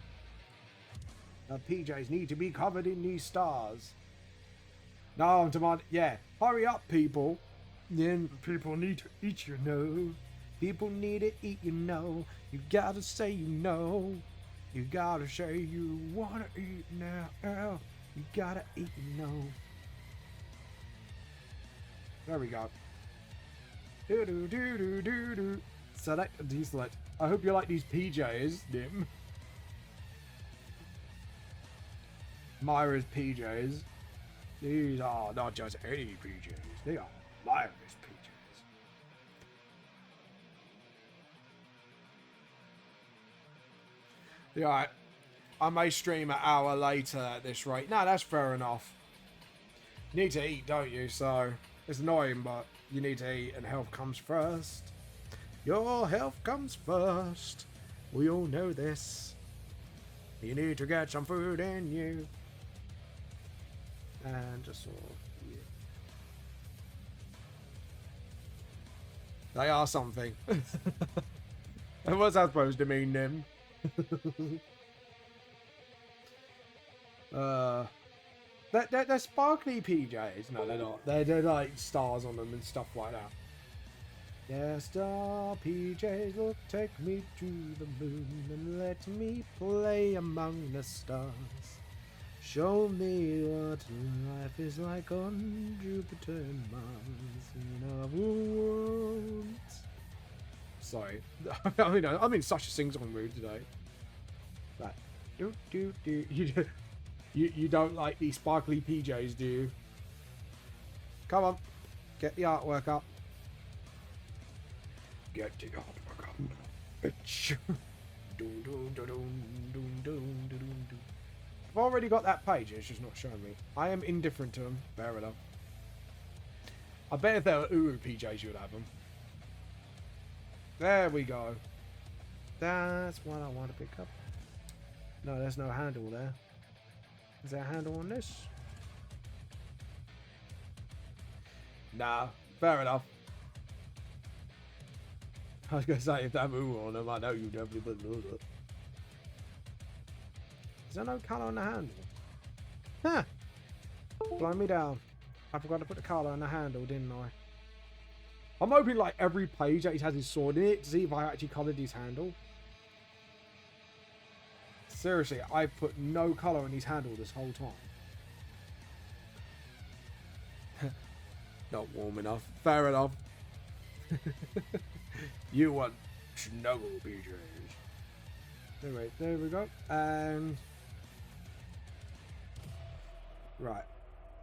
The PJs need to be covered in these stars. No, I'm demanding. Yeah, hurry up, people. Then people need to eat, you know. People need to eat, you know. You gotta say you know. You gotta say you wanna eat now. You gotta eat, you know. There we go. Do do do do do do. Select and deselect. I hope you like these PJs, Nim. Myra's PJs. These are not just any PJs. They are Myra's PJs. Yeah, I may stream an hour later at this rate. No, that's fair enough. You need to eat, don't you? So it's annoying, but you need to eat, and health comes first. Your health comes first. We all know this. You need to get some food in you. And just sort of, yeah. They are something. And what's that supposed to mean, Nim? They're sparkly PJs. No, they're not. They're like stars on them and stuff like that. Yeah, star PJs, look, take me to the moon and let me play among the stars. Show me what life is like on Jupiter and Mars in our worlds. Sorry, I mean, I'm in such a sing-song mood today. Like, you don't like these sparkly PJs, do you? Come on, get the artwork up. Get the artwork up, bitch. I've already got that page, it's just not showing me. I am indifferent to them, fair enough. I bet if there were Uru PJs, you would have them. There we go. That's what I want to pick up. No, there's no handle there. Is there a handle on this? Nah, fair enough. I was going to say, if they have Uru on them, I know you definitely put those up. Is there no colour on the handle? Huh. Blow me down. I forgot to put the colour on the handle, didn't I? I'm hoping like every page that he has his sword in it to see if I actually coloured his handle. Seriously, I've put no colour on his handle this whole time. Not warm enough. Fair enough. You want snuggle PJs. Anyway, there we go. And right,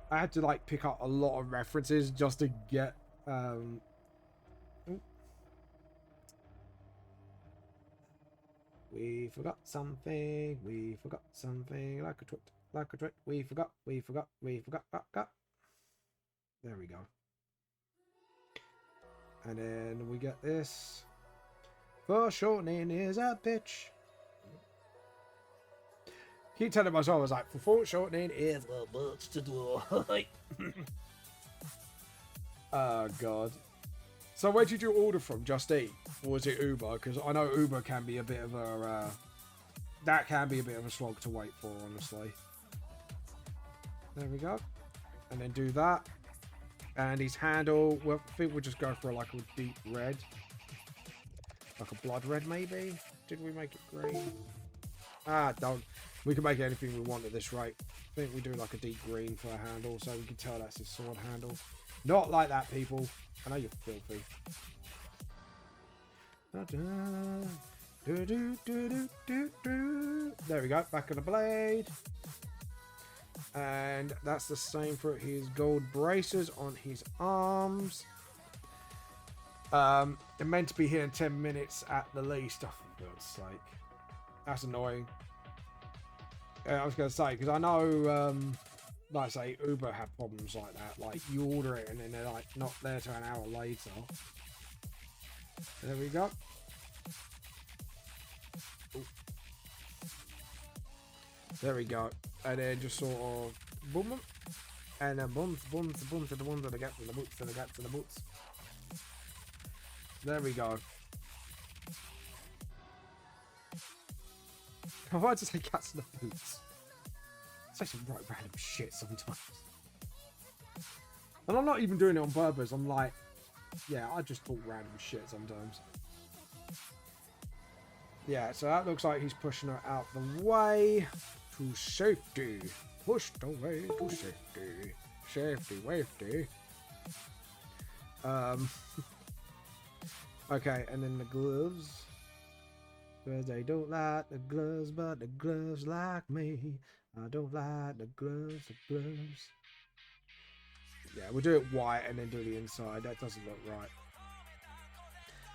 I had to like pick up a lot of references just to get we forgot something. We forgot something. Like a twit. Like a twit. We forgot. We forgot. We forgot. There we go. And then we get this. Foreshortening is a bitch. Keep telling myself, I was like, foreshortening is a bitch to do. Oh, God. So where did you order from? Just Eat? Or was it Uber? Because I know Uber can be a bit of a... that can be a bit of a slog to wait for, honestly. There we go. And then do that. And his handle, well, I think we'll just go for like a deep red. Like a blood red, maybe? Did we make it green? Ah, don't. We can make anything we want at this rate. I think we do like a deep green for a handle, so we can tell that's his sword handle. Not like that, people. I know you're filthy. There we go. Back of the blade. And that's the same for his gold braces on his arms. It meant to be here in 10 minutes at the least. Oh, for God's sake. That's annoying. I was going to say, because I know, like I say, Uber have problems like that. Like, you order it and then they're like not there till an hour later. There we go. Ooh. There we go. And then just sort of boom, boom. And then boom, boom, boom to the ones to the gaps and the boots to the gaps and the boots. There we go. I wanted to say cats in the boots. Say some right random shit sometimes. And I'm not even doing it on purpose. I'm like, yeah, I just talk random shit sometimes. Yeah, so that looks like he's pushing her out the way to safety. Pushed away to safety. Safety, wafety. Okay, and then the gloves. Because they don't like the gloves, but the gloves like me. I don't like the gloves, Yeah, we'll do it white and then do the inside. That doesn't look right.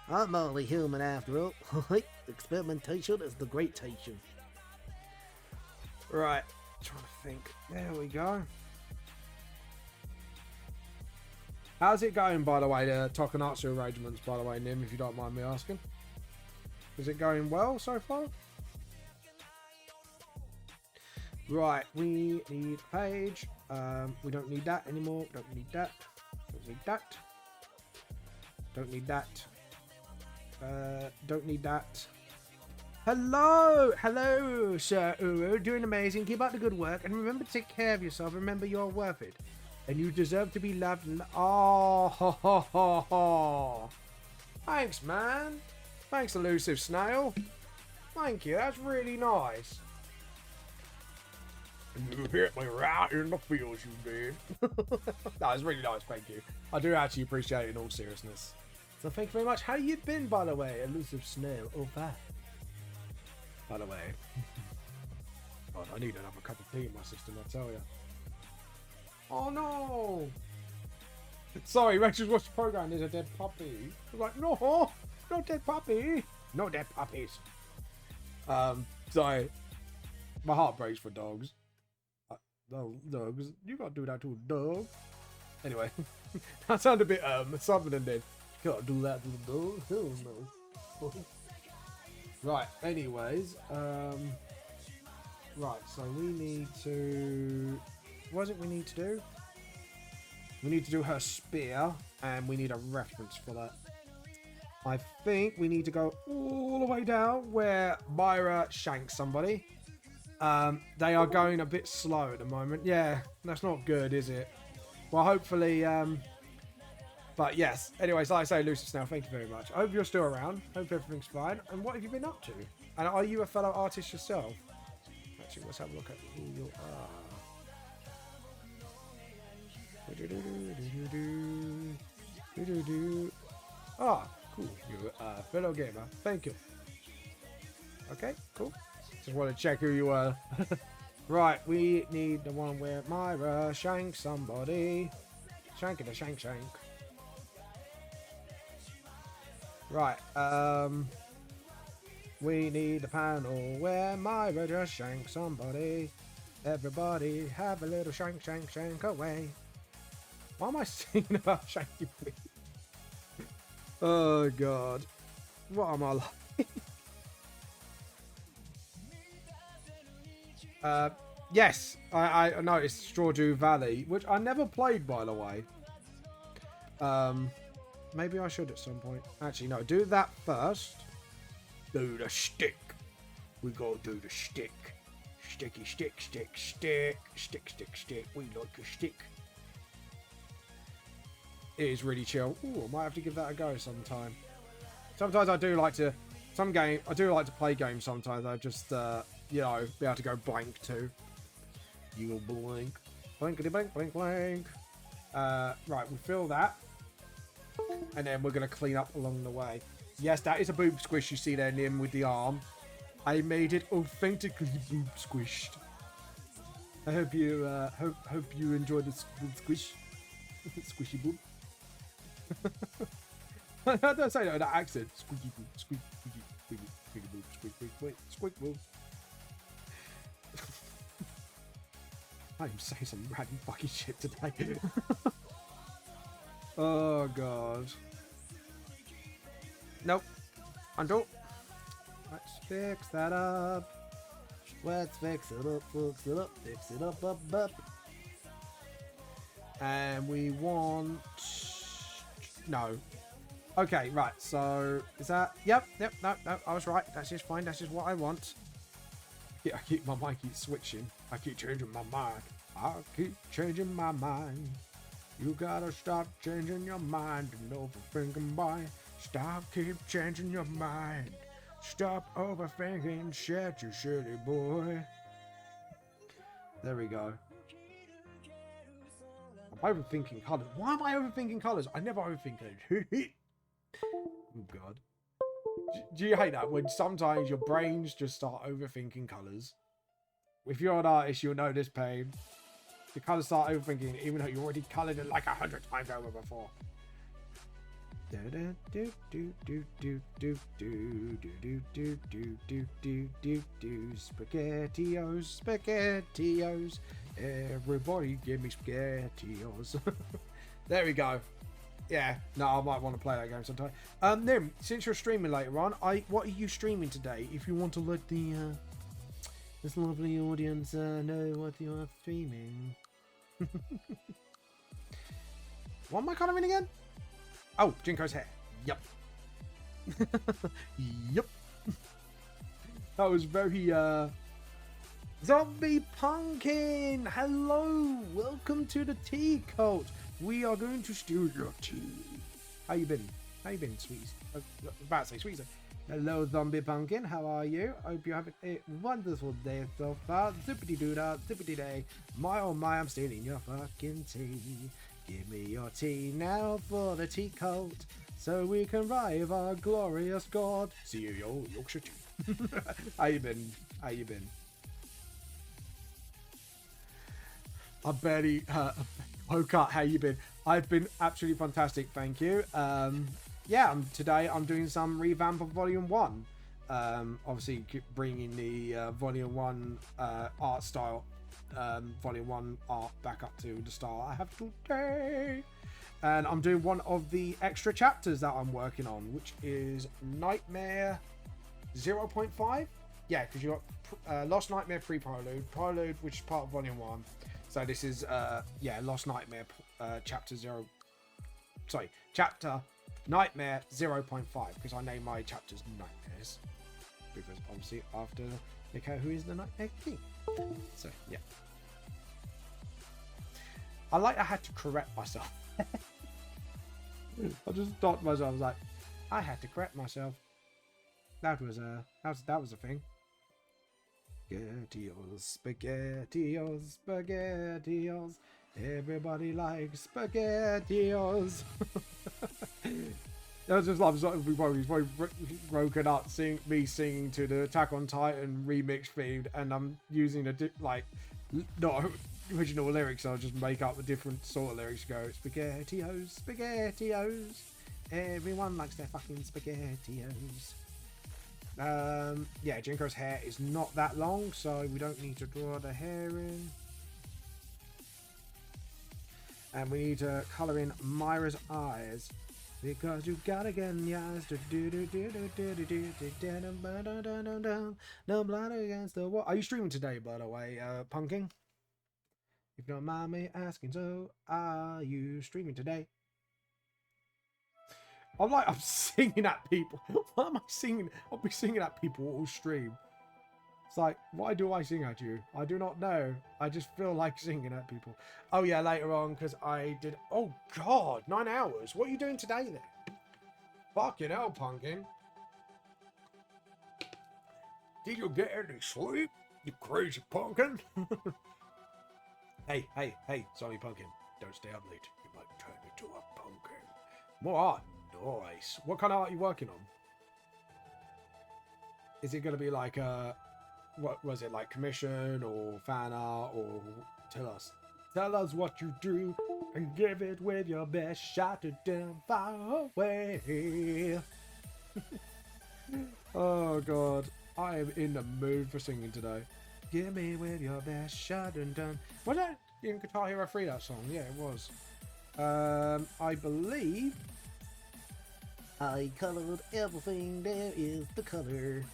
I'm only human after all. Experimentation is the greatation. Right, trying to think. There we go. How's it going, by the way, the Tokonatsu arrangements, by the way, Nim, if you don't mind me asking? Is it going well so far? Right, we need a page. We don't need that anymore. Don't need that. Don't need that. Don't need that. Don't need that. Hello! Hello, Sir Uru. Doing amazing. Keep up the good work. And remember to take care of yourself. Remember you're worth it. And you deserve to be loved. And oh, ho, ho, ho, ho. Thanks, man. Thanks, Elusive Snail. Thank you. That's really nice. You hit me right in the feels, you did. That was really nice, thank you. I do actually appreciate it in all seriousness. So thank you very much. How you been, by the way, Elusive Snail? Oh, bad. By the way. God, I need another cup of tea in my system, I tell you. Oh, no. Sorry, Rachel's watched the program. There's a dead puppy. I was like, no, no dead puppy. No dead puppies. Sorry. My heart breaks for dogs. No, dogs. You can't do that to a dog. Anyway, that sounded a bit something and then you can't do that to a dog. Hell no. Right. Anyways, right. So we need to. What is it we need to do? We need to do her spear, and we need a reference for that. I think we need to go all the way down where Myra shanks somebody. They are going a bit slow at the moment. Yeah, that's not good, is it? Well, hopefully, but yes. Anyways, like I say, Lucius now, thank you very much. I hope you're still around. Hope everything's fine. And what have you been up to? And are you a fellow artist yourself? Actually, let's have a look at who you are. Ah, cool. You're a fellow gamer. Thank you. Okay, cool. Just want to check who you are. Right, we need the one where Myra shanks somebody. Shank it a shank shank. Right, we need the panel where Myra just shanks somebody. Everybody have a little shank shank shank away. Why am I singing about shanky please? Oh god. What am I like? Yes, I noticed Strawdew Valley, which I never played, by the way. Maybe I should at some point. Actually, no, do that first. Do the stick. We gotta do the stick. Sticky stick, stick, stick, stick, stick, stick. We like a stick. It is really chill. Ooh, I might have to give that a go sometime. Sometimes I do like to. I do like to play games sometimes. I just, you know, be able to go blank too. You go blank. Blankety blank, blank, blank. Right, we fill that. And then we're going to clean up along the way. Yes, that is a boob squish you see there, Nim, with the arm. I made it authentically boob squished. I hope you, hope you enjoyed the boob squish. Squishy boob. I don't say that with that accent. Squeaky boot, squeaky, squeaky, squeaky, squeaky boot, squeak, squeak, squeak, squeak, boot. I'm saying some random fucking shit today. Oh god. Nope. Undo. Let's fix that up. Let's fix it up, fix it up, up. And we want... No. Okay, right, so... Is that... Yep, no, I was right. That's just fine. That's just what I want. Yeah, my mind keeps switching. I keep changing my mind. I keep changing my mind. You gotta stop changing your mind and overthinking, boy. Stop, keep changing your mind. Stop overthinking shit, you silly boy. There we go. I'm overthinking colours. Why am I overthinking colours? I never overthink it. Oh god. Do you hate that when sometimes your brains just start overthinking colours? If you're an artist, you'll know this pain. The colours start overthinking even though you already coloured it like 100 times over before. Spaghettios, spaghettios. Everybody give me spaghettios. There we go. Yeah, no, I might want to play that game sometime. Nim, since you're streaming later on, what are you streaming today? If you want to let the this lovely audience know what you are streaming. What am I colouring again? Oh, Jinko's hair. Yep. Yep. That was very Zombie Pumpkin. Hello, welcome to the tea cult. We are going to steal your tea. How you been? How you been, sweeties? About to say sweeties. Hello, Zombie Pumpkin. How are you? Hope you're having a wonderful day so far. Zippity doo dah, zippity day. My oh my, I'm stealing your fucking tea. Give me your tea now for the tea cult, so we can revive our glorious god. See you, yo, Yorkshire tea. How you been? How you been? I barely woke up. How you been? I've been absolutely fantastic, thank you. Yeah, today I'm doing some revamp of Volume 1. Obviously, bringing the Volume 1 art style, Volume 1 art back up to the style I have today. And I'm doing one of the extra chapters that I'm working on, which is Nightmare 0.5. Yeah, because you got Lost Nightmare Pre-Prelude, Prelude, which is part of Volume 1. So this is, yeah, Lost Nightmare Chapter 0... Sorry, Chapter Nightmare 0.5, because I name my chapters Nightmares. Because obviously after Nico, who is the Nightmare King. So, yeah. I had to correct myself. I just stopped myself. I was like, I had to correct myself. That was a thing. Spaghettios, spaghettios, spaghettios. Everybody likes spaghettios. I just love everybody's broken up me singing to the Attack on Titan remix theme, and I'm using not original lyrics. I'll just make up a different sort of lyrics. Go spaghettios, spaghettios. Everyone likes their fucking spaghettios. Yeah, Jinko's hair is not that long, so we don't need to draw the hair in. And we need to colour in Myra's eyes. Because you gotta get in the eyes to no blood against the wall. Are you streaming today, by the way, Pumpkin? If you don't mind me asking, so are you streaming today? I'm singing at people. Why am I singing? I'll be singing at people all stream. It's like, why do I sing at you? I do not know. I just feel like singing at people. Oh yeah, later on, because I did... Oh god, 9 hours. What are you doing today then? Fucking hell, Pumpkin. Did you get any sleep? You crazy pumpkin? Hey, sorry Pumpkin. Don't stay up late. You might turn into a pumpkin. More art. Nice. What kind of art are you working on? Is it going to be like what was it, like commission or fan art, or tell us? Tell us what you do and give it with your best shot to damn far away. Oh god, I am in the mood for singing today. Give me with your best shot and done. Was that in Guitar Hero 3 that song? Yeah, it was. I believe. I colored everything there is the color.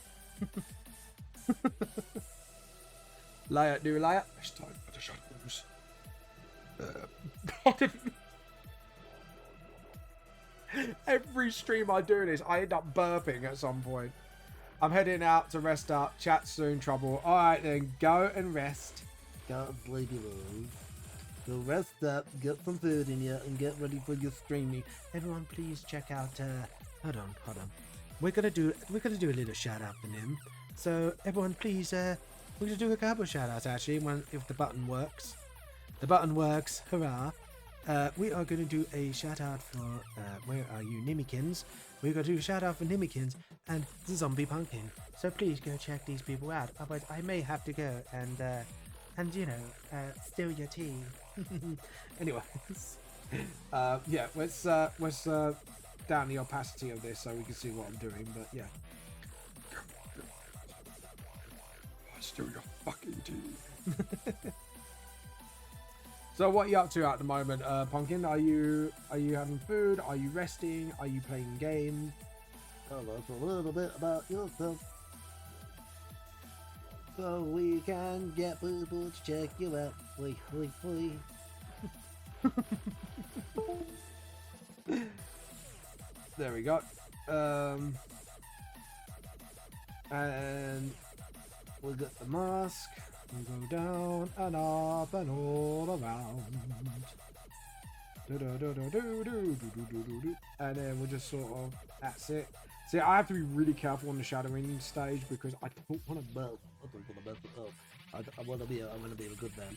Liar, do liar. It's time for the shadows. Every stream I do this, I end up burping at some point. I'm heading out to rest up. Chat soon, trouble. Alright then, go and rest. God sleepy boys. So rest up, get some food in you, and get ready for your streaming. Everyone, please check out. Hold on. We're gonna do a little shout out for Nim. So everyone, please. We're gonna do a couple of shout outs actually. If the button works. The button works. Hurrah! We are gonna do a shout out for. Where are you, Nimikins? We're gonna do a shout out for Nimikins and the Zombie Pumpkin. So please go check these people out. Otherwise, I may have to go and steal your tea. Anyways, yeah, let's down the opacity of this so we can see what I'm doing. But yeah, steal your fucking tea. So what are you up to at the moment, Pumpkin? Are you having food? Are you resting? Are you playing games? Tell us a little bit about yourself, so we can get people to check you out. Wait. There we go. And we got the mask. We go down and up and all around. And then we'll just sort of, that's it. See, I have to be really careful on the shadowing stage because I don't want to melt. I want to be a good vamp.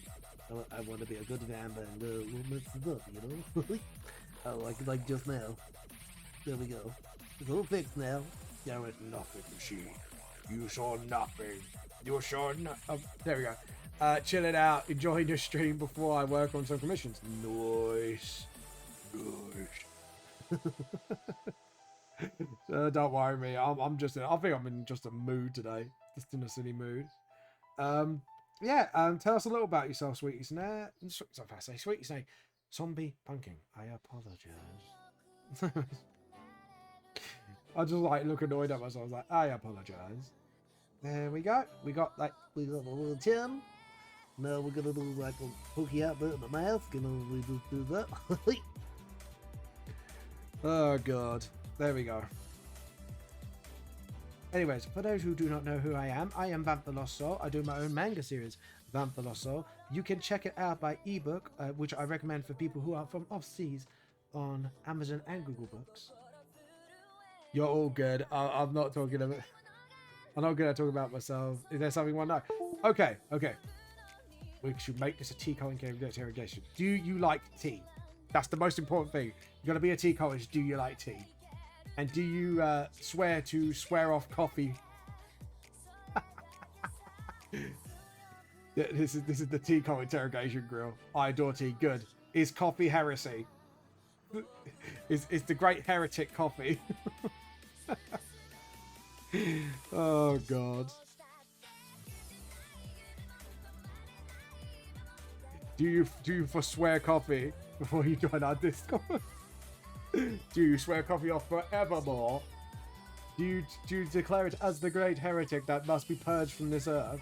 I want to be a good vamp and we'll mix it up, you know? like just now. There we go. It's all fixed now. There is nothing, machine. You saw nothing. You saw nothing. There we go. Chilling out, enjoying your stream before I work on some commissions. Nice. Don't worry me. I think I'm in just a mood today. Just in a silly mood. Tell us a little about yourself, Sweetie Snare. Sweetie Snare. Zombie Pumpkin. I apologize. I just look annoyed at myself. I was like, I apologize. There we go. We got a little chin. Now we're gonna do like a pokey out bit in the mask, and we just do that. Oh god. There we go. Anyways, for those who do not know who I am Vamp the Lost Soul. I do my own manga series, Vamp the Lost Soul. You can check it out by ebook, which I recommend for people who are from overseas on Amazon and Google Books. You're all good. I'm not talking about. I'm not gonna talk about myself. Is there something you want to know? Okay. We should make this a tea cult interrogation. Do you like tea? That's the most important thing. You gotta be a tea cult. Do you like tea? And do you swear off coffee? This is the tea cult interrogation grill. I adore tea. Good. Is coffee heresy? Is the great heretic coffee? Oh god. Do you forswear coffee before you join our Discord? Do you swear coffee off forevermore? Do you declare it as the great heretic that must be purged from this earth?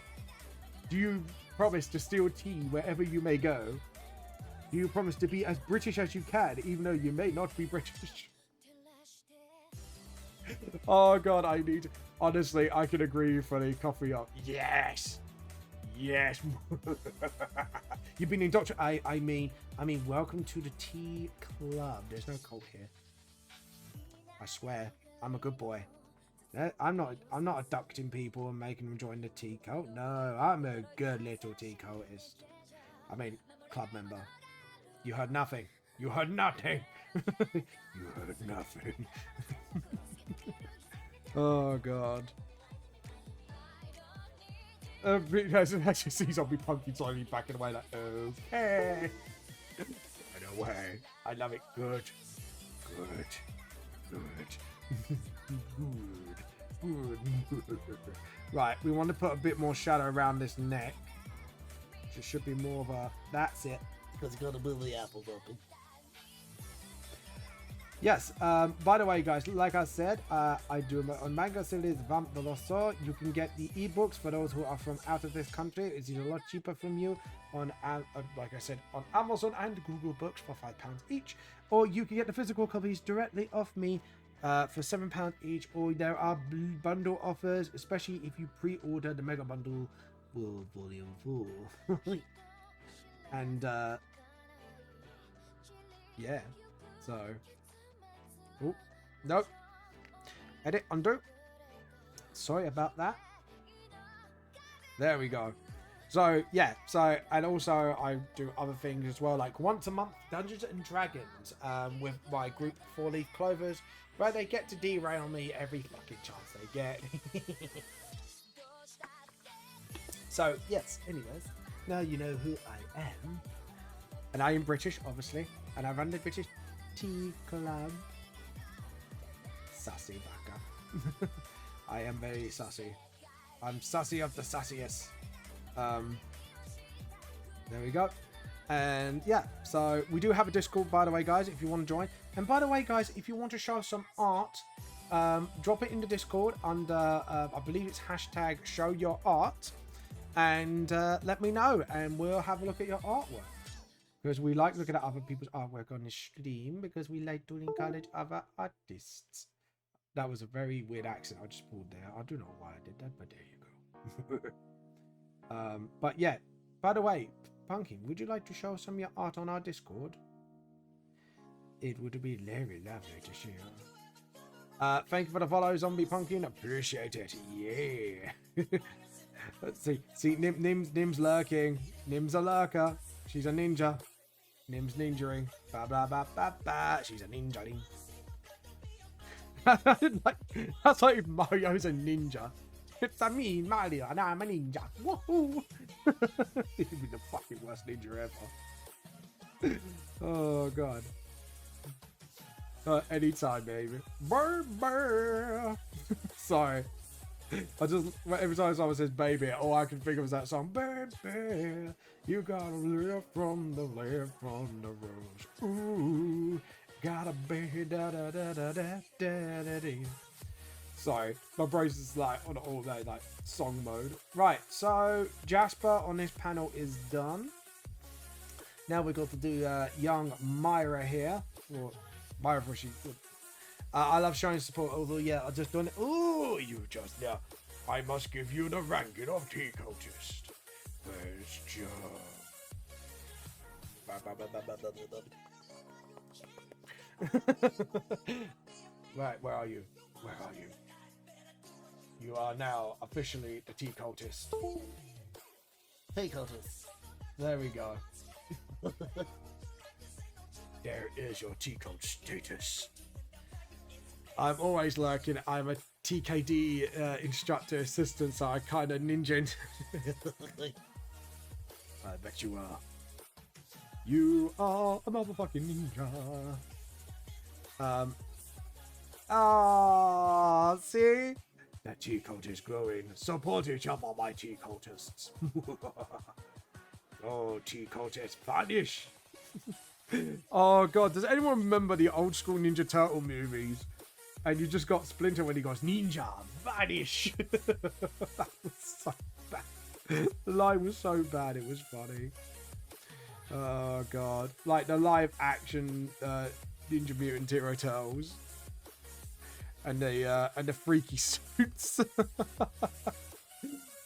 Do you promise to steal tea wherever you may go? Do you promise to be as British as you can, even though you may not be British? Oh god, honestly, I can agree for the coffee up. Yes! You've been indoctrinated. I mean, welcome to the tea club. There's no cult here. I swear, I'm a good boy. I'm not abducting people and making them join the tea cult. No, I'm a good little tea cultist. I mean, club member. You heard nothing. You heard nothing. You heard nothing. Oh god. As it actually sees Zombie Punky slowly backing away like, okay. Get away. I love it. Good. Good. Right, we want to put a bit more shadow around this neck. It should be more of a... That's it. Because you gotta move the apples open. Yes, by the way, guys, like I said, I do on manga series Vamp the Lost Soul. You can get the ebooks for those who are from out of this country. It's a lot cheaper from you on, like I said, on Amazon and Google Books for £5 each. Or you can get the physical copies directly off me for £7 each. Or there are bundle offers, especially if you pre-order the Mega Bundle Volume 4. And, yeah, so... Oh, no. Edit, undo. Sorry about that. There we go. So, yeah. So, and also I do other things as well. Like once a month, Dungeons and Dragons with my group 4 Leaf Clovers, where they get to derail me every fucking chance they get. So, yes. Anyways, now you know who I am. And I am British, obviously. And I run the British Tea Club. Sassy baka. I am very sassy. I'm sassy of the sassiest. There we go. And yeah, so we do have a Discord, by the way, guys, if you want to join. And by the way, guys, if you want to show some art, drop it in the Discord under, I believe it's hashtag show your art. And let me know, and we'll have a look at your artwork. Because we like looking at other people's artwork on the stream, because we like to encourage other artists. That was a very weird accent I just pulled there. I don't know why I did that, but there you go. But yeah, by the way, Pumpkin, would you like to show some of your art on our Discord? It would be very lovely to share. Thank you for the follow, Zombie Pumpkin. Appreciate it. Yeah. Let's see, Nim's lurking. Nim's a lurker. She's a ninja. Nim's ninjaing. Ba blah ba ba ba. She's a ninja. That's like Mario's a ninja. It's a me, Mario, and I'm a ninja. Woohoo! He'd be the fucking worst ninja ever. Oh god. Anytime, baby. Burr, burr. Sorry. Every time someone says baby, all I can think of is that song. Baby, you gotta live from the rose. Ooh. Gotta be da da da da da da da da. Sorry, my brain's just like on all day like song mode. Right, so Jasper on this panel is done. Now we've got to do young Myra here. Or Myra, I love showing support. Although yeah, I just done it. Oh, you just now. I must give you the ranking of tea cultist. Where's Joe? Right, where are you? Where are you? You are now officially the tea cultist. Tea cultist. There we go. There is your tea cult status. I'm always lurking. I'm a TKD instructor assistant, so I kind of ninja. I bet you are. You are a motherfucking ninja. See? That tea cult is growing. Support each other, my tea cultists. Oh, tea cultists, vanish. Oh god, does anyone remember the old school Ninja Turtle movies? And you just got Splinter when he goes, Ninja, vanish. That was so bad. The line was so bad, it was funny. Oh god. Like the live action Ninja Mutant Hero Turtles. And the freaky suits.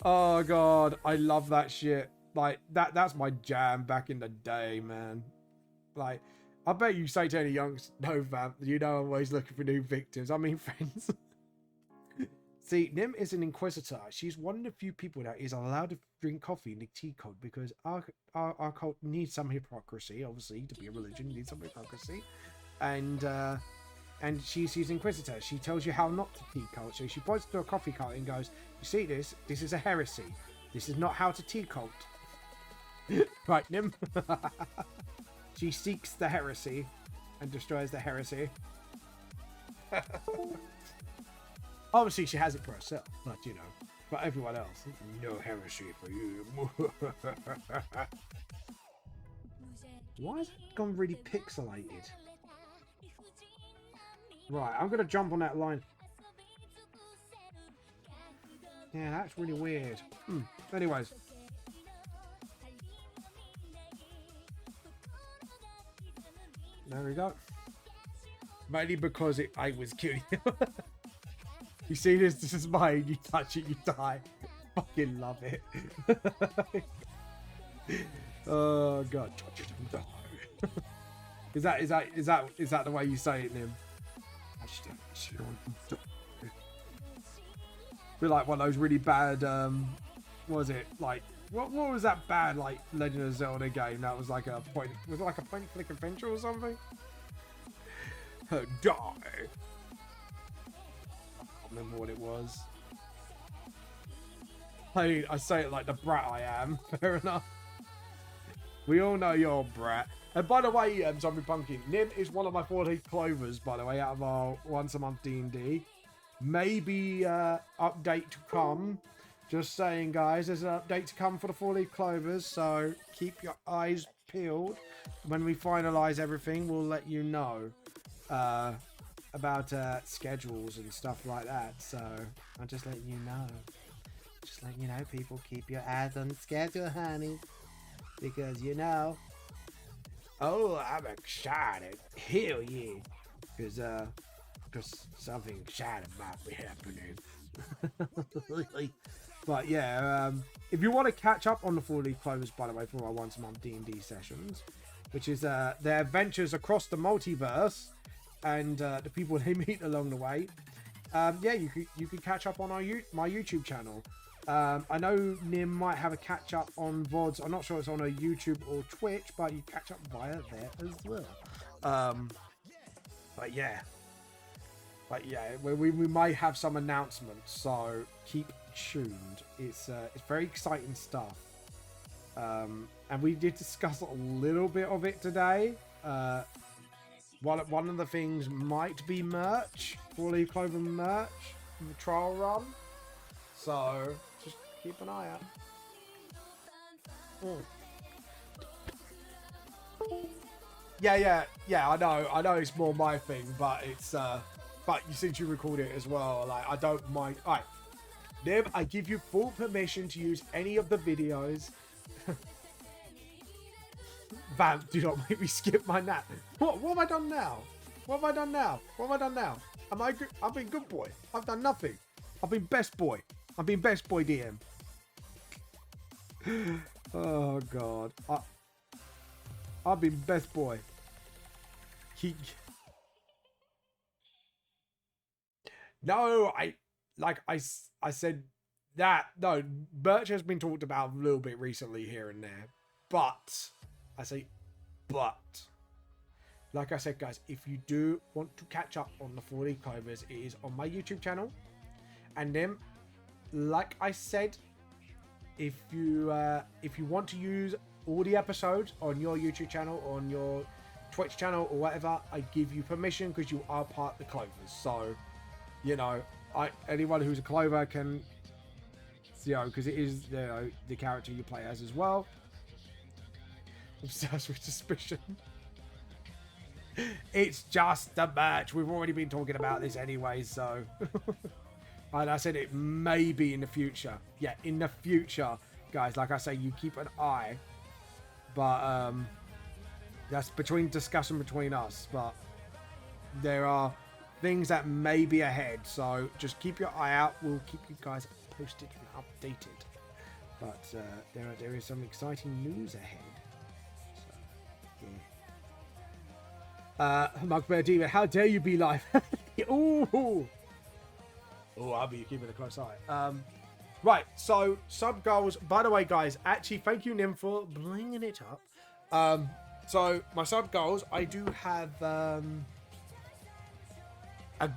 Oh god, I love that shit. Like that's my jam back in the day, man. Like, I bet you say to any youngsters, no Vamp, you know I'm always looking for new victims. I mean friends. See, Nim is an inquisitor. She's one of the few people that is allowed to drink coffee in the tea cult because our cult needs some hypocrisy, obviously, to be a religion, needs some hypocrisy. And she's inquisitor. She tells you how not to tea cult. So she points to a coffee cult and goes, you see this? This is a heresy. This is not how to tea cult. Right, Nim. She seeks the heresy and destroys the heresy. Obviously, she has it for herself, but you know, for everyone else, no heresy for you. Why has it gone really pixelated? Right, I'm gonna jump on that line. Yeah, that's really weird. Anyways. There we go. Mainly because I was killing him. You see this? This is mine. You touch it, you die. Fucking love it. Oh god. Touch it and die. Is that the way you say it, Nim? Feel like one of those really bad what was it? Like what was that bad like Legend of Zelda game that was like a point and click adventure or something? Die. I can't remember what it was. I say it like the brat I am. Fair enough. We all know you're a brat. And by the way, Zombie Pumpkin, Nim is one of my 4-day clovers, by the way, out of our once a month D&D. Maybe update to come. Just saying, guys, there's an update to come for the 4-leaf clovers, so keep your eyes peeled. When we finalize everything, we'll let you know about schedules and stuff like that. So I'm just letting you know. Just letting you know, people, keep your eyes on the schedule, honey. Because, you know... Oh, I'm excited. Hell yeah. Because something exciting might be happening. But yeah, if you want to catch up on the 4-leaf clovers, by the way, from our once a month D&D sessions, which is their adventures across the multiverse and the people they meet along the way, yeah, you could catch up on my YouTube channel. I know Nim might have a catch up on VODs. I'm not sure it's on a YouTube or Twitch, but you catch up via there as well. But yeah, we might have some announcements, so keep tuned. It's very exciting stuff. And we did discuss a little bit of it today. One of the things might be merch, 4-leaf clover merch from the trial run. So just keep an eye out. Yeah. I know it's more my thing, but it's but since you record it as well, like I don't mind. Alright, Nib, I give you full permission to use any of the videos. Vamp, do not make me skip my nap. What have I done now? What have I done now? Am I good? I've been good boy. I've done nothing. I've been best boy. I've been best boy DM. Oh god. I've been best boy. No, I said that. No, Birch has been talked about a little bit recently here and there. But, I say, but. Like I said, guys, if you do want to catch up on the 4-leaf clovers, it is on my YouTube channel. And then, like I said, if you want to use all the episodes on your YouTube channel, on your Twitch channel or whatever, I give you permission because you are part of the clovers. So, you know, anyone who's a clover can, you know, because it is the character you play as well. Obsessed with suspicion. It's just the match. We've already been talking about this anyway, so. And I said it may be in the future. Yeah, in the future, guys. Like I say, you keep an eye. But that's discussion between us. But there are things that may be ahead. So just keep your eye out. We'll keep you guys posted and updated. But there is some exciting news ahead. So, yeah. Mugbear Demon, how dare you be live? Ooh. Oh, I'll be keeping a close eye. Right, so sub goals. By the way, guys, actually, thank you, Nim, for blinging it up. So my sub goals, I do have a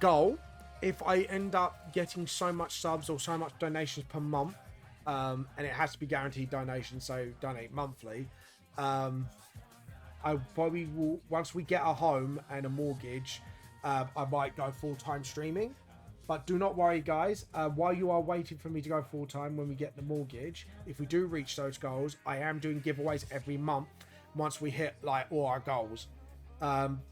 goal. If I end up getting so much subs or so much donations per month, and it has to be guaranteed donation, so donate monthly. I probably will, once we get a home and a mortgage, I might go full-time streaming. But do not worry, guys. While you are waiting for me to go full-time when we get the mortgage, if we do reach those goals, I am doing giveaways every month once we hit like all our goals.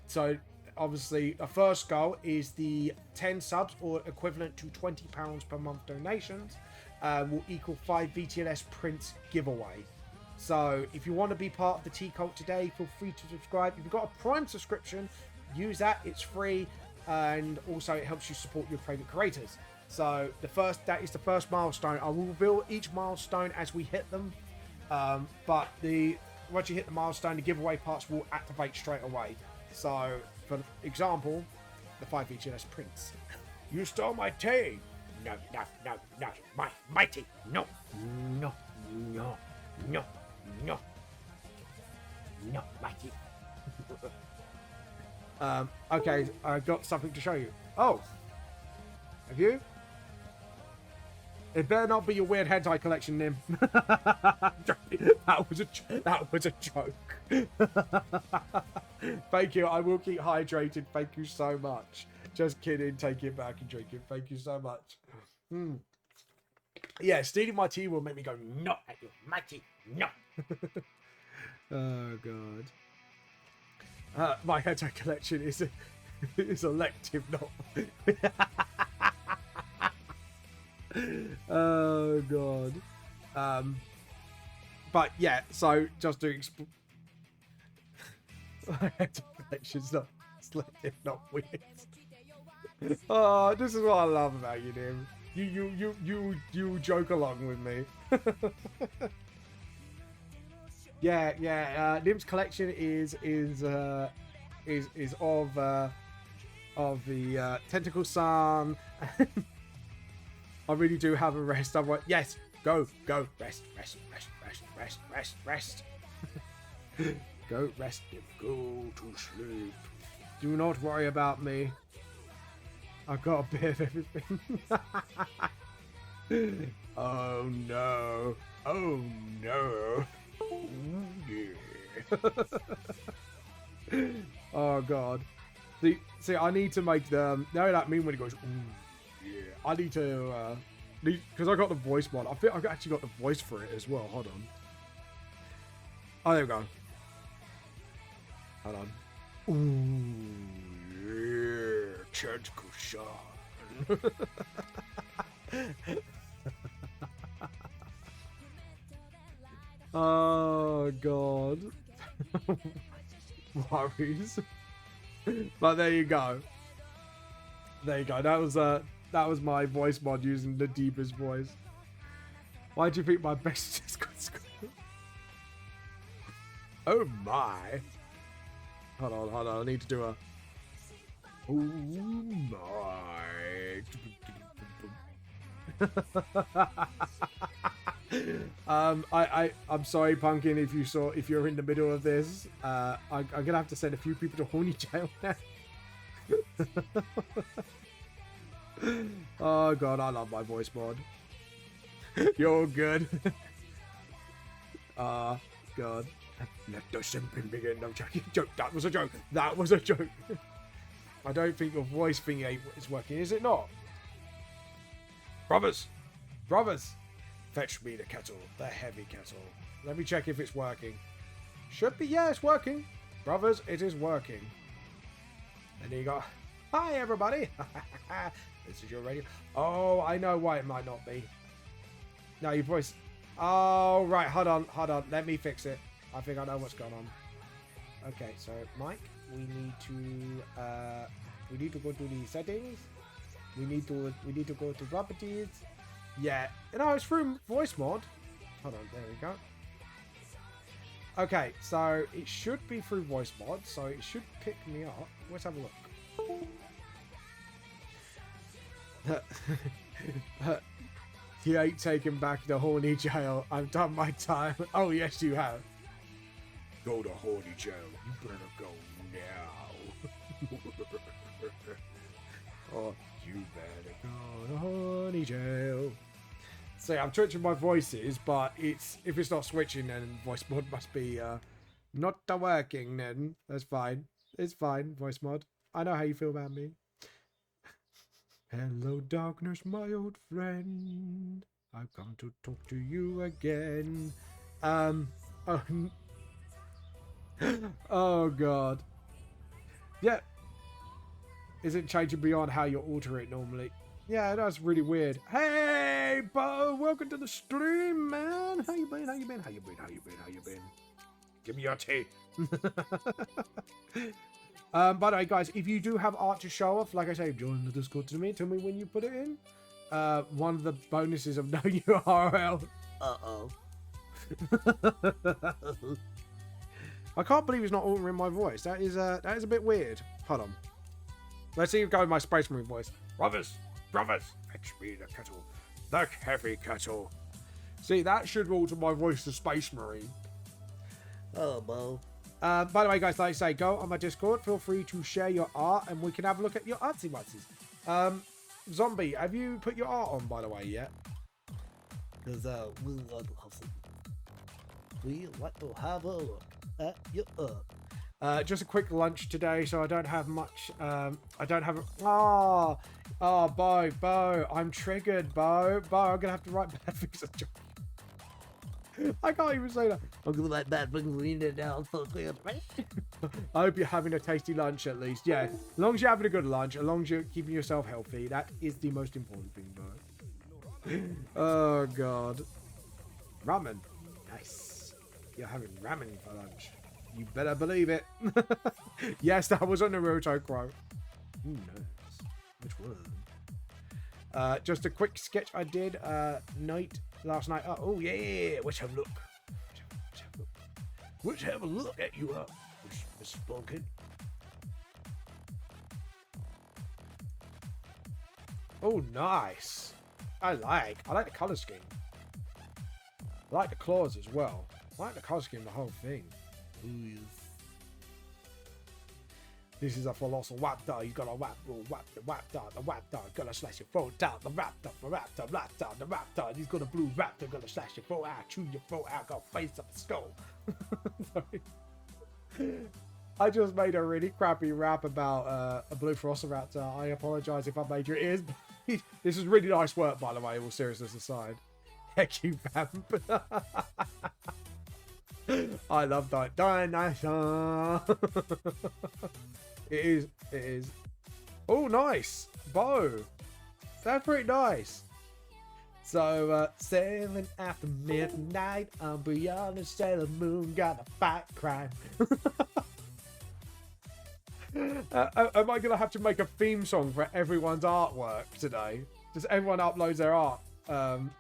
So obviously, the first goal is the 10 subs, or equivalent to £20 per month donations, will equal 5 VTLS prints giveaway. So if you want to be part of the T Cult today, feel free to subscribe. If you've got a Prime subscription, use that. It's free, and also it helps you support your favorite creators. So that is the first milestone. I will reveal each milestone as we hit them, but once you hit the milestone, the giveaway parts will activate straight away. So for example, the 5 VTLS prints. You stole my tea. No, my tea. No, my tea. Okay, I've got something to show you. Oh, have you? It better not be your weird hentai collection, Nim. That was a joke. Thank you. I will keep hydrated. Thank you so much. Just kidding. Take it back and drink it. Thank you so much. Yeah, stealing my tea will make me go no at you. My tea, no. Oh god. My hentai collection is elective, not. Oh god. But yeah, so just to my hentai collection's not selective, not weird. Oh, this is what I love about you, Nim. You joke along with me. Yeah. Nim's collection is of the Tentacle Sun. I really do have a rest. I'm like, yes, go, rest. Go rest, Nim. Go to sleep. Do not worry about me. I've got a bit of everything. Oh no. Oh no. Yeah. Oh god. See, I need to make the. Know that meme when it goes. Yeah. I need to. Because I got the voice mod. I think I actually got the voice for it as well. Hold on. Oh, there we go. Hold on. Ooh, yeah, Tentacle Sun. Oh god. Worries. But there you go. There you go. That was my voice mod using the deepest voice. Why do you think my best is good? Oh my. Hold on. I need to do a. Oh my. I'm sorry, Pumpkin, if you're in the middle of this. I'm gonna have to send a few people to horny jail now. Oh god, I love my voice mod. You're good. God. Let the simping begin. No joke. That was a joke. I don't think your voice thing is working, is it not? Brothers, fetch me the kettle, the heavy kettle. Let me check if it's working. Should be, yeah, it's working. Brothers, it is working. And then you go, hi everybody. This is your radio. Oh, I know why it might not be. No, your voice. Oh, right, hold on. Let me fix it. I think I know what's going on. Okay, so Mike, we need to go to the settings. We need to go to properties. Yeah, no, it's through voice mod. Hold on, there we go. Okay, so it should be through voice mod, so it should pick me up. Let's have a look. You ain't taking back the horny jail. I've done my time. Oh yes, you have. Go to horny jail. You better go now. Oh, you better go to horny jail. See, I'm switching my voices, but if it's not switching, then voice mod must be not working. Then that's fine. It's fine, voice mod. I know how you feel about me. Hello, darkness, my old friend. I've come to talk to you again. Oh, oh God. Yeah. Is it changing beyond how you alter it normally? Yeah, that's really weird. Hey, Bo, welcome to the stream, man. How you been? How you been? How you been? How you been? How you been? Give me your tea. By the way, guys, if you do have art to show off, like I say, join the Discord to me. Tell me when you put it in. One of the bonuses of no URL. Uh-oh. I can't believe it's not altering my voice. That is a bit weird. Hold on. Let's see if go with my Space Marine voice. Brothers, fetch me the kettle. The heavy kettle. See, that should alter my voice to Space Marine. Oh, Bo. By the way, guys, like I say, go on my Discord. Feel free to share your art, and we can have a look at your artsy-watsies. Zombie, have you put your art on, by the way, yet? Because we like to hustle. We like to have a look at your art. Just a quick lunch today, so I don't have much. I don't have. Oh, Bo, I'm triggered, Bo. I'm gonna have to write bad things. I can't even say that. I'm gonna like bad things lean it down so clear. I hope you're having a tasty lunch at least. Yeah, as long as you're having a good lunch, as long as you're keeping yourself healthy, that is the most important thing, Bo. Oh God, ramen, nice. You're having ramen for lunch. You better believe it. Yes, that was on the Naruto quote. Who knows? Which one? Just a quick sketch I did last night. Oh yeah. Let's have a look. Let's have a look at you, Mr. Spunkin. Oh, nice. I like the color scheme. I like the claws as well. I like the color scheme, the whole thing. Ooh, yes. This is a colossal raptor. He's got a the raptor. Gonna slash your throat down. The raptor. He's got a blue raptor. Gonna slash your throat out. Chew your throat out. Got face up the skull. Sorry. I just made a really crappy rap about a blue velociraptor. I apologize if I made your ears. This is really nice work, by the way. All seriousness aside. Heck you, Vamp. I love that dinosaur. It is. Oh, nice. Bo. That's pretty nice. So, 7 after midnight, I'm beyond the Sailor Moon, gotta fight crime. Am I going to have to make a theme song for everyone's artwork today? Just everyone uploads their art.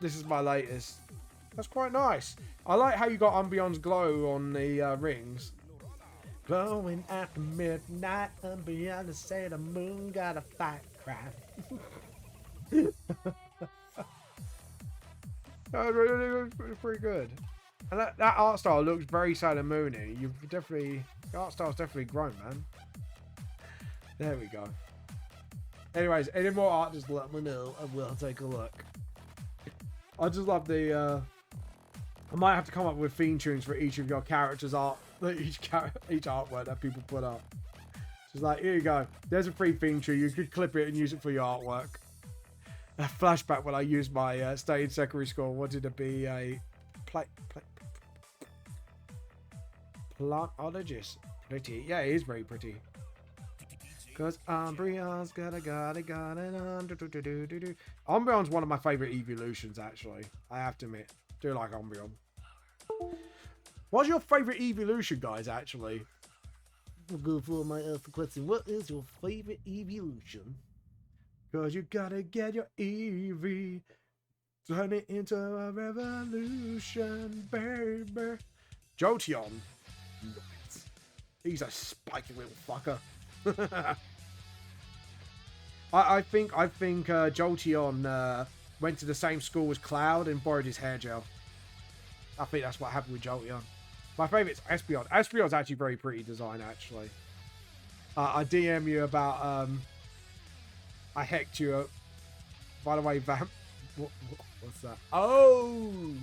This is my latest. That's quite nice. I like how you got Umbreon's glow on the rings. Glowing after midnight, I'm beyond the Sailor Moon, gotta fight crime. It's pretty good. And that art style looks very Sailor Moon-y. The art style's definitely grown, man. There we go. Anyways, any more art, just let me know and we'll take a look. I just love the I might have to come up with theme tunes for each of your characters' art, each artwork that people put up. Just like, here you go. There's a free theme tune. You could clip it and use it for your artwork. A flashback when I used my stay in secondary school. I wanted to be a plantologist. Pretty. Yeah, it is very pretty. Because Umbreon's got it. Umbreon's one of my favourite evolutions, actually. I have to admit. Do like Umbreon. What's your favourite evolution, guys, actually? I'll go for my question. What is your favorite evolution? Because you gotta get your Eevee. Turn it into a revolution, baby. Jolteon. Nice. He's a spiky little fucker. I think Jolteon went to the same school as Cloud and borrowed his hair gel. I think that's what happened with Jolteon. My favourite's Espeon. Espeon's actually very pretty design, actually. I DM you about I hecked you. By the way, Vamp, What's that? Oh!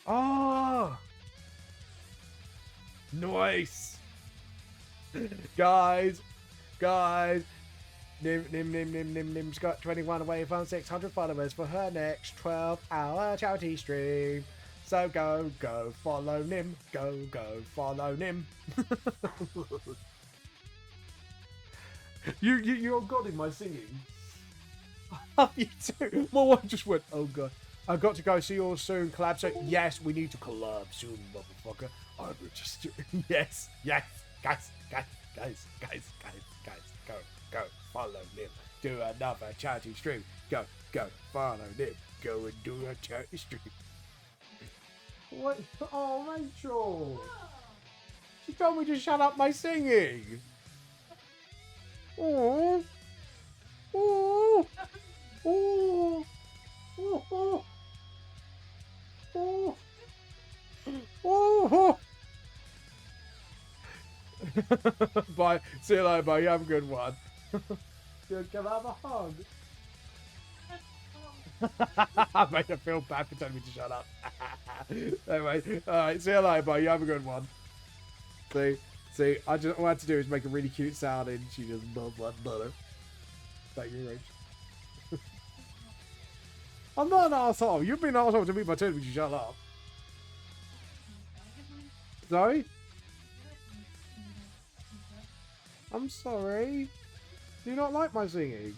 Oh! Nice! Guys! Nim's got 21 away from 600 followers for her next 12-hour charity stream. So go follow Nim. Go follow Nim. You're God in my singing. You too. My wife just went, oh God. I've got to go. See you all soon. Collab soon. Yes, we need to collab soon, motherfucker. I will just yes. Guys. Go. Follow Nim. Do another charity stream. Go. Follow Nim. Go and do a charity stream. What? Oh, Rachel. She told me to shut up my singing. Oh. Bye. See you later, bye. You have a good one. Can I have a hug? I made her feel bad for telling me to shut up. Anyway, alright, see you later, bye. You have a good one. See, all I had to do is make a really cute sound and she just butter. Thank you, Rach. I'm not an asshole. You've been an asshole to me by telling me to shut up. Sorry? I'm sorry. Do you not like my singing?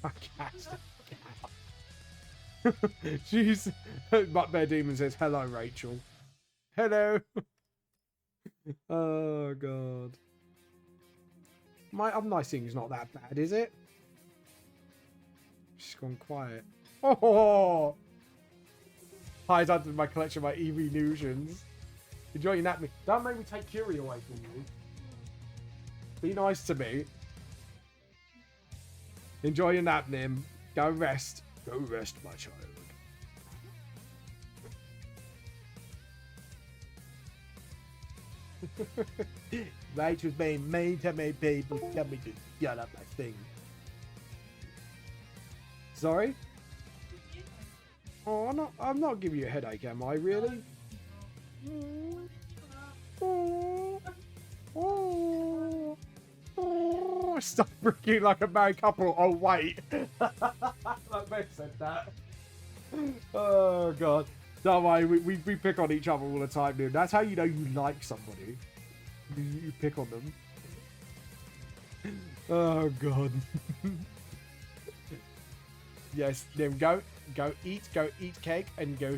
I can't. Jeez. Buttbear Demon says, hello, Rachel. Hello. Oh, God. My singing's not that bad, is it? She's gone quiet. Oh! Hides under my collection of my EV illusions. Enjoy your nap. Don't make me take Curie away from you. Be nice to me. Enjoy your nap, Nim. Go rest. Go rest, my child. Right was being made to me, people. Tell me to shut up my thing. Sorry? Oh, I'm not giving you a headache, am I? Really? Stop freaking like a married couple. Oh, wait. That man said that. Oh, God. Don't worry, we pick on each other all the time, dude. That's how you know you like somebody. You pick on them. Oh, God. Yes, then go eat cake and go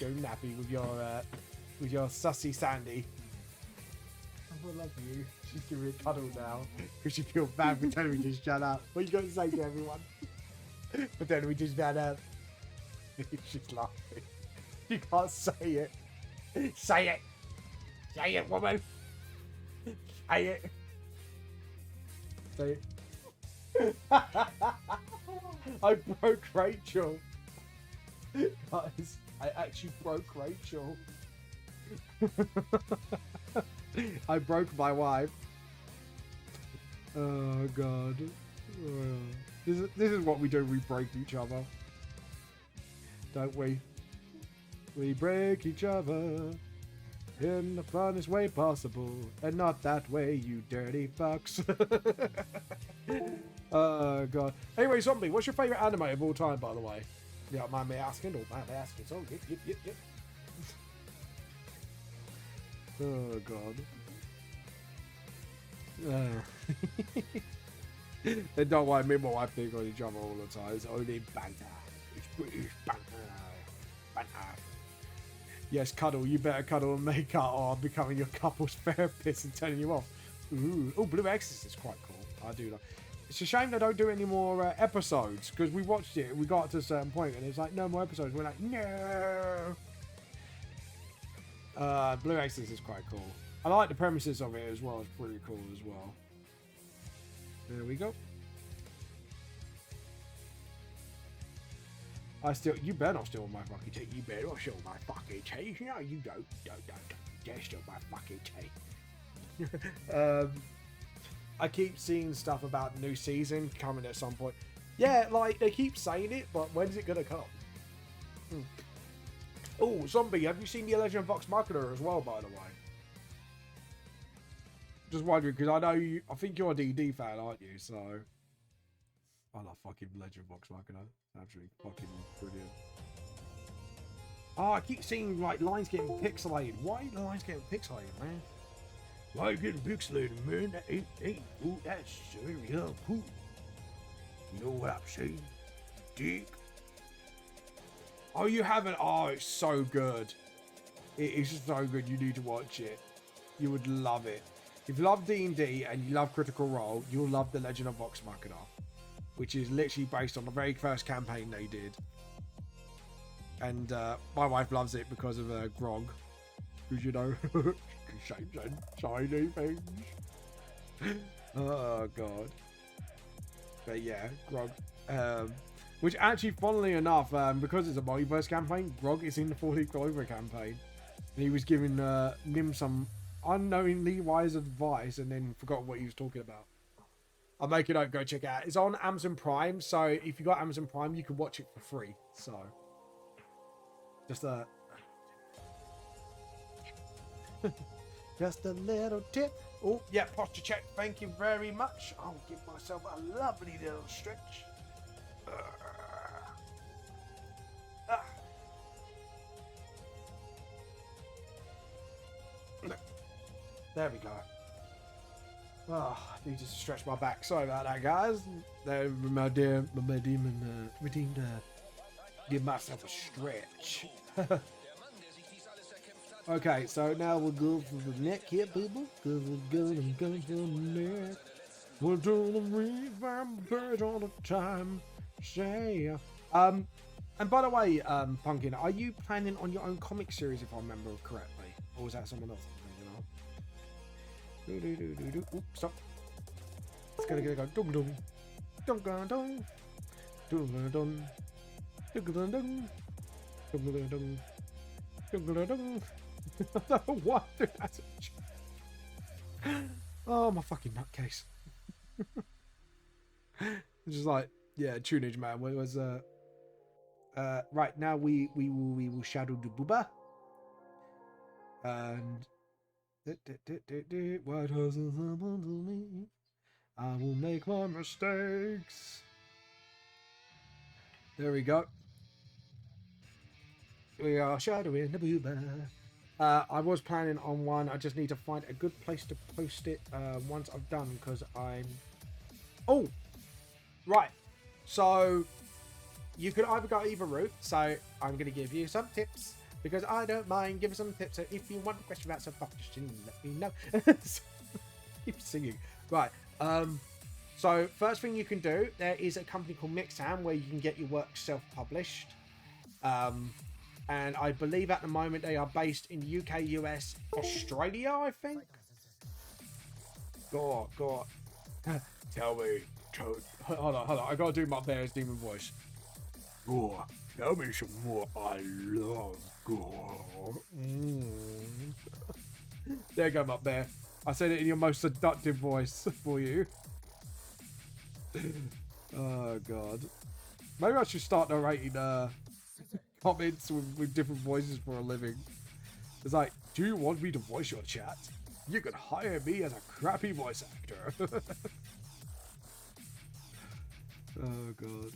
nappy with your sussy Sandy. Oh, I love you. She's giving me a cuddle now because she feels bad for telling me to shut up. What are you going to say to everyone? But then we just shut up. She's laughing. You can't say it. Say it. Say it, woman. Say it. Say it. I broke Rachel. Guys, I actually broke Rachel. I broke my wife. Oh, God. This is what we do. We break each other. Don't we? We break each other in the funnest way possible. And not that way, you dirty fucks. Oh, God. Anyway, Zombie, what's your favourite anime of all time, by the way? You don't mind me asking? Don't mind me asking. So, yep. Oh, God. And don't worry, me and my wife think on each other all the time. It's only banter. It's British banter. Yes, cuddle. You better cuddle and make up, or I'm becoming your couple's therapist and telling you off. Ooh. Oh, Blue Exorcist is quite cool. I do like. It's a shame they don't do any more episodes, because we watched it, we got to a certain point, and it's like, no more episodes. We're like, no. Blue Exorcist is quite cool. I like the premises of it as well. It's pretty cool as well. There we go. You better not steal my fucking teeth. You better not steal my fucking teeth. No, you don't. disgust of my fucking teeth. I keep seeing stuff about the new season coming at some point. Yeah, like, they keep saying it, but when's it gonna come? Oh, Zombie, have you seen The Legend of Vox Machina as well, by the way? Just wondering, because I know you, I think you're a D&D fan, aren't you? So, I love fucking Legend of Vox Machina. Absolutely fucking brilliant. Oh, I keep seeing, like, lines getting pixelated. Why are the lines getting pixelated, man? Why are you getting pixelated, man? That ain't cool. That's very cool. You know what I'm saying? Dick. Oh, you haven't? Oh, it's so good. It is so good. You need to watch it. You would love it. If you love D&D and you love Critical Role, you'll love The Legend of Vox Machina, which is literally based on the very first campaign they did. And my wife loves it because of Grog, because, you know, shapes and shiny things. Oh god. But yeah, Grog. Which actually, funnily enough, because it's a multiverse campaign, Grog is in the 40 Clover campaign. And he was giving Nim some unknowingly wise advice and then forgot what he was talking about. I'll make it out, go check it out. It's on Amazon Prime, so if you got Amazon Prime, you can watch it for free. So, just just a little tip. Oh, yeah, posture check. Thank you very much. I'll give myself a lovely little stretch. There we go. Oh, I need to stretch my back. Sorry about that, guys. There, my demon redeemed. Give myself a stretch. Okay, so now we'll go for the neck here, people. Because we're gonna go for the neck. We'll do the revamp bird all the time. Say, and by the way, Pumpkin, are you planning on your own comic series, if I remember correctly, or was that someone else? Oops, stop. It's gonna go dum dum dum dum dum dum dum dum dum dum dum. What? That's a oh, my fucking nutcase. It's just like, yeah, tunage, man. What was right now we will shadow the booba and what has happened to me? I will make my mistakes. There we go. We are shadowing the booba. I was planning on one. I just need to find a good place to post it once I've done, because I'm... Oh! Right. So, you could either go either route. So, I'm going to give you some tips, because I don't mind giving some tips. So if you want a question about some question, let me know. Keep singing. Right. So first thing you can do, there is a company called Mixam where you can get your work self-published. And I believe at the moment they are based in the UK, US, Australia, I think. Go on. Tell me. Hold on. I gotta do my Bear's Demon voice. Go on. Tell me some more. I love gore. There you go, up there. I said it in your most seductive voice for you. Oh god. Maybe I should start narrating comments with different voices for a living. It's like, do you want me to voice your chat? You can hire me as a crappy voice actor. Oh god.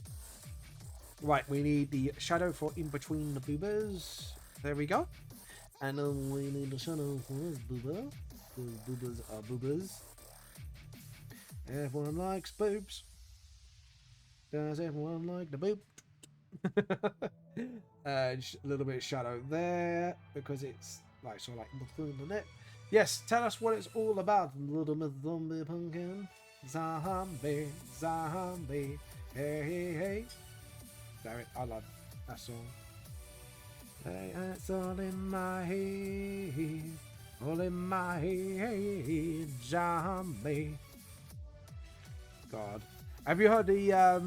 Right, we need the shadow for in between the boobas. There we go. And then we need the shadow for this booba. Because boobas are boobas. Everyone likes boobs. Does everyone like the boob? A little bit of shadow there, because it's like sort of like between the net. Yes, tell us what it's all about. Little Miss Zombie Pumpkin. Zombie, zombie, hey, hey, hey. Damn it, I love that song. Hey, it's all in my head, all in my head, zombie. God. Have you heard the,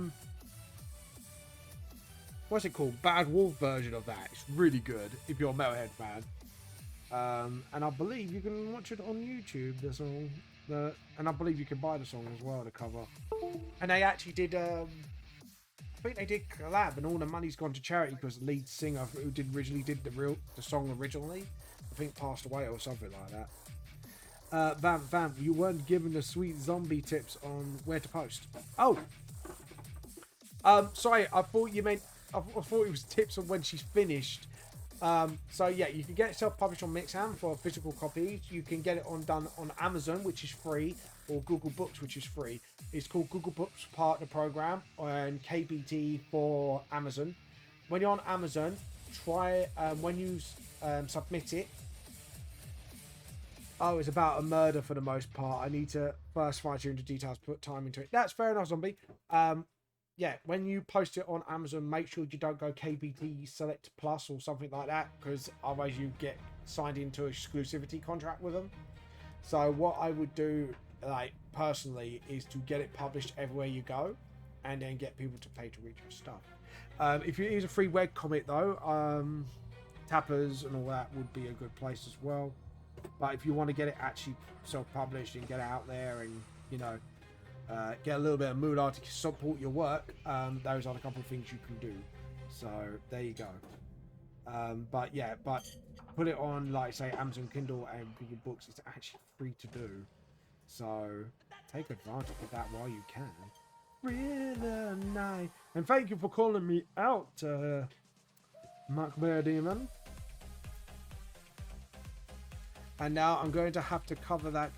what's it called? Bad Wolf version of that. It's really good, if you're a Metalhead fan. And I believe you can watch it on YouTube. The song, and I believe you can buy the song as well, the cover. And they actually did. I think they did collab, and all the money's gone to charity because the lead singer who originally did the song originally, I think passed away or something like that. Vamp, you weren't given the sweet zombie tips on where to post. Oh, sorry, I thought you meant. I thought it was tips on when she's finished. So yeah, you can get it self-published on Mixam for physical copies. You can get it done on Amazon, which is free, or Google Books, which is free. It's called Google Books Partner Program and KBT for Amazon. When you're on Amazon, try when you submit it. Oh, it's about a murder for the most part. I need to first fine-tune the details, put time into it. That's fair enough, Zombie. Yeah, when you post it on Amazon, make sure you don't go KBT Select Plus or something like that, because otherwise you get signed into an exclusivity contract with them. So what I would do, like personally, is to get it published everywhere you go, and then get people to pay to read your stuff. If you use a free webcomic though, Tappers and all that would be a good place as well. But if you want to get it actually self-published and get it out there, and you know. Get a little bit of moolah to support your work. Those are a couple of things you can do. So there you go. But yeah, but put it on, like say, Amazon Kindle and Google Books. It's actually free to do. So take advantage of that while you can. Really nice. And thank you for calling me out, Mark Bear Demon. And now I'm going to have to cover that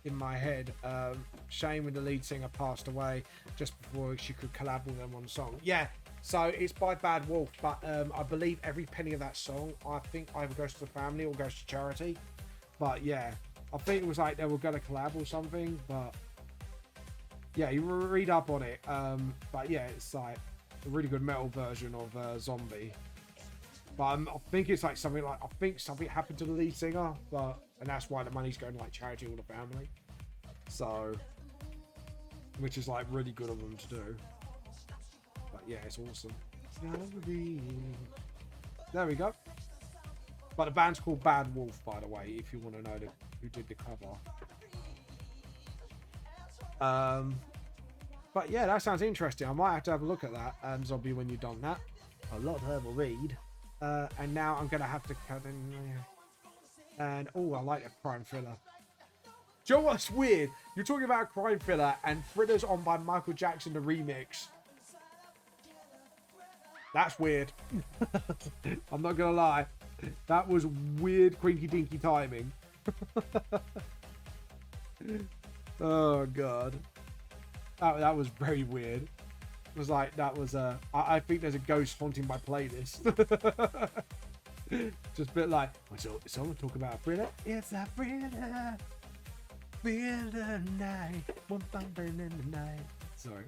in my head. Shame when the lead singer passed away just before she could collab with them on the song. Yeah, so it's by Bad Wolf, but I believe every penny of that song, I think either goes to the family or goes to charity. But yeah, I think it was like they were going to collab or something, but yeah, you read up on it. But yeah, it's like a really good metal version of Zombie. But I think it's like something like, I think something happened to the lead singer, and that's why the money's going to like charity or the family. So, which is like really good of them to do. But yeah, it's awesome. There we go. But the band's called Bad Wolf, by the way, if you want to know who did the cover. But yeah, that sounds interesting. I might have to have a look at that, Zombie, when you've done that. A lot to have a read. And now I'm going to have to cut in. And oh, I like that crime thriller. Do you know what's weird? You're talking about a crime thriller, and Thriller's on by Michael Jackson, the remix. That's weird. I'm not gonna lie. That was weird, crinky dinky timing. Oh god, that was very weird. It was like that was I think there's a ghost haunting my playlist. Just a bit like, so someone talk about a thriller? It's a thriller. Thriller night. One thunder in the night. Sorry.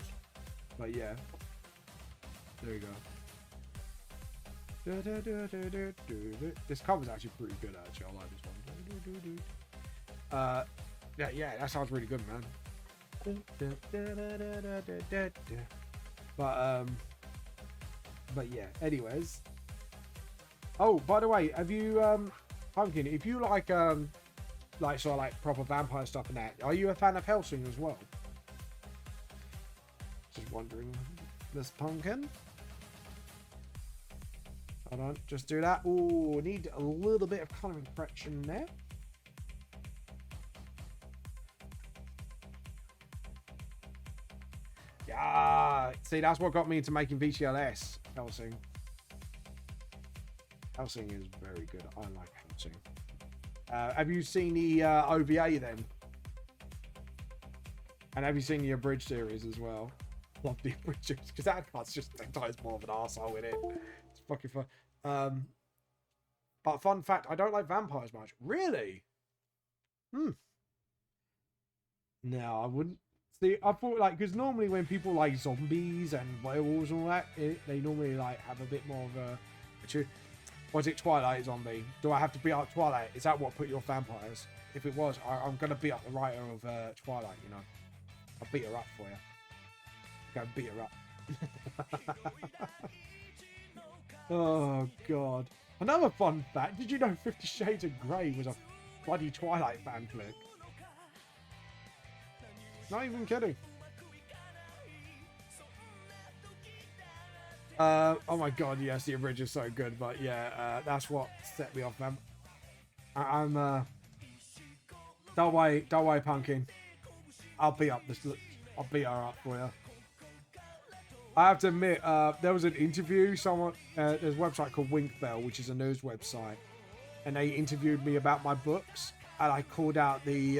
But yeah. There you go. This cover's actually pretty good, actually. I like this one. Yeah, that sounds really good, man. But yeah, anyways. Oh, by the way, have you Pumpkin, if you like sort of like proper vampire stuff and that, are you a fan of Hellsing as well? Just wondering, Miss Pumpkin. Hold on, just do that. Ooh, need a little bit of colouring correction there. Yeah, see, that's what got me into making VTLS. Hellsing. Hellsing is very good. I like Hellsing. Have you seen the OVA then? And have you seen the abridged series as well? Love the abridged series because that part's just 10 times more of an arsehole in it. It's fucking fun. But fun fact, I don't like vampires much. Really? No, I wouldn't. See, I thought like, because normally when people like zombies and werewolves and all that, they normally like have a bit more of a. Was it Twilight Zombie? Do I have to beat up Twilight? Is that what put you off vampires? If it was, I'm going to beat up the writer of Twilight, you know. I'll beat her up for you. Go beat her up. Oh, God. Another fun fact, did you know 50 Shades of Grey was a bloody Twilight fan flick? Not even kidding. Oh my god, yes, the original's so good, but yeah, that's what set me off, man. I'm don't worry, Pumpkin. I'll beat her up for you. I have to admit, there was an interview, there's a website called Winkbell, which is a news website, and they interviewed me about my books, and I called out the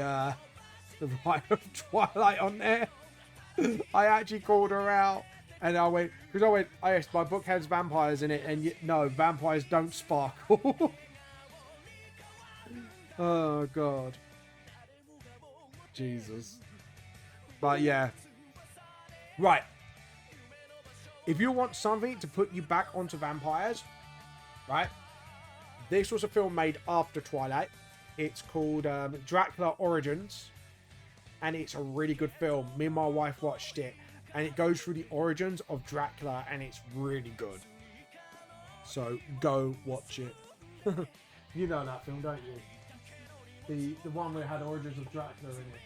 Rite of Twilight on there. I actually called her out, and I went, yes, my book has vampires in it, and no, vampires don't sparkle. Oh, God. Jesus. But yeah. Right. If you want something to put you back onto vampires, right? This was a film made after Twilight. It's called Dracula Origins. And it's a really good film. Me and my wife watched it. And it goes through the origins of Dracula. And it's really good. So go watch it. You know that film, don't you? The one where it had origins of Dracula in it.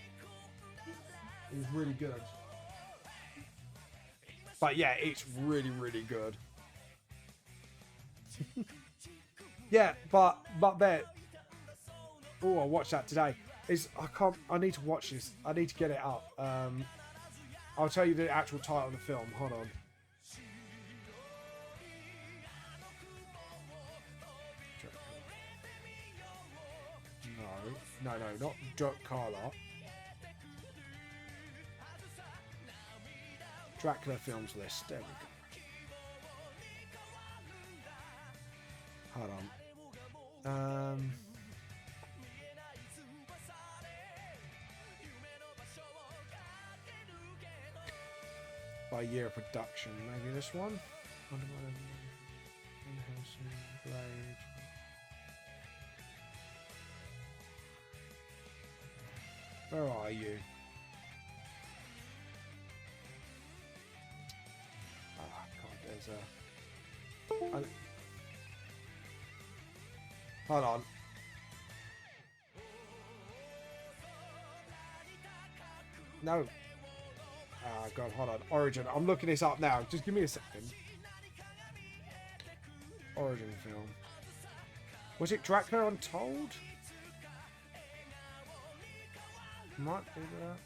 It was really good. But yeah, it's really, really good. Yeah, but there. Oh, I watched that today. I need to watch this. I need to get it up. I'll tell you the actual title of the film. Hold on. No, not Dracula. Dracula films list. There we go. Hold on. By year of production, maybe this one. Blade. Where are you? Oh god, there's a... Hold on. No. Oh god, hold on. Origin. I'm looking this up now. Just give me a second. Origin film. Was it Dracula Untold? Might be that.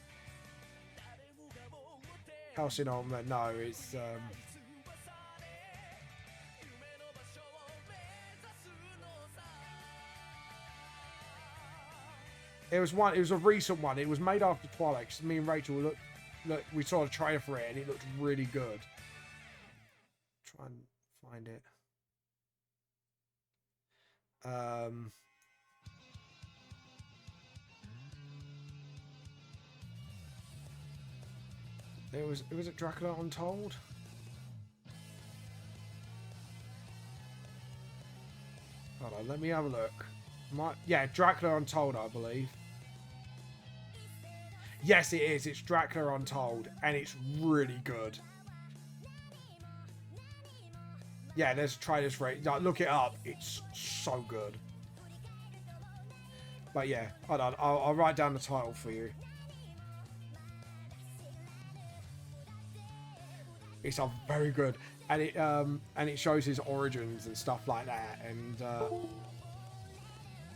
Helsing on, no, it's it was a recent one. It was made after Twilight, 'cause me and Rachel look, we saw a trailer for it and it looked really good. Try and find it. It was it Dracula Untold? Hold on, let me have a look. Yeah, Dracula Untold, I believe. Yes, it is. It's Dracula Untold, and it's really good. Yeah, let's try this rate. Look it up. It's so good. But yeah, hold on. I'll write down the title for you. It's very good, and it shows his origins and stuff like that. And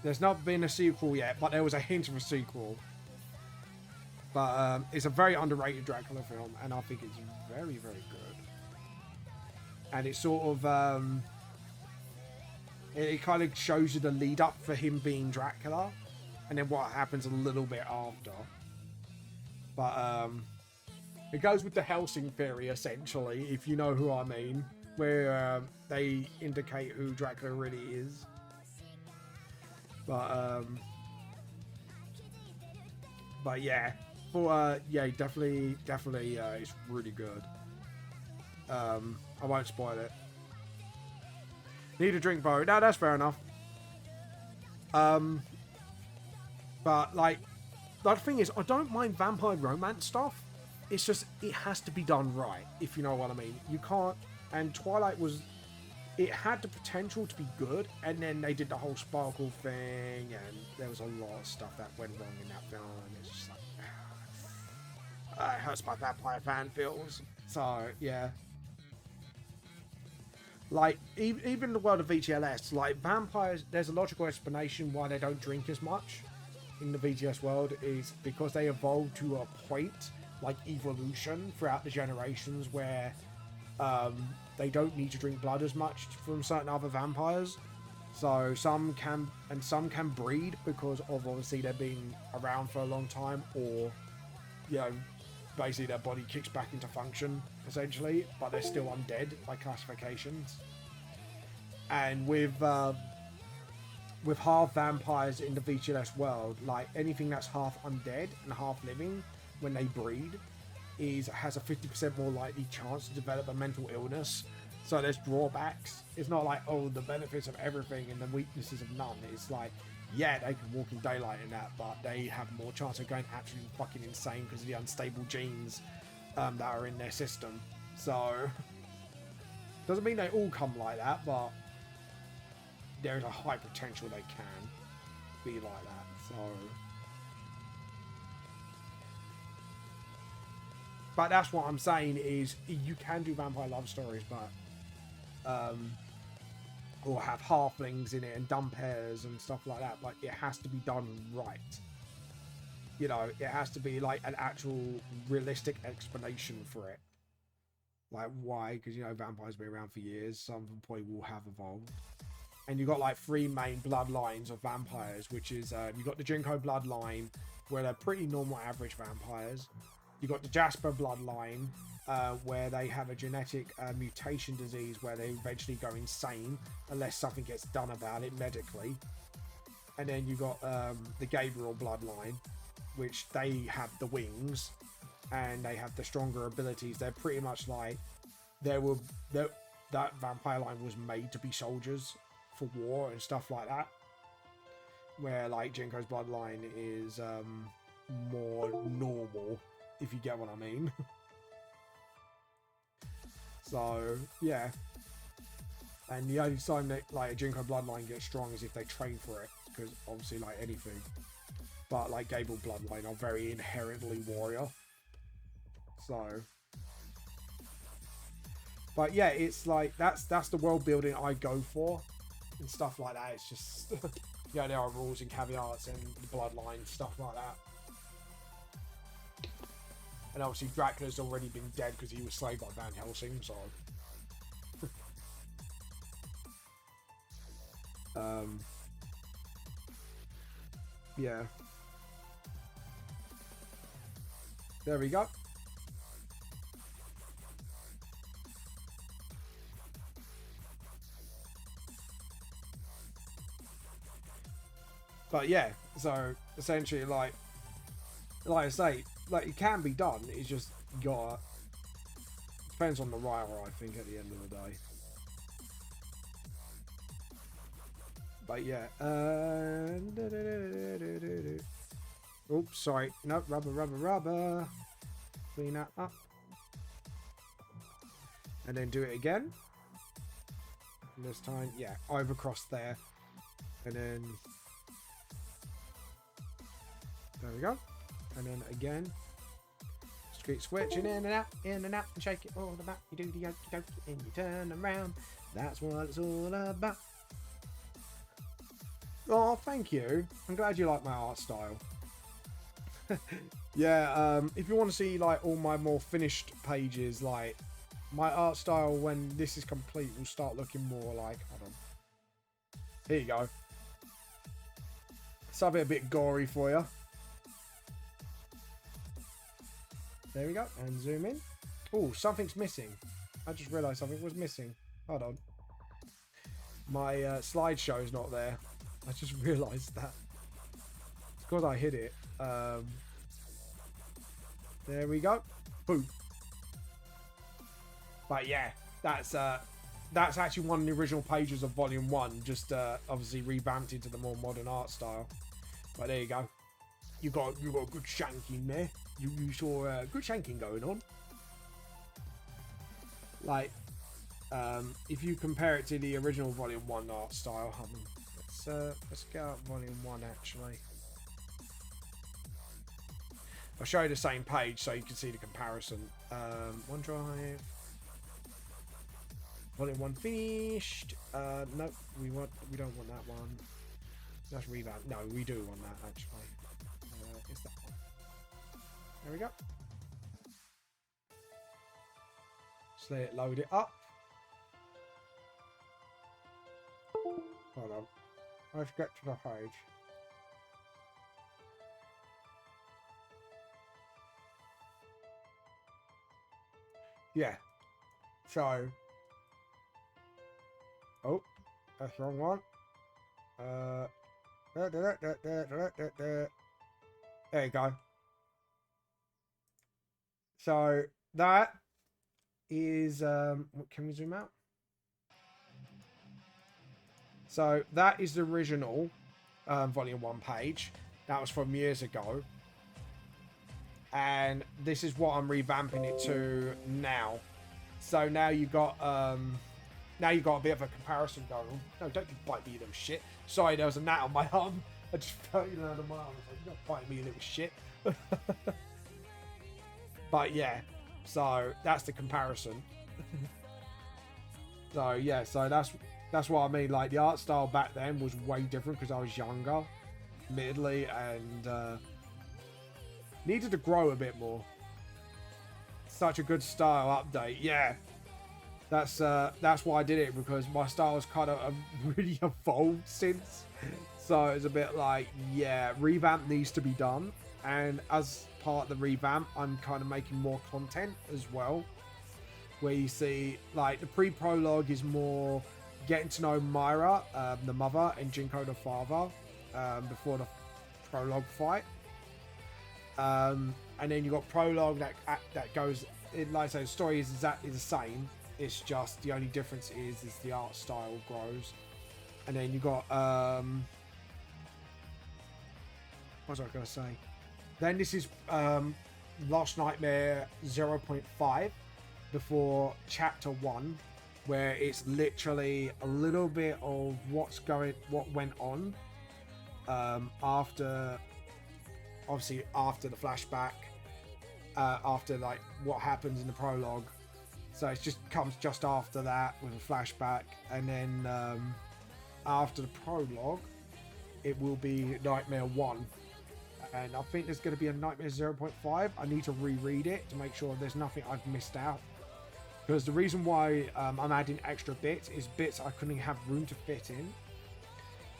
there's not been a sequel yet, but there was a hint of a sequel. But it's a very underrated Dracula film, and I think it's very, very good. And it's sort of it kind of shows you the lead up for him being Dracula, and then what happens a little bit after. But it goes with the Helsing theory, essentially, if you know who I mean, where they indicate who Dracula really is. But yeah, yeah, definitely, it's really good. I won't spoil it. Need a drink, Bo. No, that's fair enough. But like the thing is, I don't mind vampire romance stuff. It's just, it has to be done right, if you know what I mean. You can't, and Twilight was, it had the potential to be good, and then they did the whole sparkle thing, and there was a lot of stuff that went wrong in that film, and it's just like, it hurts my vampire fan feels. So yeah, like even the world of VTLS, like vampires, there's a logical explanation why they don't drink as much in the VTS world, is because they evolved to a point, like evolution throughout the generations, where they don't need to drink blood as much from certain other vampires. So some can breed because of obviously they're being around for a long time, or you know, basically their body kicks back into function essentially, but they're still undead by classifications. And with half vampires in the VTLS world, like anything that's half undead and half living, when they breed, has a 50% more likely chance to develop a mental illness. So there's drawbacks. It's not like, oh, the benefits of everything and the weaknesses of none. It's like, yeah, they can walk in daylight in that, but they have more chance of going absolutely fucking insane because of the unstable genes that are in their system. So doesn't mean they all come like that, but there's a high potential they can be like that. So, but that's what I'm saying, is you can do vampire love stories, but or have halflings in it and dumb pairs and stuff like that, but it has to be done right. You know, it has to be like an actual realistic explanation for it. Like why? Because, you know, vampires have been around for years. Some of them probably will have evolved. And you've got like 3 main bloodlines of vampires, which is you've got the Jinko bloodline, where they're pretty normal average vampires. You've got the Jasper bloodline, where they have a genetic mutation disease where they eventually go insane unless something gets done about it medically. And then you've got the Gabriel bloodline, which they have the wings and they have the stronger abilities. They're pretty much like that vampire line was made to be soldiers for war and stuff like that, where like Jinko's bloodline is more normal, if you get what I mean. So yeah, and the only time that like a Jinko bloodline gets strong is if they train for it, because obviously like anything, but like Gable bloodline are very inherently warrior. So but yeah, it's like that's the world building I go for and stuff like that. It's just you know, there are rules and caveats and the bloodline stuff like that. And obviously Dracula's already been dead because he was slain by Van Helsing, so yeah, there we go. But yeah, so essentially like I say, like it can be done, it's just gotta depends on the writer, I think, at the end of the day. But yeah, oops, sorry, no, rubber, clean that up, and then do it again, and this time, yeah, over across there, and then there we go. And then again, keep switching in and out, and shake it all about. You do the okey dokey and you turn around. That's what it's all about. Oh, thank you. I'm glad you like my art style. Yeah, if you want to see like all my more finished pages, like my art style when this is complete will start looking more like, hold on. Here you go. Something a bit gory for you. There we go, and zoom in. Oh, something's missing. I just realised something was missing. Hold on. My slideshow is not there. I just realised that. It's because I hit it. There we go. Boom. But yeah, that's actually one of the original pages of Volume 1, just obviously revamped into the more modern art style. But there you go. You got good shanking there. You saw good shanking going on. Like, if you compare it to the original Volume 1 art style, let's get out Volume 1 actually. I'll show you the same page so you can see the comparison. OneDrive. Volume 1 finished. Nope, we don't want that one. That's Revamp. No, we do want that actually. It's that one. There we go. Just let it load it up. Hold on. Let's get to the page. Yeah. So. Oh, that's the wrong one. There you go. So that is can we zoom out? So that is the original Volume 1 page. That was from years ago. And this is what I'm revamping it to now. So now you got a bit of a comparison going on. No, don't you bite me, you little shit. Sorry, there was a gnat on my arm. I just felt you out of my arm. I was like, you don't bite me, you little shit. But yeah, so that's the comparison. So yeah, so that's what I mean. Like the art style back then was way different because I was younger, admittedly, and needed to grow a bit more. Such a good style update. Yeah, that's why I did it, because my style has kind of really evolved since. So it's a bit like, yeah, Revamp needs to be done, and as part of the Revamp, I'm kind of making more content as well, where you see like the pre-prologue is more getting to know Myra, the mother, and Jinko, the father, before the prologue fight. And then you got prologue that goes in, like I say, the story is exactly the same. It's just the only difference is the art style grows. And then you got what was I gonna say? Then this is Last Nightmare 0.5 before Chapter 1, where it's literally a little bit of what went on after, obviously after the flashback, after like what happens in the prologue. So it just comes just after that with a flashback, and then after the prologue it will be Nightmare 1, and I think there's going to be a Nightmare 0.5. I need to reread it to make sure there's nothing I've missed out, because the reason why I'm adding extra bits is bits I couldn't have room to fit in.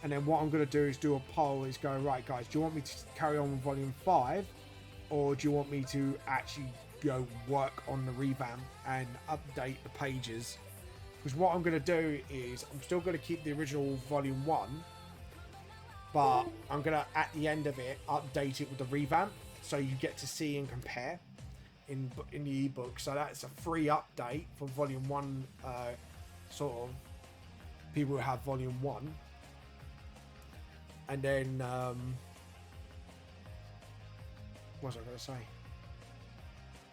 And then what I'm going to do is do a poll, is go, right guys, do you want me to carry on with Volume 5, or do you want me to actually work on the revamp and update the pages? Because what I'm going to do is I'm still going to keep the original Volume 1, but I'm going to, at the end of it, update it with the revamp, so you get to see and compare in the ebook. So that's a free update for Volume 1, sort of people who have Volume 1. And then what was I going to say?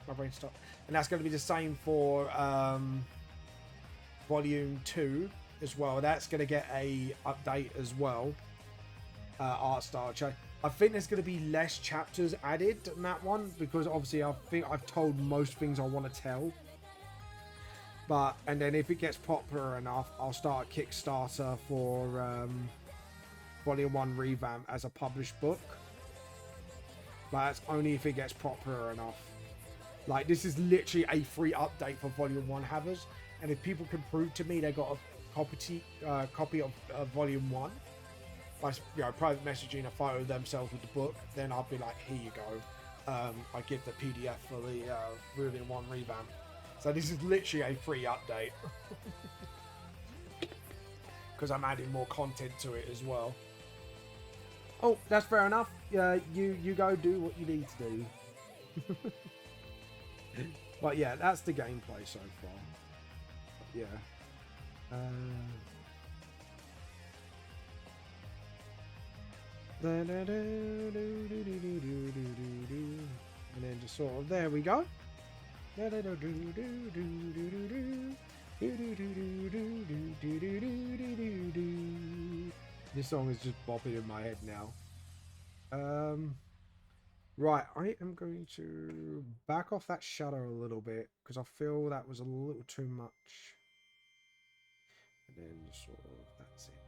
My brain stopped. And that's going to be the same for Volume 2 as well. That's going to get a update as well. Art style change. I think there's going to be less chapters added in that one, because obviously I think I've told most things I want to tell. But, and then if it gets popular enough, I'll start a Kickstarter for Volume 1 Revamp as a published book. But that's only if it gets popular enough. Like, this is literally a free update for Volume 1 havers. And if people can prove to me they got a copy of Volume 1, by private messaging a photo of themselves with the book, then I'll be like, here you go. I give the PDF for the Volume 1 Revamp. So this is literally a free update. Because I'm adding more content to it as well. Oh, that's fair enough. You go do what you need to do. But yeah, that's the gameplay so far. Yeah. And then just sort of, there we go. This song is just bopping in my head now. Right, I am going to back off that shadow a little bit because I feel that was a little too much. And then sort of, that's it.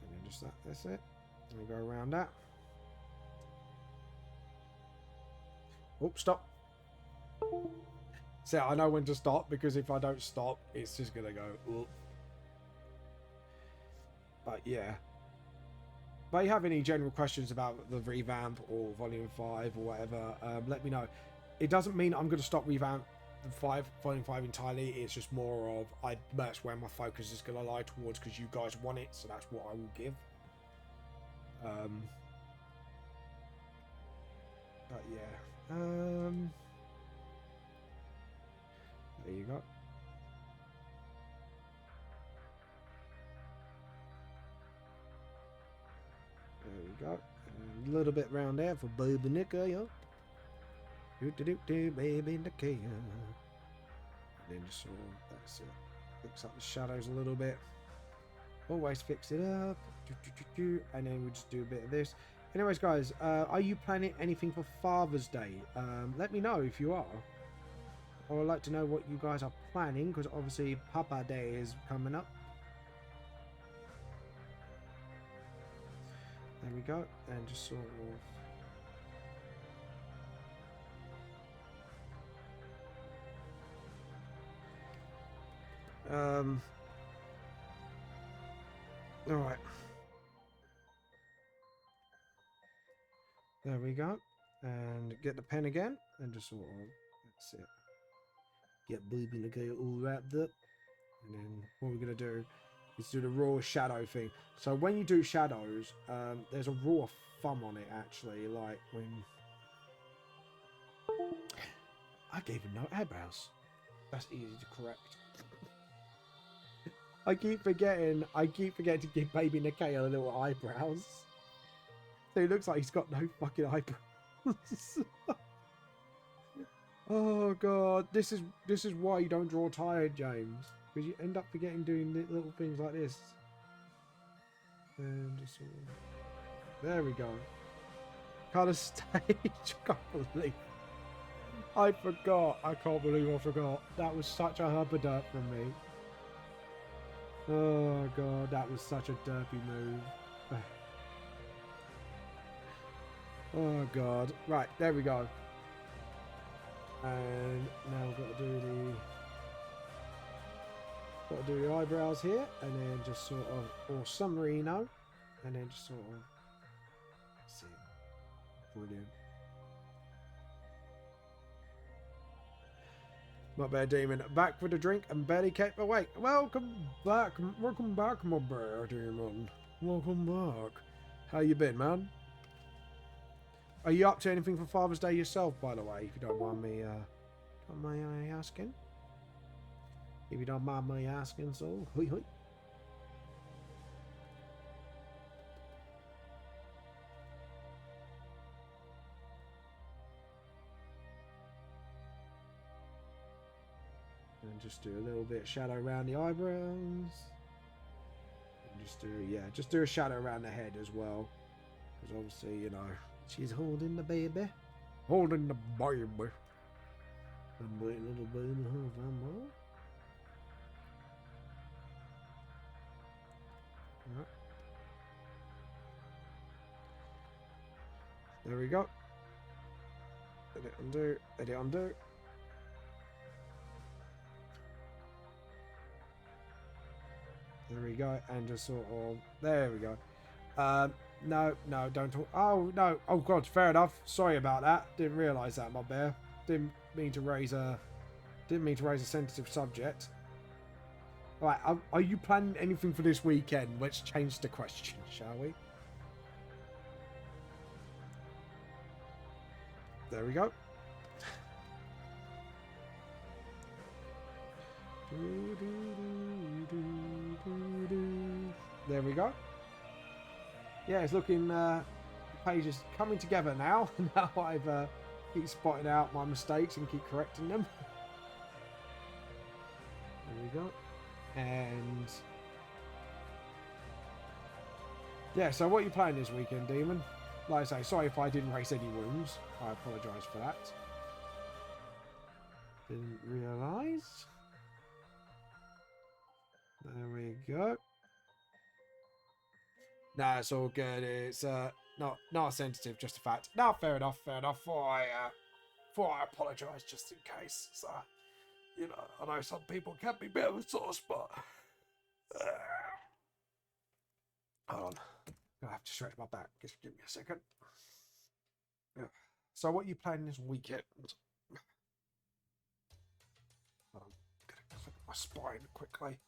And then just that's it. And we go around that. Oh, stop. So I know when to stop because if I don't stop, it's just going to go. Ugh. But yeah. If you have any general questions about the revamp or volume 5 or whatever, let me know. It doesn't mean I'm going to stop revamp volume 5 entirely. It's just more of that's where my focus is going to lie towards because you guys want it, so that's what I will give. But yeah, there you go. There we go. And a little bit round there for Baby Nika, yo. Do Baby Nika. And then just sort of, that's it. Fix up the shadows a little bit. Always fix it up. And then we just do a bit of this. Anyways, guys, are you planning anything for Father's Day? Let me know if you are. I would like to know what you guys are planning, because obviously Papa Day is coming up. There we go, and just sort of... Alright. There we go. And get the pen again, and just sort of... That's it. Get Baby Nika all wrapped up. And then what we're going to do is do the raw shadow thing. So when you do shadows, there's a rule of thumb on it actually, like when... I gave him no eyebrows. That's easy to correct. I keep forgetting to give Baby Nikaya little eyebrows. So he looks like he's got no fucking eyebrows. Oh god, this is why you don't draw tired, James. Because you end up forgetting doing little things like this. And just sort of... There we go. Colour stage. I can't believe. I forgot. I can't believe I forgot. That was such a hubbardurp from me. Oh god, that was such a derpy move. Oh god. Right, there we go. And now we've got to do the eyebrows here, and then just sort of, or Summerino, and then just sort of see. Brilliant. Not bad, Demon. Back with a drink and barely kept awake. Welcome back, my bear, Demon. Welcome back. How you been, man? Are you up to anything for Father's Day yourself, by the way? If you don't mind me, asking. If you don't mind me asking, so hoi hoi. And just do a little bit of shadow around the eyebrows. And just do a shadow around the head as well. Because obviously, you know, she's holding the baby. Holding the baby. I'm waiting a little baby. Right. There we go. Edit undo. Edit undo. There we go, and just sort of, there we go. No, don't talk. Oh, no. Oh, God, fair enough. Sorry about that. Didn't realise that, my bear. Didn't mean to raise a sensitive subject. Right, are you planning anything for this weekend? Let's change the question, shall we? There we go. There we go. Yeah, it's looking, the page is coming together now. Now I've keep spotting out my mistakes and keep correcting them. There we go. And yeah, so what are you playing this weekend, Demon? Like I say, sorry if I didn't raise any wounds. I apologise for that. Didn't realise. There we go. Nah, it's all good. It's not sensitive, just a fact. No, fair enough, fair enough. Thought I apologise just in case. So, you know, I know some people can be a bit of a sore spot. Hold on. I have to stretch my back. Just give me a second. Yeah. So what are you playing this weekend? Hold on. Gonna click my spine quickly.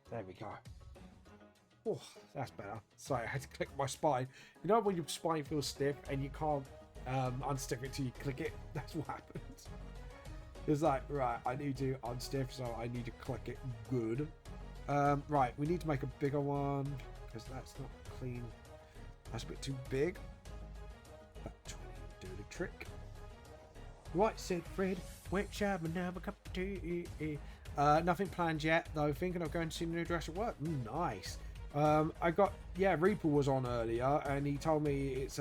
There we go. Oh, that's better. Sorry, I had to click my spine. You know when your spine feels stiff and you can't unstiff it till you click it? That's what happens. It's like, right, I need to unstiff, so I need to click it good. Right, we need to make a bigger one because that's not clean. That's a bit too big. About 20 do the trick. What said Fred? Which have another cup of tea? Nothing planned yet, though. Thinking of going to see the new dress at work. Nice. I got, yeah, Reaper was on earlier, and he told me it's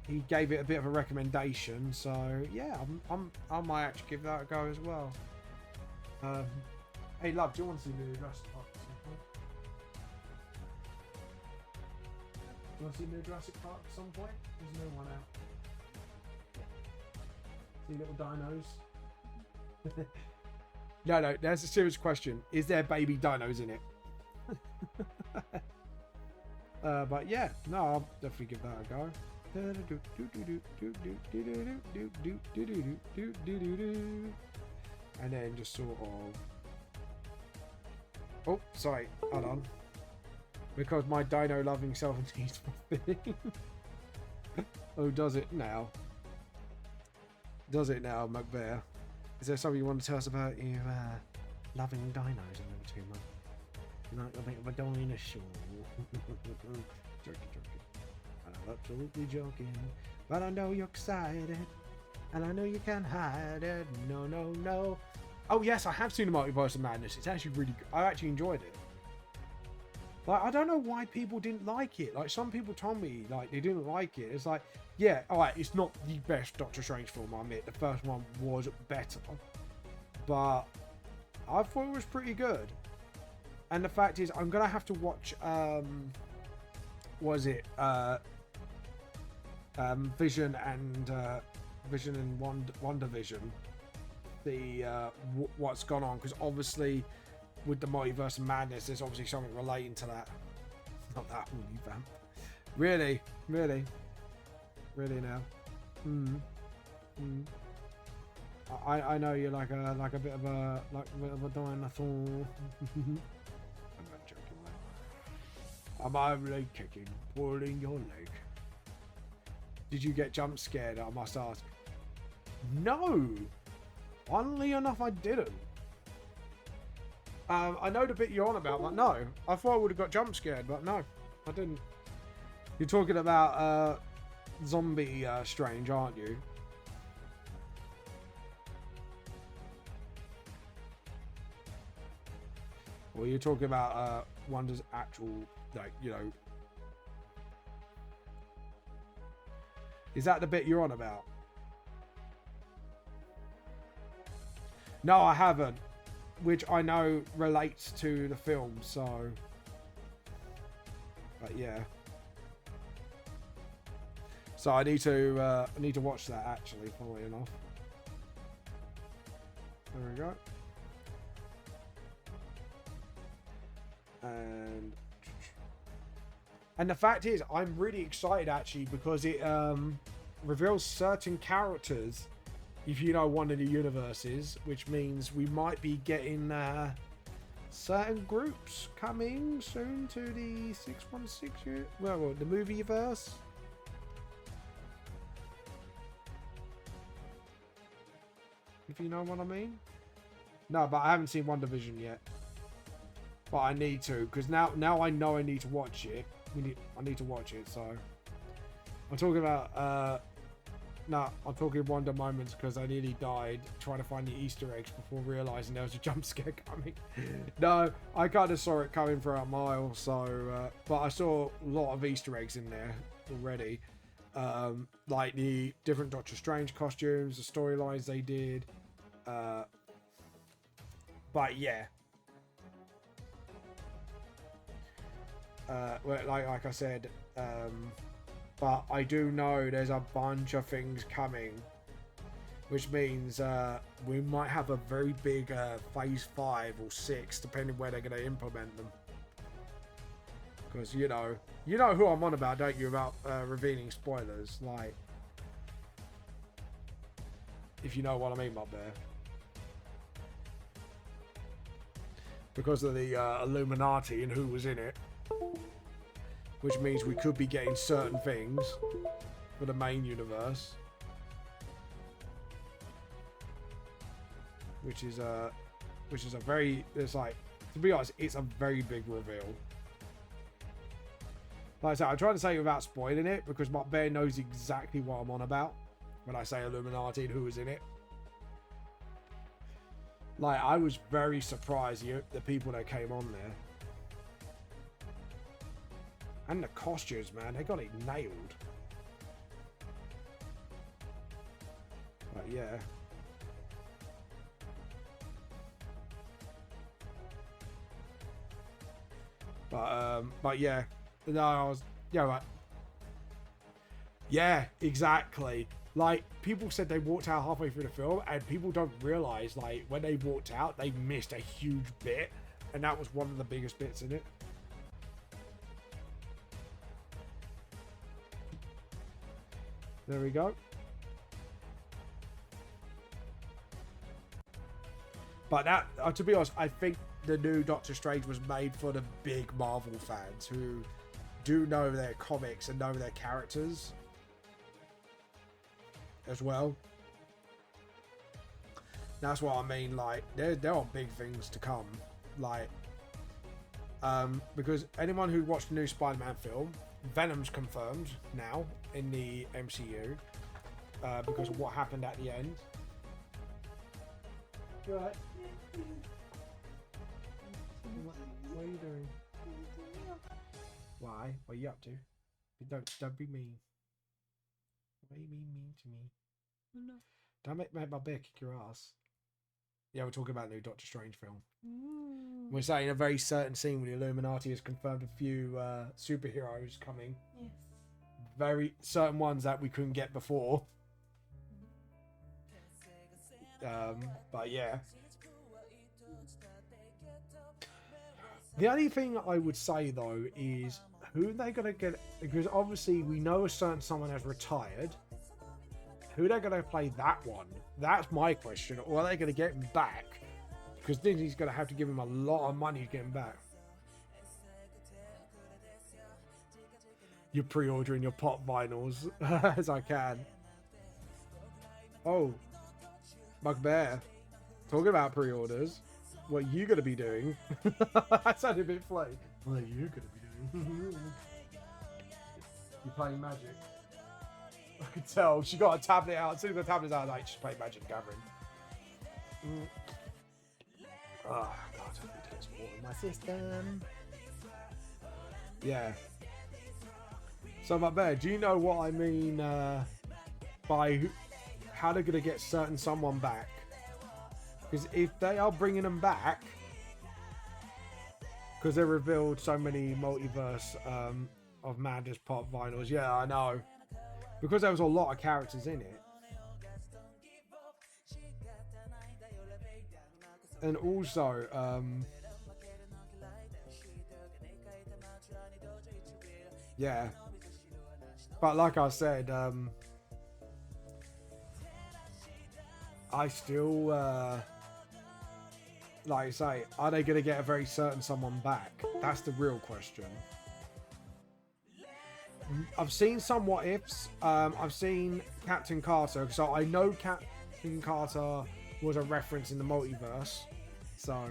he gave it a bit of a recommendation. So yeah, I might actually give that a go as well. Hey, love, do you want to see the new dress at work? Do you want to see the new Jurassic Park at some point? There's a new one out. See little dinos. No, that's a serious question. Is there baby dinos in it? But yeah, no, I'll definitely give that a go. And then just sort of... Oh, sorry, hold on. Because my dino loving self needs more thing. Oh, does it now? Does it now, McBear? Is there something you want to tell us about your loving dinos a little too much? Like a bit of a dinosaur. Joking. I'm absolutely joking. But I know you're excited. And I know you can't hide it. No. Oh yes, I have seen the Multiverse of Madness. It's actually really good. I actually enjoyed it. Like, I don't know why people didn't like it. Like, some people told me, like, they didn't like it. It's like, yeah, alright, it's not the best Doctor Strange film, I admit. The first one was better. But I thought it was pretty good. And the fact is, I'm going to have to watch, Vision and WandaVision. What's gone on. Because obviously... with the Multiverse of Madness, there's obviously something relating to that. Not that movie, Vamp. Really now. I know you're like a bit of a dinosaur. I'm not joking, mate. I'm only kicking, pulling your leg. Did you get jump scared? I must ask. No. Funnily enough, I didn't. I know the bit you're on about, but no. I thought I would have got jump scared, but no, I didn't. You're talking about zombie Strange, aren't you? Or you're talking about Wanda's actual, like, you know... Is that the bit you're on about? No, I haven't. Which I know relates to the film, so... But yeah. So I need to watch that, actually, funnily enough. There we go. And the fact is, I'm really excited, actually, because it reveals certain characters, if you know one of the universes, which means we might be getting certain groups coming soon to the 616, well, the movieverse. If you know what I mean. No, but I haven't seen WandaVision yet. but I need to, because now I know I need to watch it. I need to watch it. So I'm talking about I'm talking Wonder Moments because I nearly died trying to find the Easter eggs before realizing there was a jump scare coming. No, I kind of saw it coming for a mile. So, but I saw a lot of Easter eggs in there already. Like the different Doctor Strange costumes, the storylines they did. But yeah. Like I said, but I do know there's a bunch of things coming, which means we might have a very big phase 5 or 6, depending where they're going to implement them. Because you know who I'm on about, don't you? About revealing spoilers, like if you know what I mean up there. Because of the Illuminati and who was in it. Which means we could be getting certain things for the main universe. Which is a very, it's like, to be honest, it's a very big reveal. Like I said, I'm trying to say it without spoiling it because my bear knows exactly what I'm on about when I say Illuminati and who was in it. Like, I was very surprised the people that came on there. And the costumes, man, they got it nailed. But yeah. But yeah. No, I was, yeah, right. Yeah, exactly. Like, people said they walked out halfway through the film, and people don't realize, like, when they walked out, they missed a huge bit, and that was one of the biggest bits in it. There we go. But that, to be honest, I think the new Doctor Strange was made for the big Marvel fans who do know their comics and know their characters as well. That's what I mean. Like, there are big things to come. Like, because anyone who watched the new Spider-Man film, Venom's confirmed now in the MCU because of what happened at the end. You alright? What are you doing? Why? What are you up to? Don't be mean. Why are you being mean to me? No. Don't make my bear kick your ass. Yeah, we're talking about the new Doctor Strange film. Mm. We're saying a very certain scene where the Illuminati has confirmed a few superheroes coming. Yes. Very certain ones that we couldn't get before. But yeah. The only thing I would say though is who are they gonna get, because obviously we know a certain someone has retired. Who they're gonna play that one? That's my question. Or are they gonna get him back? Because Disney's gonna have to give him a lot of money to get him back. You're pre-ordering your pop vinyls as I can. Oh, Bugbear. Talking about pre-orders, what are you gonna be doing? That sounded a bit flowy. What are you gonna be doing? You're playing Magic. I could tell. She got a tablet out. As soon as the tablet's out, like, she's playing Magic Gathering. Oh, God. I need to get some water in my system. Yeah. So, my bear, do you know what I mean by how they're going to get certain someone back? Because if they are bringing them back, because they revealed so many multiverse of Madness pop vinyls. Yeah, I know. Because there was a lot of characters in it. And also, yeah. But like I said, I still, like I say, are they going to get a very certain someone back? That's the real question. I've seen some what ifs. I've seen Captain Carter, so I know Captain Carter was a reference in the multiverse. So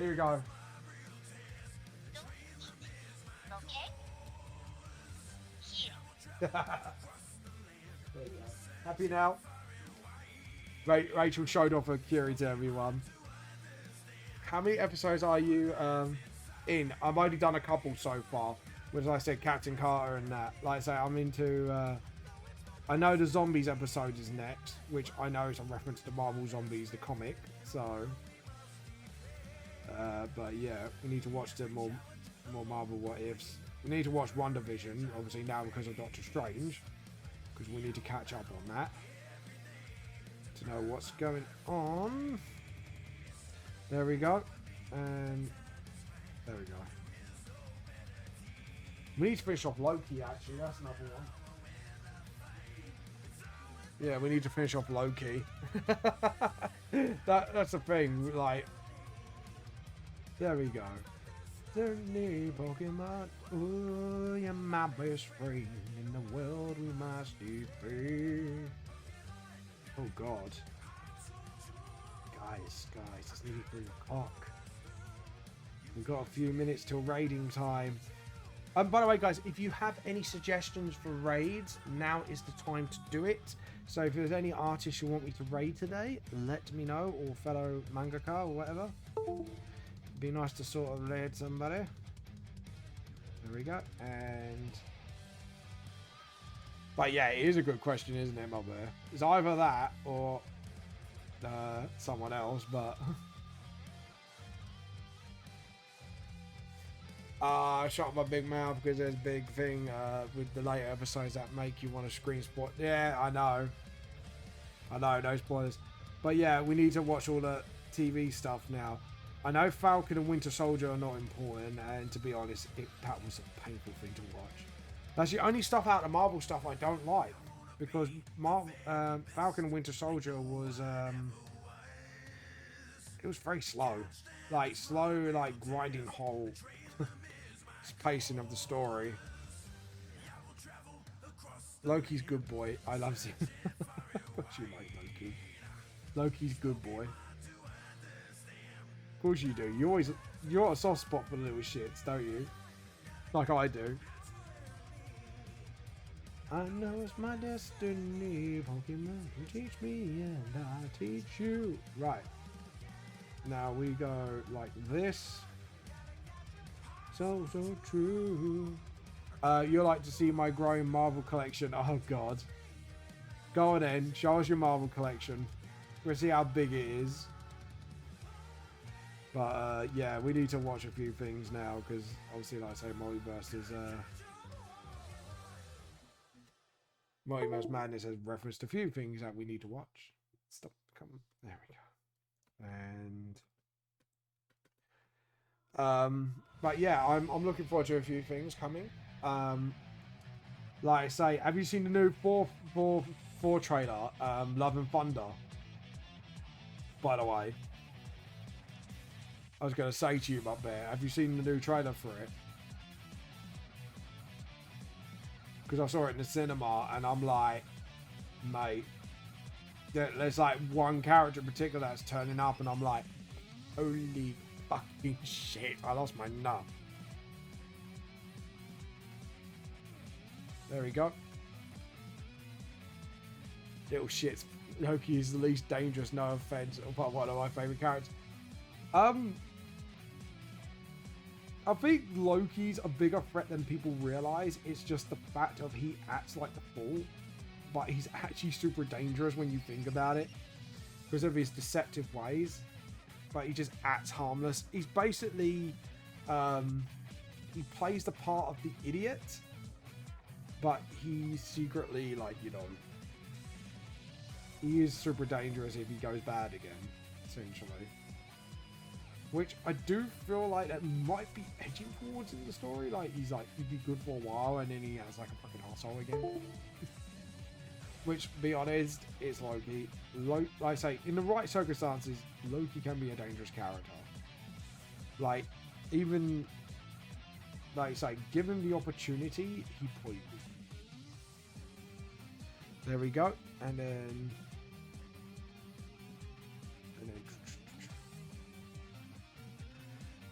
Here we go. Okay? Here. There you go. Happy now? Rachel showed off her Curie to everyone. How many episodes are you in? I've only done a couple so far. Which, like I said, Captain Carter and that. Like I say, I'm into... I know the Zombies episode is next, which I know is a reference to Marvel Zombies, the comic. So... but yeah, we need to watch the more Marvel What Ifs. We need to watch WandaVision, obviously now because of Doctor Strange. Because we need to catch up on that. To know what's going on. There we go. And there we go. We need to finish off Loki, actually. That's another one. Yeah, we need to finish off Loki. That's the thing. Like, there we go. Certainly, Pokemon. Oh, you're my best friend in the world. We must be. Oh God. Guys, it's nearly 3 o'clock. We've got a few minutes till raiding time. By the way, guys, if you have any suggestions for raids, now is the time to do it. So if there's any artists you want me to raid today, let me know, or fellow mangaka or whatever. It'd be nice to sort of raid somebody. There we go. And... But yeah, it is a good question, isn't it, my bear? It's either that or someone else, but... I shot my big mouth because there's a big thing with the later episodes that make you want to screen spot. Yeah, I know, no spoilers. But yeah, we need to watch all the TV stuff now. I know Falcon and Winter Soldier are not important, and to be honest, that was a painful thing to watch. That's the only stuff out of Marvel stuff I don't like, because Falcon and Winter Soldier was it was very slow, like grinding whole pacing of the story. Loki's good boy. I love him. What you like, Loki? Loki's good boy. Of course you do. You got a soft spot for little shits, don't you? Like I do. I know it's my destiny. Pokemon, you teach me and I teach you. Right. Now we go like this. So true. You like to see my growing Marvel collection. Oh God. Go on then. Show us your Marvel collection. We'll see how big it is. But yeah, we need to watch a few things now because obviously, like I say, Multiverse Madness has referenced a few things that we need to watch. Stop. Come. There we go. And but yeah, I'm looking forward to a few things coming. Like I say, have you seen the new 4 trailer, Love and Thunder? By the way, I was going to say to you up there, have you seen the new trailer for it? Because I saw it in the cinema and I'm like, mate, there's like one character in particular that's turning up and I'm like, holy fucking shit, I lost my nut. There we go. Little shits. Loki is the least dangerous, no offense, but one of my favorite characters. I think Loki's a bigger threat than people realize. It's just the fact of he acts like the fool, but he's actually super dangerous when you think about it because of his deceptive ways. But he just acts harmless. He's basically he plays the part of the idiot, but he's secretly, like, you know, he is super dangerous if he goes bad again, essentially. Which I do feel like that might be edging towards in the story. Like, he'd be good for a while and then he has like a fucking asshole again. Which, to be honest, is Loki. Like I say, in the right circumstances, Loki can be a dangerous character. Like, even, like I say, given the opportunity, he probably would. There we go. And then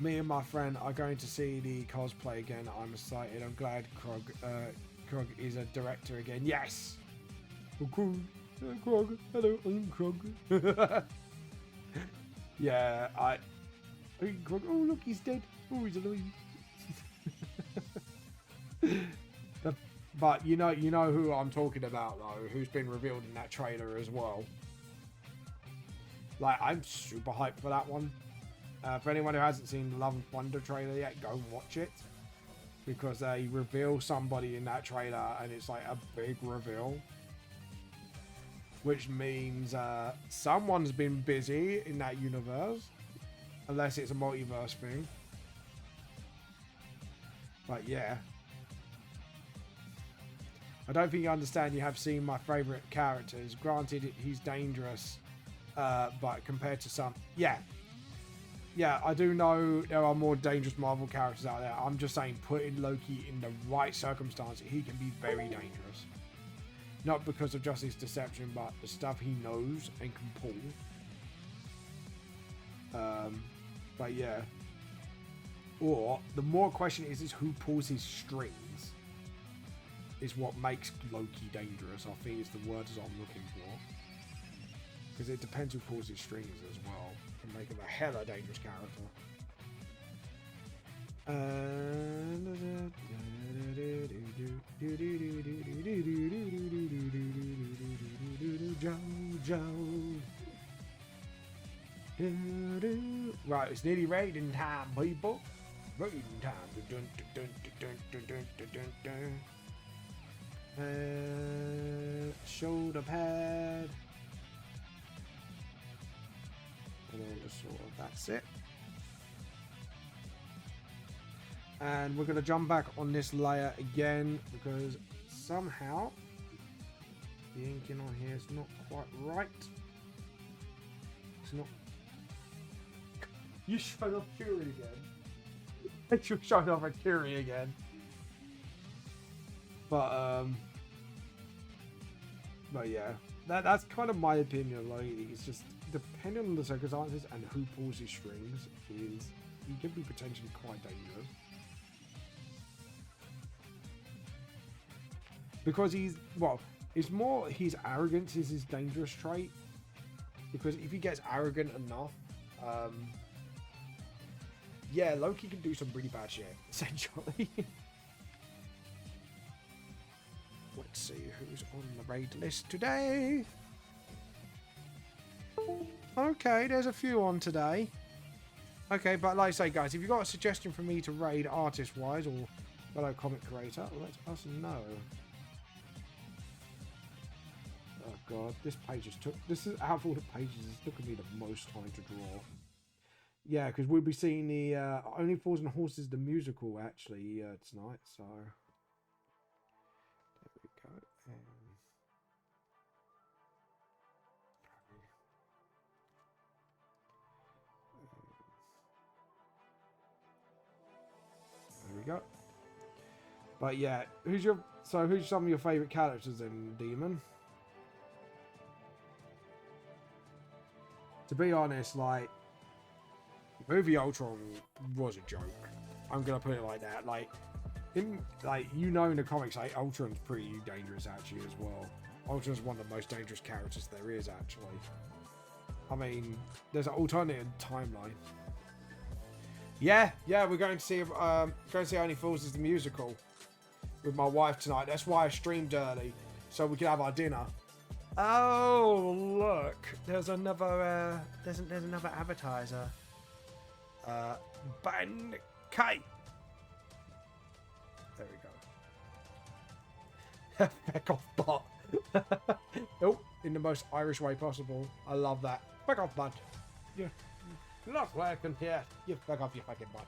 Me and my friend are going to see the cosplay again. I'm excited. I'm glad Krog is a director again. Yes! Oh, Krog. Hello, I'm Krog. Yeah, Krog. Oh, look, he's dead. Oh, he's alive. But you know who I'm talking about, though, who's been revealed in that trailer as well. Like, I'm super hyped for that one. For anyone who hasn't seen the Love and Thunder trailer yet, go and watch it. Because they reveal somebody in that trailer, and it's like a big reveal. Which means someone's been busy in that universe. Unless it's a multiverse thing. But yeah. I don't think you understand. You have seen my favourite characters. Granted, he's dangerous. But compared to some... Yeah, I do know there are more dangerous Marvel characters out there. I'm just saying, putting Loki in the right circumstance, he can be very dangerous. Not because of just his deception, but the stuff he knows and can pull. But yeah. Or, the more question is who pulls his strings. Is what makes Loki dangerous, I think is the words I'm looking for. Because it depends who pulls his strings as well. Can make him a hella dangerous character. Right, it's nearly raiding time, people. Raiding time. Shoulder pad. And then just sort of, that's it. And we're going to jump back on this layer again because somehow the inking on here is not quite right. It's not. You showed off Curie again. You showed off a Curie again. But yeah, that's kind of my opinion. Like, it's just depending on the circumstances and who pulls his strings, is he can be potentially quite dangerous. Because it's more his arrogance is his dangerous trait. Because if he gets arrogant enough, yeah, Loki can do some really bad shit, essentially. Let's see who's on the raid list today. Okay, there's a few on today. Okay, but like I say, guys, if you've got a suggestion for me to raid artist-wise or fellow comic creator, let us know. Oh god, this is out of all the pages, it's taken me the most time to draw. Yeah, because we'll be seeing the Only Fools and Horses, the musical, actually, tonight, so... There we go. There we go. But yeah, who's some of your favourite characters in Demon? To be honest, like, movie Ultron was a joke. I'm gonna put it like that. Like, in the comics, like, Ultron's pretty dangerous actually as well. Ultron's one of the most dangerous characters there is actually. I mean, there's an alternate timeline. Yeah, we're going to see Only Fools is the musical with my wife tonight. That's why I streamed early, so we could have our dinner. Oh, look, there's another there's another advertiser. Ban K. There we go. Back off, bot. Oh, in the most Irish way possible. I love that. Back off, bot. Yeah. Not working here. You back off, you fucking butt.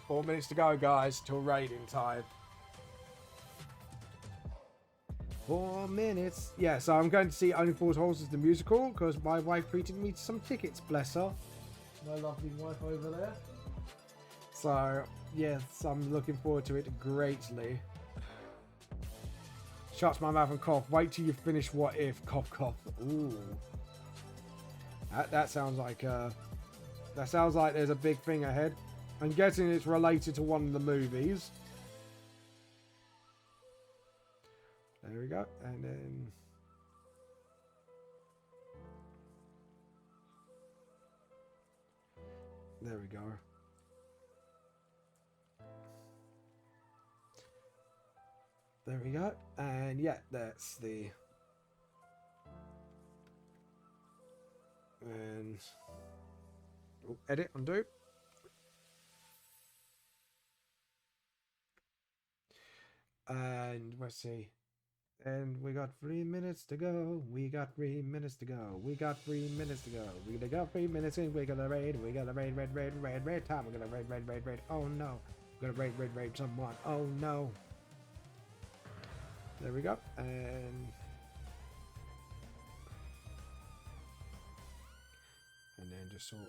4 minutes to go, guys, till raiding time. 4 minutes. Yeah, so I'm going to see Only Fools and Horses the musical because my wife treated me to some tickets, bless her. My lovely wife over there. So, yes, I'm looking forward to it greatly. Shuts my mouth and cough. Wait till you finish What If. Cough, cough. Ooh. That sounds like there's a big thing ahead. I'm guessing it's related to one of the movies. There we go, and then there we go. There we go, and yeah, that's the and edit, undo. And let's see. And we got 3 minutes to go. We got 3 minutes to go. We got 3 minutes to go. We got 3 minutes in. We gotta raid. We gotta raid, raid time. We're gonna raid. Oh no. We're gonna raid someone. Oh no. There we go. And then just sort of.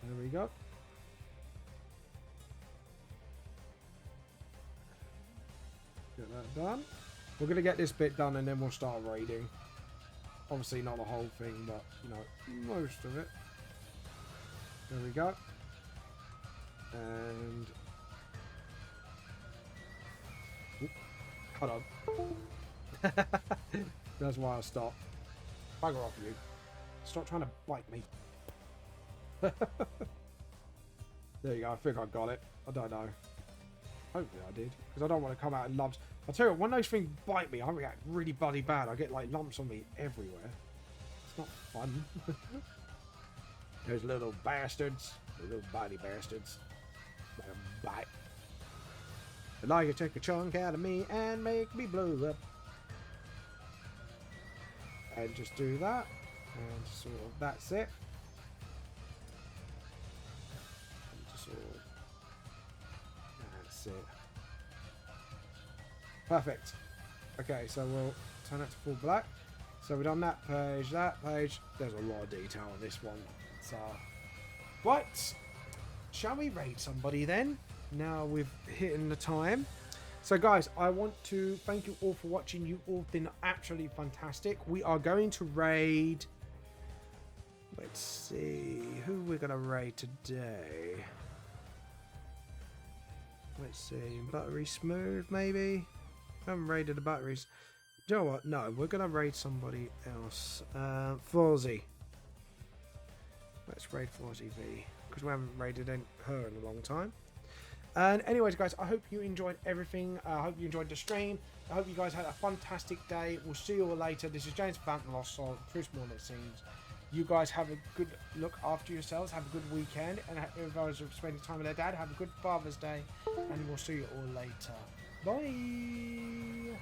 There we go. Get that done. We're going to get this bit done and then we'll start raiding. Obviously not the whole thing, but, you know, most of it. There we go. And... Oop, hold on. That's why I stopped. Bugger off, you. Stop trying to bite me. There you go. I think I got it. I don't know. Hopefully I did, because I don't want to come out in lumps. I'll tell you what, when those things bite me, I react really bloody bad. I get like lumps on me everywhere. It's not fun. Those little bastards. The little bitey bastards. Let them bite. They'd like to take a chunk out of me and make me blow up. And just do that. And sort of, that's it. That's it. Perfect. Okay, so we'll turn it to full black. So we've done that page, that page. There's a lot of detail on this one. So, right. Shall we raid somebody then? Now we've hit the time. So guys, I want to thank you all for watching. You've all been absolutely fantastic. We are going to raid... Let's see. Who we're going to raid today? Let's see, Buttery Smooth, maybe? I haven't raided the batteries. Do you know what? No, we're going to raid somebody else. Fawzy. Let's raid Fawzy V, because we haven't raided her in a long time. And anyways, guys, I hope you enjoyed everything. I hope you enjoyed the stream. I hope you guys had a fantastic day. We'll see you all later. This is James Vamp, the Lost Soul, Chris Moore, it seems. You guys have a good look after yourselves. Have a good weekend. And if I was spending time with their dad, have a good Father's Day. And we'll see you all later. Bye.